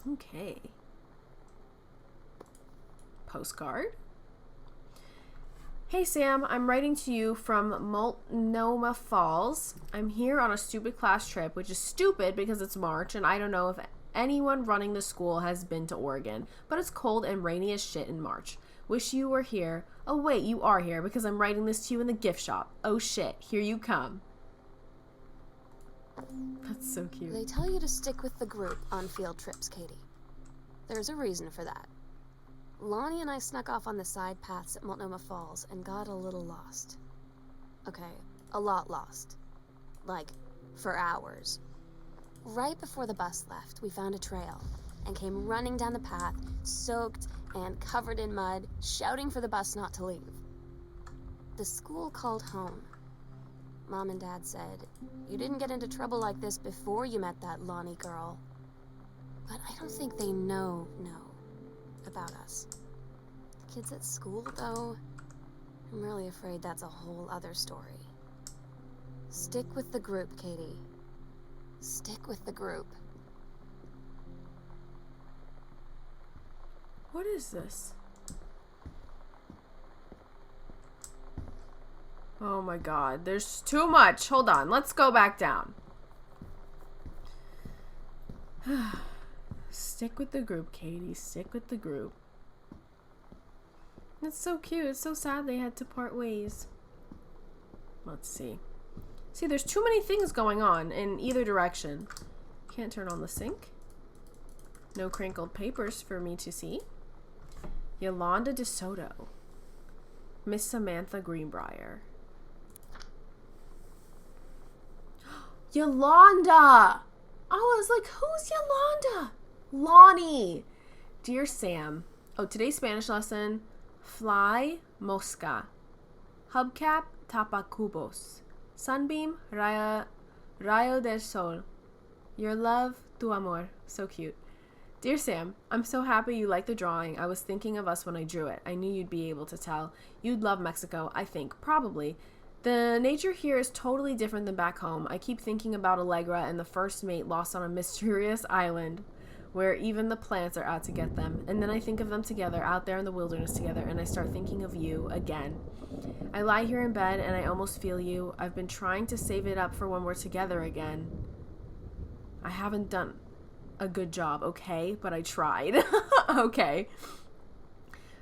Okay. Postcard. Hey Sam, I'm writing to you from Multnomah Falls. I'm here on a stupid class trip, which is stupid because it's March and I don't know if anyone running the school has been to Oregon, but it's cold and rainy as shit in March. Wish you were here. Oh wait, you are here because I'm writing this to you in the gift shop. Oh shit, here you come. That's so cute. They tell you to stick with the group on field trips, Katie. There's a reason for that. Lonnie and I snuck off on the side paths at Multnomah Falls and got a little lost. Okay, a lot lost. Like, for hours. Right before the bus left, we found a trail and came running down the path, soaked and covered in mud, shouting for the bus not to leave. The school called home. Mom and Dad said, "You didn't get into trouble like this before you met that Lonnie girl." But I don't think they know about us. The kids at school, though, I'm really afraid that's a whole other story. Stick with the group, Katie. Stick with the group. What is this? Oh my god, there's too much. Hold on, let's go back down. Stick with the group, Katie. Stick with the group. That's so cute. It's so sad they had to part ways. Let's see. See, there's too many things going on in either direction. Can't turn on the sink. No crinkled papers for me to see. Yolanda DeSoto. Miss Samantha Greenbrier. Yolanda! I was like, who's Yolanda? Lonnie. Dear Sam. Oh, today's Spanish lesson. Fly, mosca. Hubcap, tapacubos. Sunbeam, rayo del sol. Your love, tu amor. So cute. Dear Sam, I'm so happy you like the drawing. I was thinking of us when I drew it. I knew you'd be able to tell. You'd love Mexico, I think. Probably. The nature here is totally different than back home. I keep thinking about Allegra and the first mate lost on a mysterious island where even the plants are out to get them. And then I think of them together, out there in the wilderness together, and I start thinking of you again. I lie here in bed and I almost feel you. I've been trying to save it up for when we're together again. I haven't done a good job, okay? But I tried. Okay.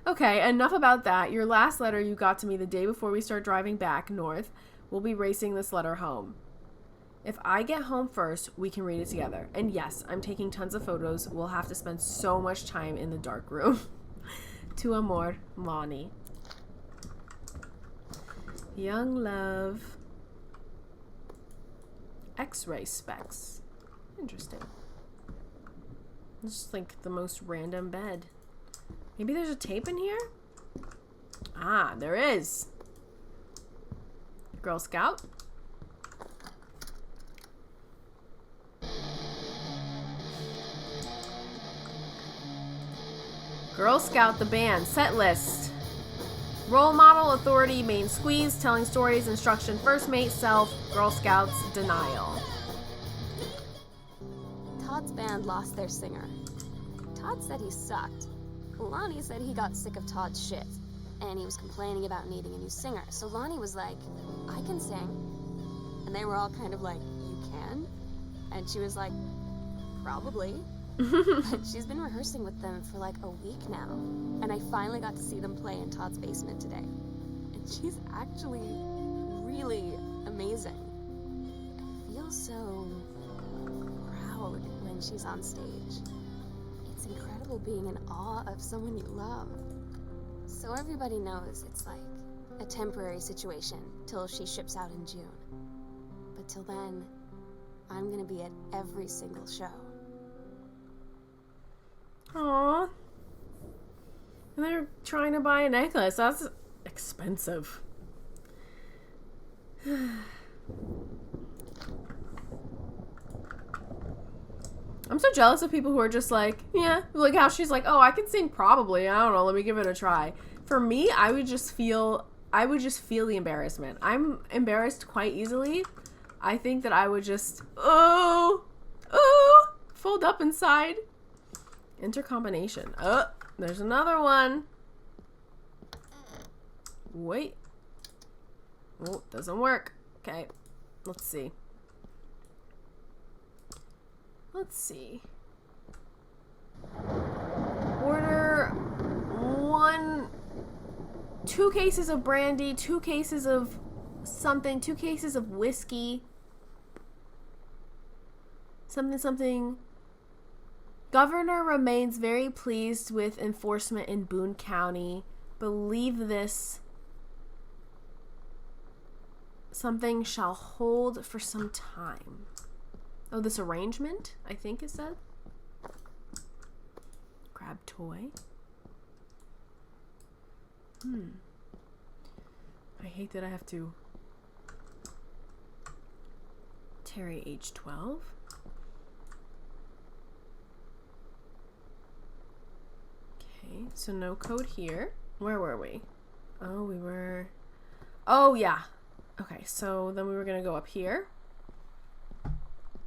Okay, enough about that. Your last letter you got to me the day before we start driving back north. We'll be racing this letter home. If I get home first, we can read it together. And yes, I'm taking tons of photos. We'll have to spend so much time in the dark room. Tu amor, Lonnie. Young love. X-ray specs. Interesting. It's just like the most random bed. Maybe there's a tape in here? Ah, there is. Girl Scout. Girl Scout the band. Set list. Role model, authority, main squeeze, telling stories, instruction, first mate, self, Girl Scouts, denial. Todd's band lost their singer. Todd said he sucked. Lonnie said he got sick of Todd's shit, and he was complaining about needing a new singer. So Lonnie was like, I can sing. And they were all kind of like, you can? And she was like, probably. But she's been rehearsing with them for like a week now. And I finally got to see them play in Todd's basement today. And she's actually really amazing. I feel so proud when she's on stage. It's incredible being in awe of someone you love. So everybody knows it's like a temporary situation till she ships out in June. But till then, I'm gonna be at every single show. Aww. And they're trying to buy a necklace. That's expensive. I'm so jealous of people who are just like, yeah, like how she's like, oh, I can sing probably. I don't know. Let me give it a try. For me, I would just feel the embarrassment. I'm embarrassed quite easily. I think that I would just, fold up inside. Intercombination. Oh, there's another one. Wait. Oh, doesn't work. Okay. Let's see. Order 2 cases of brandy, 2 cases of something, 2 cases of whiskey. Something. Governor remains very pleased with enforcement in Boone County. Believe this. Something shall hold for some time. Oh, this arrangement, I think it said. Grab toy. I hate that I have to. Terry, age 12. Okay, so no code here. Where were we? Oh, we were... Oh, yeah. Okay, so then we were gonna go up here.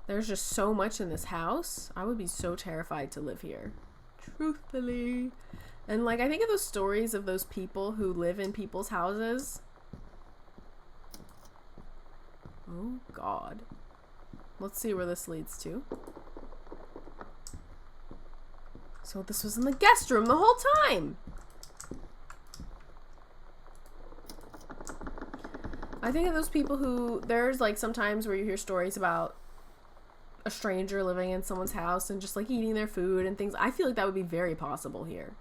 There's just so much in this house. I would be so terrified to live here. Truthfully. And like, I think of those stories of those people who live in people's houses. Oh, God. Let's see where this leads to. So this was in the guest room the whole time. I think of those people who, there's like sometimes where you hear stories about a stranger living in someone's house and just like eating their food and things. I feel like that would be very possible here.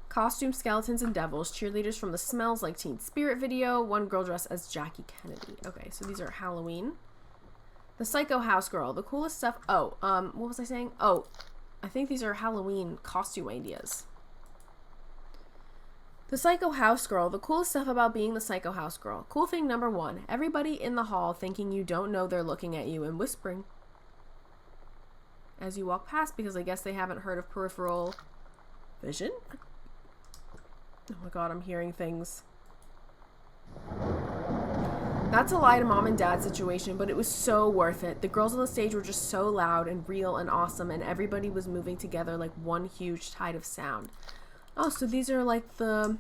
Costume skeletons and devils, cheerleaders from the Smells Like Teen Spirit video, one girl dressed as Jackie Kennedy. Okay, so these are Halloween. The Psycho House Girl, the coolest stuff. Oh, what was I saying? Oh, I think these are Halloween costume ideas. The Psycho House Girl, the coolest stuff about being the Psycho House Girl. Cool thing number 1, everybody in the hall thinking you don't know they're looking at you and whispering as you walk past, because I guess they haven't heard of peripheral vision. Oh my God, I'm hearing things. Not to lie to mom and dad situation, but it was so worth it. The girls on the stage were just so loud and real and awesome, and everybody was moving together like one huge tide of sound. Oh, so these are like the...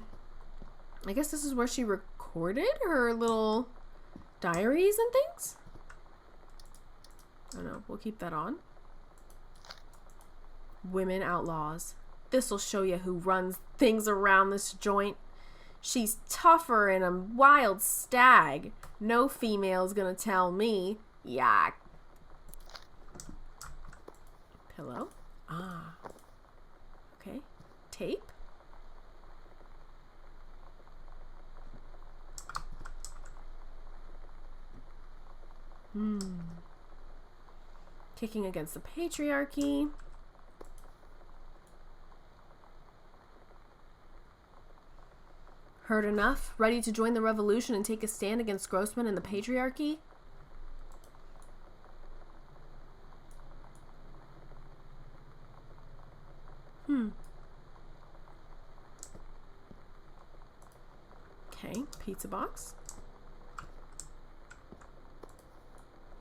I guess this is where she recorded her little diaries and things? I don't know. We'll keep that on. Women outlaws. This'll show you who runs things around this joint. She's tougher than a wild stag. No female's gonna tell me. Yak. Pillow. Ah. Okay. Tape. Kicking against the patriarchy. Heard enough? Ready to join the revolution and take a stand against Grossman and the patriarchy? Okay, pizza box.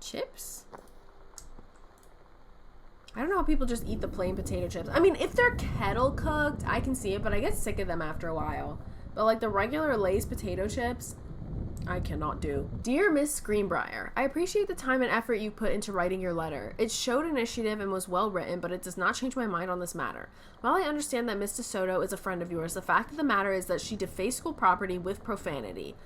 Chips? I don't know how people just eat the plain potato chips. I mean, if they're kettle cooked, I can see it, but I get sick of them after a while. But like the regular Lay's potato chips, I cannot do. Dear Miss Greenbrier, I appreciate the time and effort you put into writing your letter. It showed initiative and was well written, but it does not change my mind on this matter. While I understand that Miss DeSoto is a friend of yours, the fact of the matter is that she defaced school property with profanity.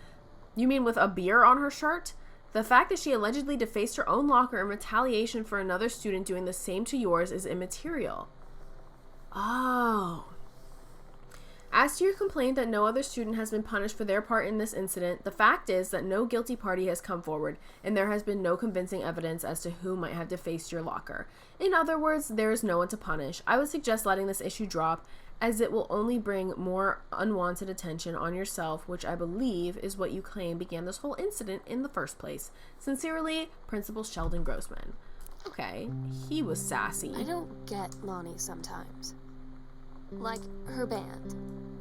You mean with a beer on her shirt? The fact that she allegedly defaced her own locker in retaliation for another student doing the same to yours is immaterial. Oh. As to your complaint that no other student has been punished for their part in this incident, the fact is that no guilty party has come forward, and there has been no convincing evidence as to who might have defaced your locker. In other words, there is no one to punish. I would suggest letting this issue drop, as it will only bring more unwanted attention on yourself, which I believe is what you claim began this whole incident in the first place. Sincerely, Principal Sheldon Grossman. Okay, he was sassy. I don't get Lonnie sometimes. Like, her band,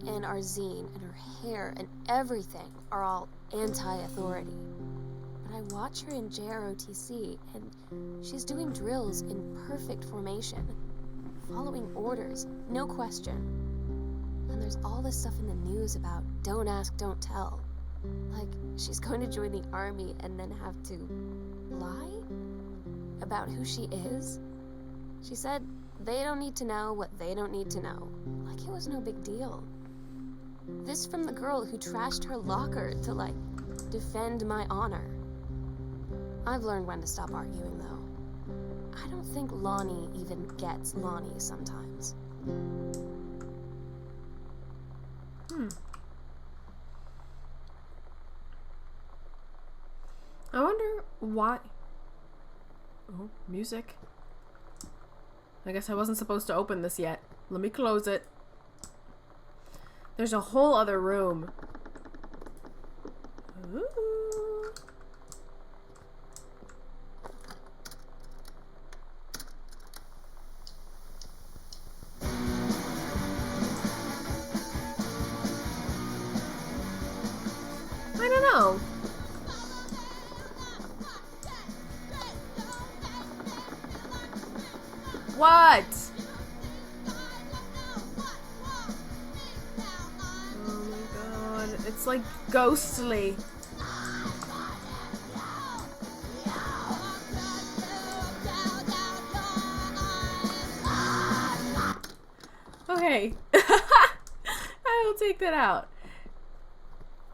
and our zine, and her hair, and everything are all anti-authority. But I watch her in JROTC, and she's doing drills in perfect formation, following orders, no question. And there's all this stuff in the news about don't ask, don't tell. Like, she's going to join the army and then have to lie about who she is. She said they don't need to know what they don't need to know. Like it was no big deal. This from the girl who trashed her locker to, like, defend my honor. I've learned when to stop arguing, though. I don't think Lonnie even gets Lonnie sometimes. I wonder why... Oh, music. I guess I wasn't supposed to open this yet. Let me close it. There's a whole other room. Ooh. I don't know. What? Oh my god. It's like ghostly. Okay. I will take that out.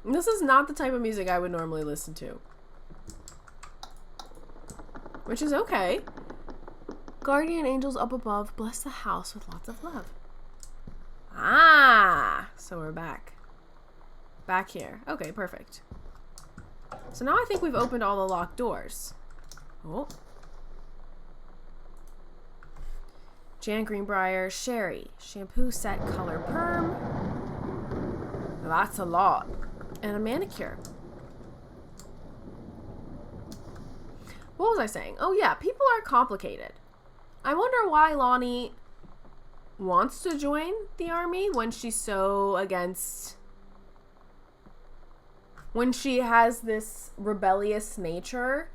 This is not the type of music I would normally listen to. Which is okay. Guardian angels up above, bless the house with lots of love. Ah, so we're back. Back here. Okay, perfect. So now I think we've opened all the locked doors. Oh. Jan Greenbrier, Sherry, shampoo set, color perm. That's a lot. And a manicure. What was I saying? Oh yeah, people are complicated. I wonder why Lonnie wants to join the army when she's so against... When she has this rebellious nature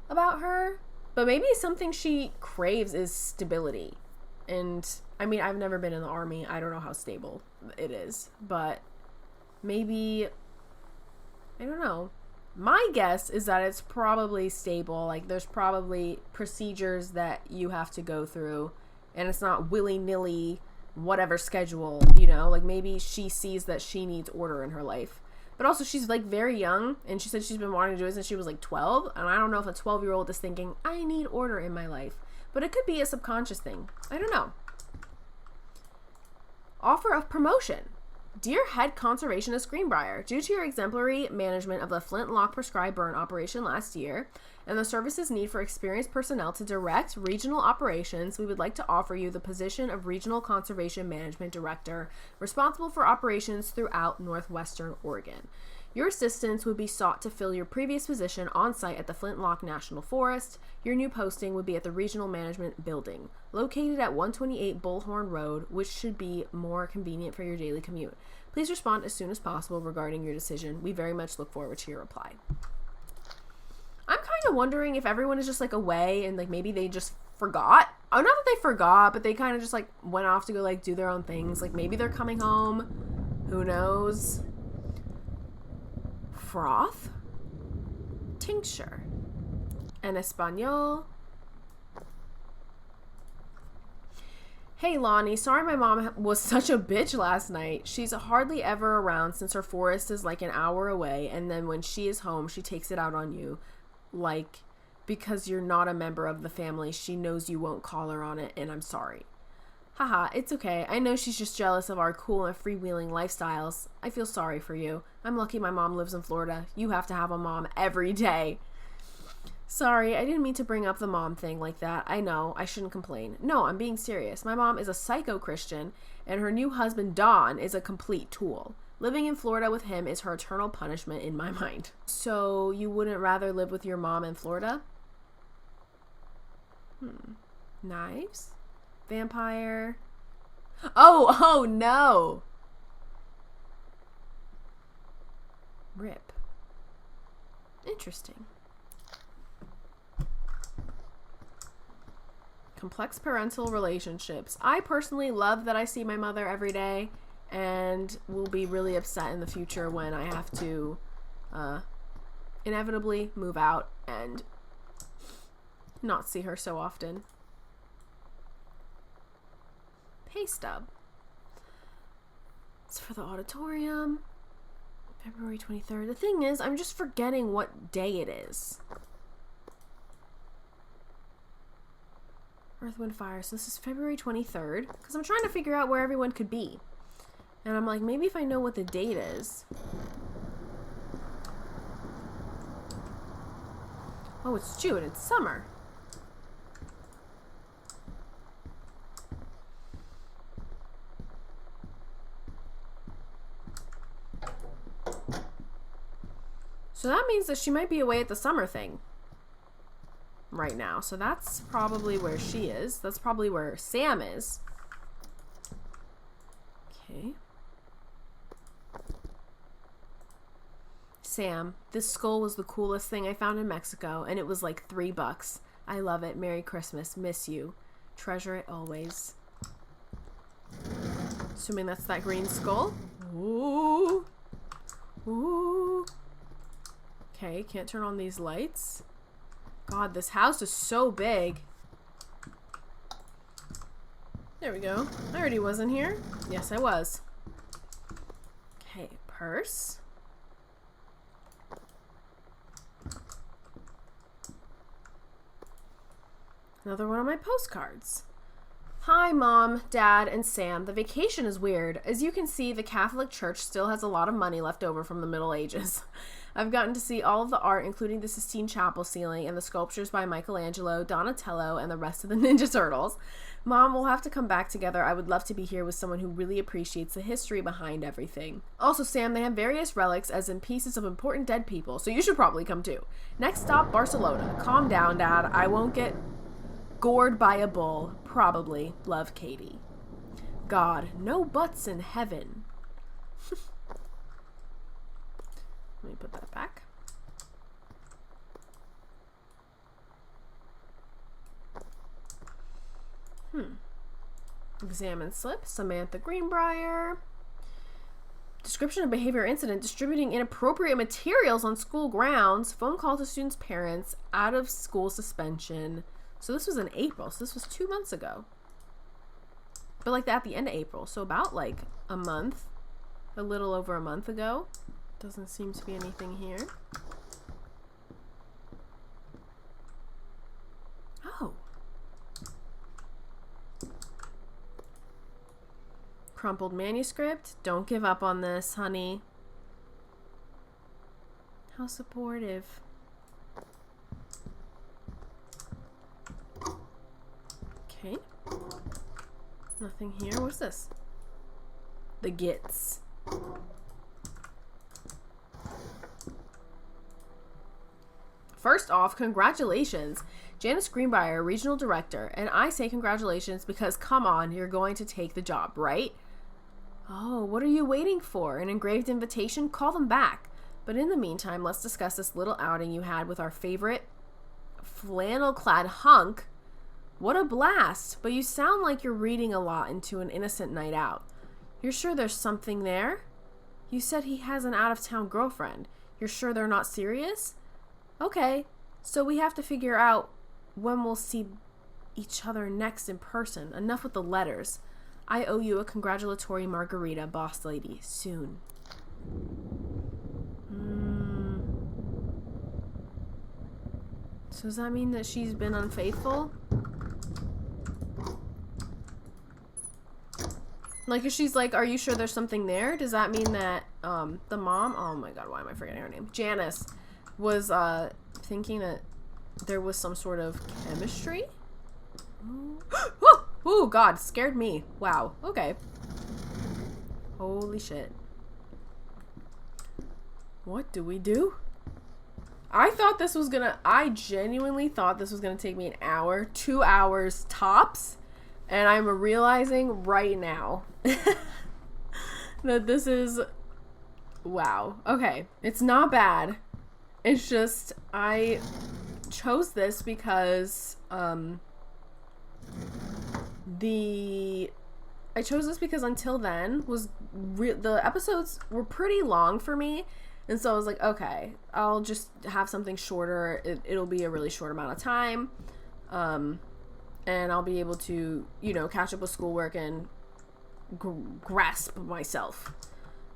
about her. But maybe something she craves is stability. And, I mean, I've never been in the army. I don't know how stable it is. But maybe... I don't know. My guess is that it's probably stable. Like, there's probably procedures that you have to go through, and it's not willy-nilly whatever schedule, you know? Like, maybe she sees that she needs order in her life. But also, she's, like, very young, and she said she's been wanting to do it since she was, like, 12, and I don't know if a 12-year-old is thinking, I need order in my life. But it could be a subconscious thing. I don't know. Offer of promotion. Dear Head Conservationist Greenbrier, due to your exemplary management of the Flintlock prescribed burn operation last year and the service's need for experienced personnel to direct regional operations, we would like to offer you the position of Regional Conservation Management Director, responsible for operations throughout northwestern Oregon. Your assistance would be sought to fill your previous position on site at the Flintlock National Forest. Your new posting would be at the Regional Management Building, located at 128 Bullhorn Road, which should be more convenient for your daily commute. Please respond as soon as possible regarding your decision. We very much look forward to your reply. I'm kind of wondering if everyone is just like away and like maybe they just forgot. Oh, not that they forgot, but they kind of just like went off to go like do their own things. Like maybe they're coming home. Who knows? Froth, tincture, en español. Hey Lonnie, sorry my mom was such a bitch last night. She's hardly ever around since her forest is like an hour away, and then when she is home, she takes it out on you. Like, because you're not a member of the family, she knows you won't call her on it, and I'm sorry. Haha, it's okay. I know she's just jealous of our cool and freewheeling lifestyles. I feel sorry for you. I'm lucky my mom lives in Florida. You have to have a mom every day. Sorry, I didn't mean to bring up the mom thing like that. I know, I shouldn't complain. No, I'm being serious. My mom is a psycho-Christian, and her new husband, Don, is a complete tool. Living in Florida with him is her eternal punishment in my mind. So, you wouldn't rather live with your mom in Florida? Knives? Vampire? Oh no! Rip. Interesting. Complex parental relationships. I personally love that I see my mother every day and will be really upset in the future when I have to inevitably move out and not see her so often. Pay stub. It's for the auditorium. February 23rd. The thing is, I'm just forgetting what day it is. Earth, Wind, Fire. So this is February 23rd. Because I'm trying to figure out where everyone could be. And I'm like, maybe if I know what the date is. Oh, it's June. It's summer. So that means that she might be away at the summer thing right now. So that's probably where she is. That's probably where Sam is. Okay. Sam, this skull was the coolest thing I found in Mexico, and it was like $3. I love it. Merry Christmas. Miss you. Treasure it always. Assuming that's that green skull. Ooh. Ooh. Okay, can't turn on these lights. God, this house is so big. There we go. I already was in here. Yes, I was. Okay, purse. Another one of my postcards. Hi, Mom, Dad, and Sam. The vacation is weird. As you can see, the Catholic Church still has a lot of money left over from the Middle Ages. I've gotten to see all of the art, including the Sistine Chapel ceiling and the sculptures by Michelangelo, Donatello, and the rest of the Ninja Turtles. Mom, we'll have to come back together. I would love to be here with someone who really appreciates the history behind everything. Also, Sam, they have various relics, as in pieces of important dead people, so you should probably come too. Next stop, Barcelona. Calm down, Dad. I won't get gored by a bull. Probably. Love, Katie. God, no butts in heaven. Let me put that back. Examine slip. Samantha Greenbrier. Description of behavior incident. Distributing inappropriate materials on school grounds. Phone call to students' parents. Out of school suspension. So this was in April. So this was 2 months ago. But like at the end of April. So about like a month. A little over a month ago. Doesn't seem to be anything here. Oh. Crumpled manuscript. Don't give up on this, honey. How supportive. Okay. Nothing here. What's this? The Gits. First off, congratulations. Janice Greenbrier, Regional Director. And I say congratulations because, come on, you're going to take the job, right? Oh, what are you waiting for? An engraved invitation? Call them back. But in the meantime, let's discuss this little outing you had with our favorite flannel-clad hunk. What a blast. But you sound like you're reading a lot into an innocent night out. You're sure there's something there? You said he has an out-of-town girlfriend. You're sure they're not serious? Okay, so we have to figure out when we'll see each other next in person. Enough with the letters. I owe you a congratulatory margarita, boss lady, soon. So does that mean that she's been unfaithful? Like, if she's like, are you sure there's something there? Does that mean that, the mom, oh my god, why am I forgetting her name? Janice was, thinking that there was some sort of chemistry? Ooh, god, scared me. Wow, okay. Holy shit. What do we do? I genuinely thought this was gonna take me an hour, 2 hours tops. And I'm realizing right now that this is, wow. Okay, it's not bad. It's just, I chose this because, until then the episodes were pretty long for me. And so I was like, okay, I'll just have something shorter. It'll be a really short amount of time. And I'll be able to, you know, catch up with schoolwork and grasp myself.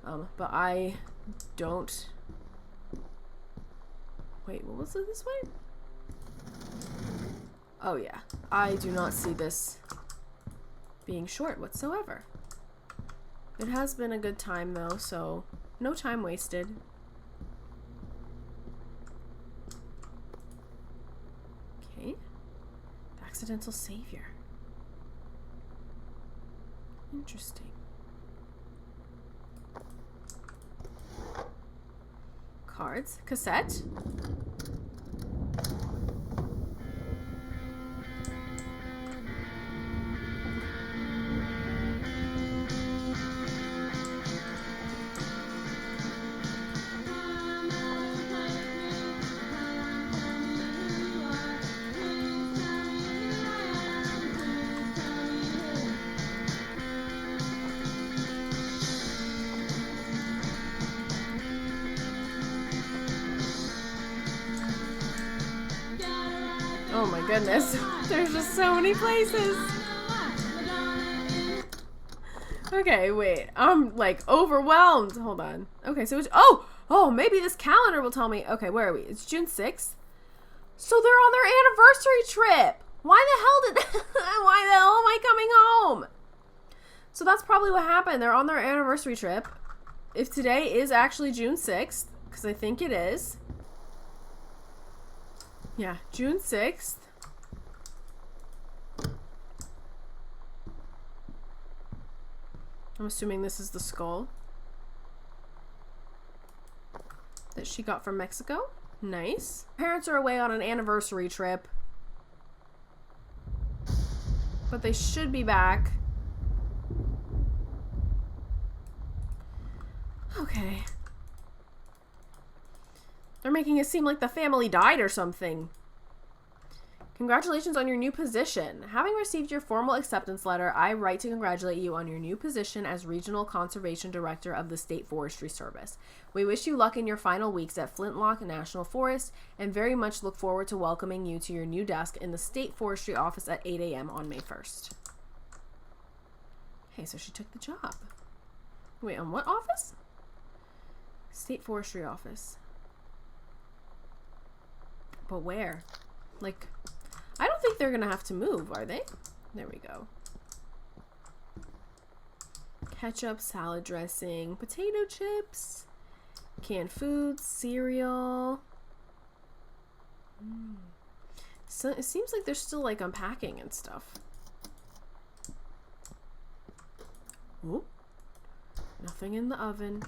But I don't... Wait, what was it this way? Oh yeah, I do not see this being short whatsoever. It has been a good time though, so no time wasted. Okay. Accidental savior. Interesting. Cards. Cassette. Oh my goodness. There's just so many places. Okay, wait. I'm like overwhelmed. Hold on. Okay, so it's, oh, maybe this calendar will tell me. Okay, where are we? It's June 6th. So they're on their anniversary trip. Why the hell am I coming home? So that's probably what happened. They're on their anniversary trip. If today is actually June 6th, because I think it is. Yeah, June 6th. I'm assuming this is the skull that she got from Mexico. Nice. Parents are away on an anniversary trip, but they should be back. Okay. They're making it seem like the family died or something. Congratulations on your new position. Having received your formal acceptance letter, I write to congratulate you on your new position as Regional Conservation Director of the State Forestry Service. We wish you luck in your final weeks at Flintlock National Forest and very much look forward to welcoming you to your new desk in the State Forestry Office at 8 a.m. on May 1st. Okay, so she took the job. Wait, on what office? State Forestry Office. But where? Like, I don't think they're gonna have to move, are they? There we go. Ketchup, salad dressing, potato chips, canned foods, cereal. So it seems like they're still like unpacking and stuff. Ooh. Nothing in the oven.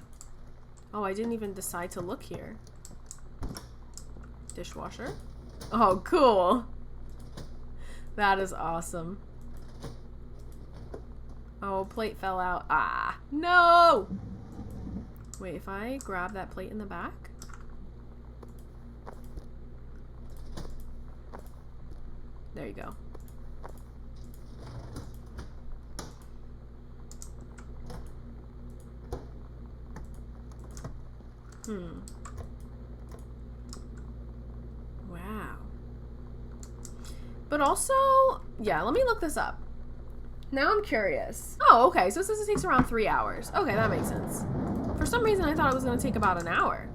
Oh, I didn't even decide to look here. Dishwasher. Oh, cool. That is awesome. Oh, plate fell out. Ah, no! Wait, if I grab that plate in the back? There you go. Wow. But also, yeah, let me look this up. Now I'm curious. Oh, okay, so it says it takes around 3 hours. Okay, that makes sense. For some reason, I thought it was going to take about an hour.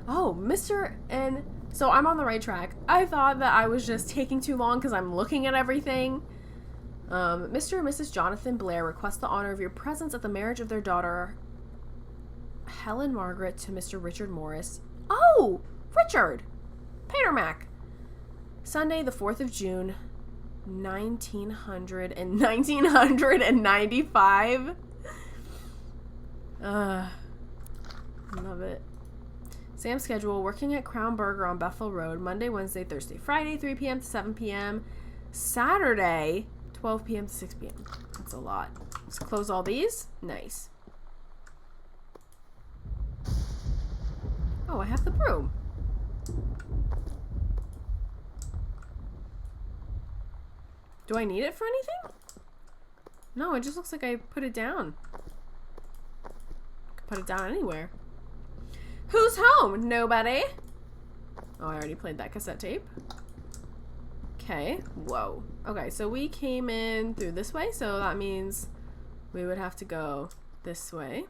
Oh, so I'm on the right track. I thought that I was just taking too long because I'm looking at everything. Mr. and Mrs. Jonathan Blair request the honor of your presence at the marriage of their daughter, Helen Margaret, to Mr. Richard Morris. Oh! Richard! Patermac. Sunday, the 4th of June, 1995. Love it. Sam's schedule: working at Crown Burger on Bethel Road, Monday, Wednesday, Thursday, Friday, 3 p.m. to 7 p.m. Saturday, 12 p.m. to 6 p.m. That's a lot. Let's close all these. Nice. Oh, I have the broom. Do I need it for anything? No, it just looks like I put it down. I could put it down anywhere. Who's home? Nobody. Oh, I already played that cassette tape. Okay. Whoa. Okay, so we came in through this way, so that means we would have to go this way.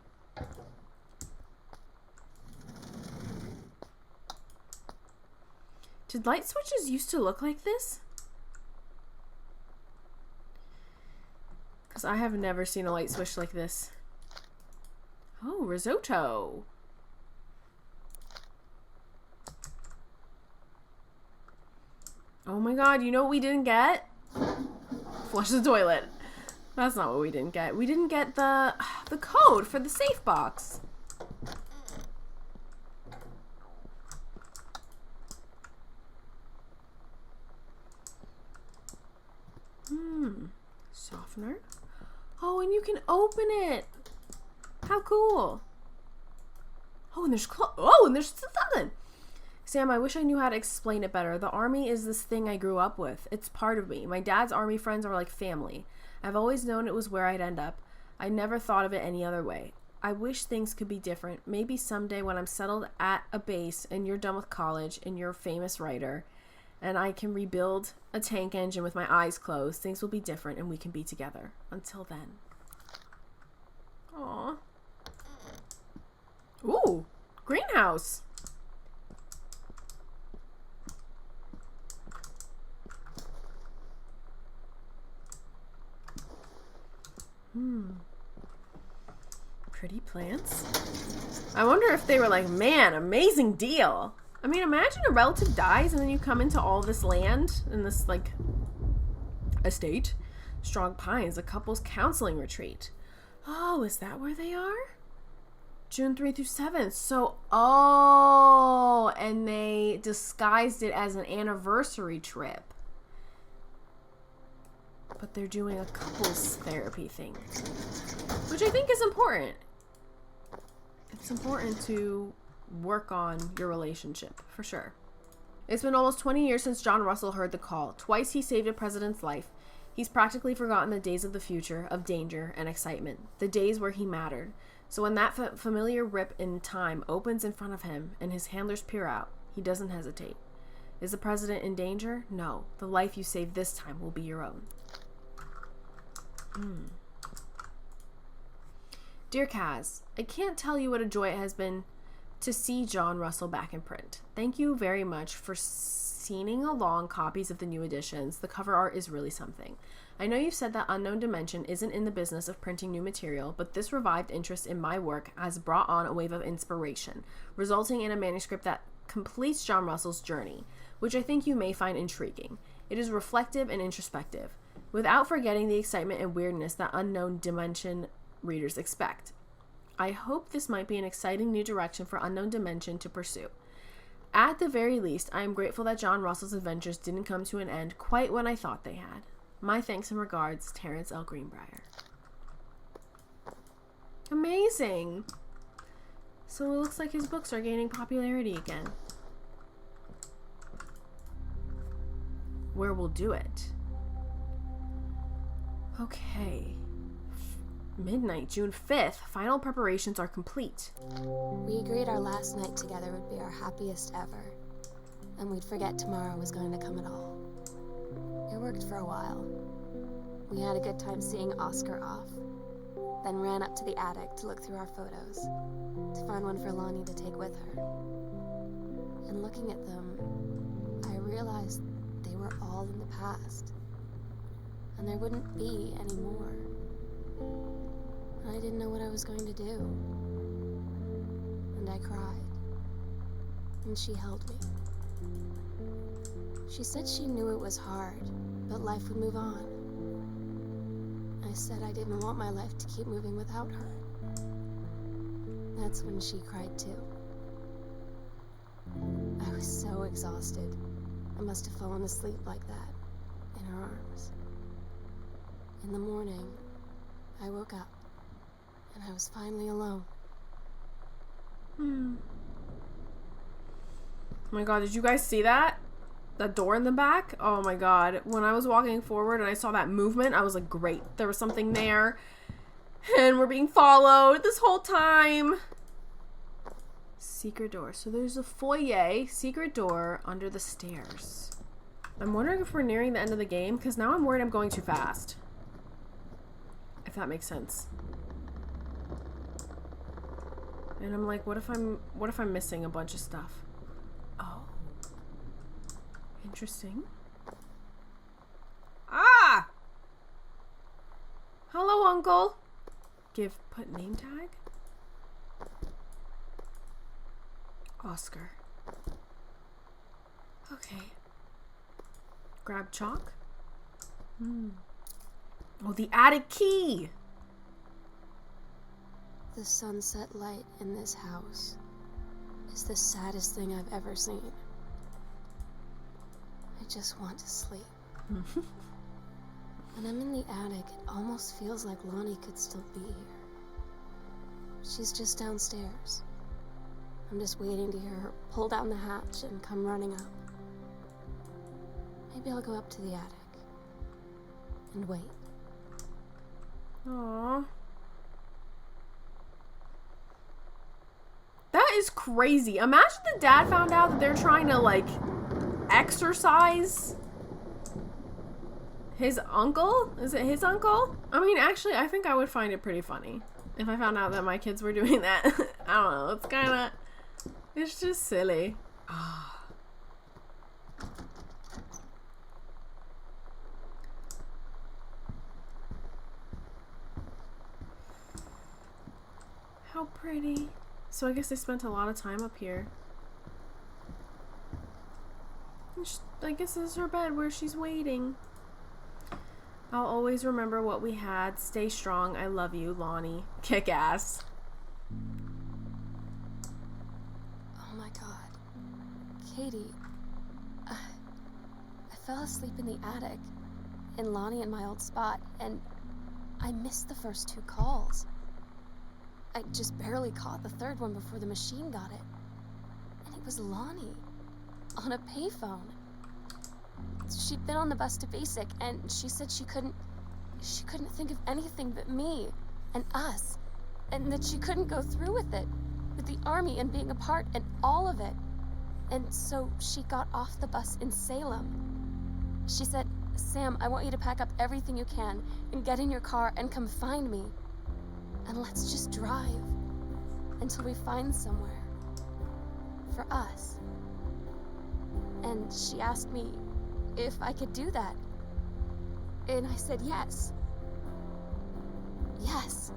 Did light switches used to look like this? Because I have never seen a light switch like this. Oh, risotto. Oh my god, you know what we didn't get? Flush the toilet. That's not what we didn't get. We didn't get the code for the safe box. Softener. Oh, and you can open it. How cool. Oh, and there's something. Sam, I wish I knew how to explain it better. The army is this thing I grew up with. It's part of me. My dad's army friends are like family. I've always known it was where I'd end up. I never thought of it any other way. I wish things could be different. Maybe someday when I'm settled at a base and you're done with college and you're a famous writer and I can rebuild a tank engine with my eyes closed, things will be different and we can be together. Until then. Aww. Ooh, greenhouse. Pretty plants. I wonder if they were like, man, amazing deal. I mean, imagine a relative dies and then you come into all this land in this, like, estate. Strong Pines, a couple's counseling retreat. Oh, is that where they are? June 3 through 7th. So, oh, and they disguised it as an anniversary trip. But they're doing a couples therapy thing, which I think is important. It's important to work on your relationship, for sure. It's been almost 20 years since John Russell heard the call. Twice he saved a president's life. He's practically forgotten the days of the future, of danger and excitement, the days where he mattered. So when that familiar rip in time opens in front of him and his handlers peer out, he doesn't hesitate. Is the president in danger? No. The life you save this time will be your own. Dear Kaz, I can't tell you what a joy it has been to see John Russell back in print. Thank you very much for sending along copies of the new editions. The cover art is really something. I know you've said that Unknown Dimension isn't in the business of printing new material, but this revived interest in my work has brought on a wave of inspiration, resulting in a manuscript that completes John Russell's journey, which I think you may find intriguing. It is reflective and introspective, without forgetting the excitement and weirdness that Unknown Dimension readers expect. I hope this might be an exciting new direction for Unknown Dimension to pursue. At the very least, I am grateful that John Russell's adventures didn't come to an end quite when I thought they had. My thanks and regards, Terrence L. Greenbrier. Amazing! So it looks like his books are gaining popularity again. Where we'll do it. Okay. Midnight, June 5th. Final preparations are complete. We agreed our last night together would be our happiest ever, and we'd forget tomorrow was going to come at all. It worked for a while. We had a good time seeing Oscar off, then ran up to the attic to look through our photos, to find one for Lonnie to take with her. And looking at them, I realized they were all in the past. and there wouldn't be any more. And I didn't know what I was going to do. And I cried. And she held me. She said she knew it was hard, but life would move on. I said I didn't want my life to keep moving without her. That's when she cried too. I was so exhausted. I must have fallen asleep like that, in her arms. In the morning, I woke up, and I was finally alone. Oh my god, did you guys see that? That door in the back? Oh my god. When I was walking forward and I saw that movement, I was like, great. There was something there. And we're being followed this whole time. Secret door. So there's a foyer, secret door under the stairs. I'm wondering if we're nearing the end of the game, because now I'm worried I'm going too fast. If that makes sense. And I'm like, what if I'm missing a bunch of stuff? Oh. Interesting. Ah! Hello, Uncle. Put name tag? Oscar. Okay. Grab chalk. Oh, the attic key! The sunset light in this house is the saddest thing I've ever seen. I just want to sleep. When I'm in the attic, it almost feels like Lonnie could still be here. She's just downstairs. I'm just waiting to hear her pull down the hatch and come running up. Maybe I'll go up to the attic and wait. Aww. That is crazy. Imagine the dad found out that they're trying to, like, exorcise his uncle? Is it his uncle? I mean, actually, I think I would find it pretty funny if I found out that my kids were doing that. I don't know. It's kind of... It's just silly. Ah. How pretty. So I guess they spent a lot of time up here. I guess this is her bed where she's waiting. I'll always remember what we had. Stay strong. I love you, Lonnie. Kick ass. Oh my god. Katie. I fell asleep in the attic, in Lonnie and my old spot, and I missed the first 2 calls. I just barely caught the third one before the machine got it. And it was Lonnie, on a payphone. She'd been on the bus to Basic, and she said she couldn't think of anything but me and us, and that she couldn't go through with it, with the army and being apart and all of it. And so she got off the bus in Salem. She said, "Sam, I want you to pack up everything you can and get in your car and come find me. And let's just drive until we find somewhere for us." And she asked me if I could do that. And I said yes. Yes.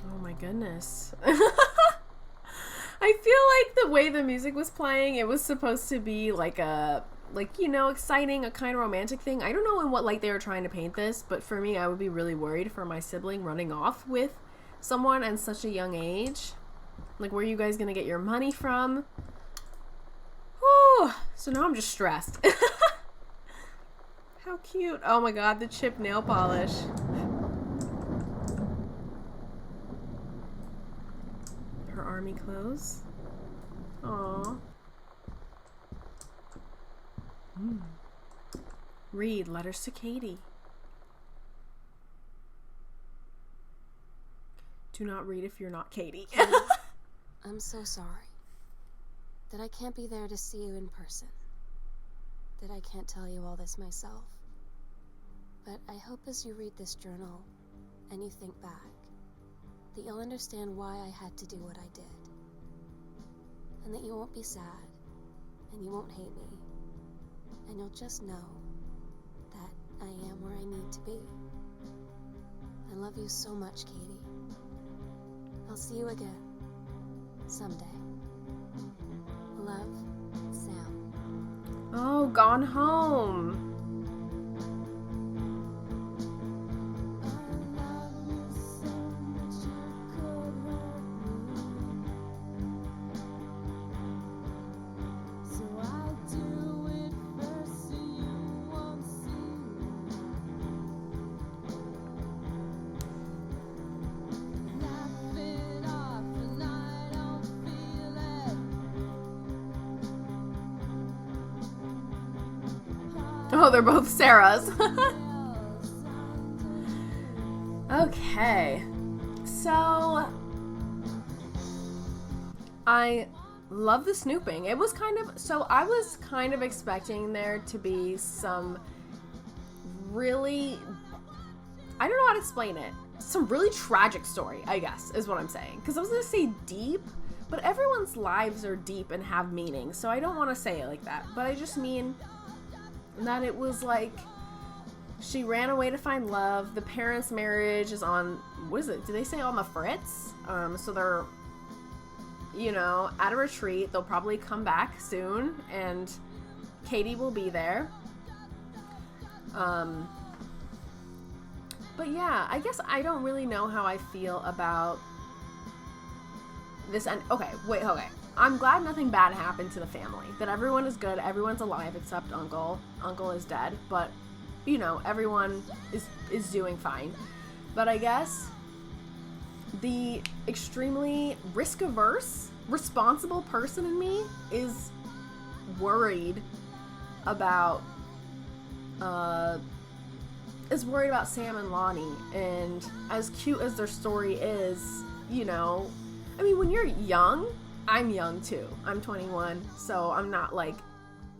Oh my goodness. I feel like the way the music was playing, it was supposed to be like a, you know, exciting, a kind of romantic thing. I don't know in what light they were trying to paint this, but for me, I would be really worried for my sibling running off with someone at such a young age. Like, where are you guys gonna get your money from? Whew. So now I'm just stressed. How cute. Oh my god, the chip nail polish. Her army clothes. Aww. Read letters to Katie. Do not read if you're not Katie. I'm so sorry that I can't be there to see you in person, that I can't tell you all this myself. But I hope as you read this journal and you think back, that you'll understand why I had to do what I did. And that you won't be sad, and you won't hate me, and you'll just know I am where I need to be. I love you so much, Katie. I'll see you again. Someday. Love, Sam. Oh, Gone Home. Oh, they're both Sarah's. Okay. So, I love the snooping. It was kind of, so I was kind of expecting there to be some really, I don't know how to explain it. Some really tragic story, I guess, is what I'm saying. Because I was going to say deep, but everyone's lives are deep and have meaning. So I don't want to say it like that. But I just mean that it was like she ran away to find love. The parents' marriage is on, what is it? Do they say on the fritz? So they're, you know, at a retreat. They'll probably come back soon, and Katie will be there. But yeah, I guess I don't really know how I feel about this end. Okay. I'm glad nothing bad happened to the family. That everyone is good. Everyone's alive except Uncle. Uncle is dead. But, you know, everyone is doing fine. But I guess the extremely risk-averse, responsible person in me is worried about Sam and Lonnie. And as cute as their story is, you know, I mean, when you're young, I'm young too. I'm 21, so I'm not like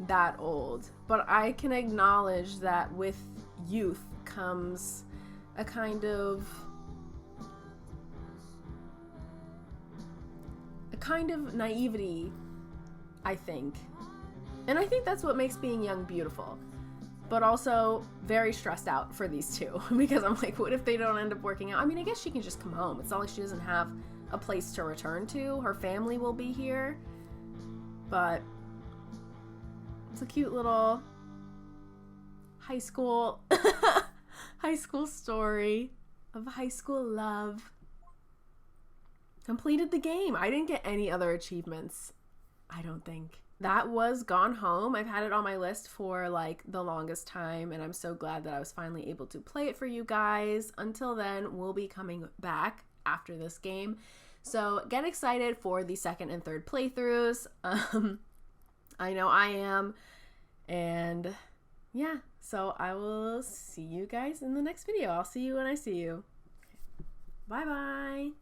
that old. But I can acknowledge that with youth comes a kind of naivety, I think. And I think that's what makes being young beautiful. But also very stressed out for these two. Because I'm like, what if they don't end up working out? I mean, I guess she can just come home. It's not like she doesn't have a place to return to. Her family will be here. But it's a cute little high school story of high school love. Completed the game. I didn't get any other achievements, I don't think. That was Gone Home. I've had it on my list for like the longest time, and I'm so glad that I was finally able to play it for you guys. Until then, we'll be coming back after this game. So get excited for the second and third playthroughs. I know I am. And yeah, so I will see you guys in the next video. I'll see you when I see you. Bye-bye.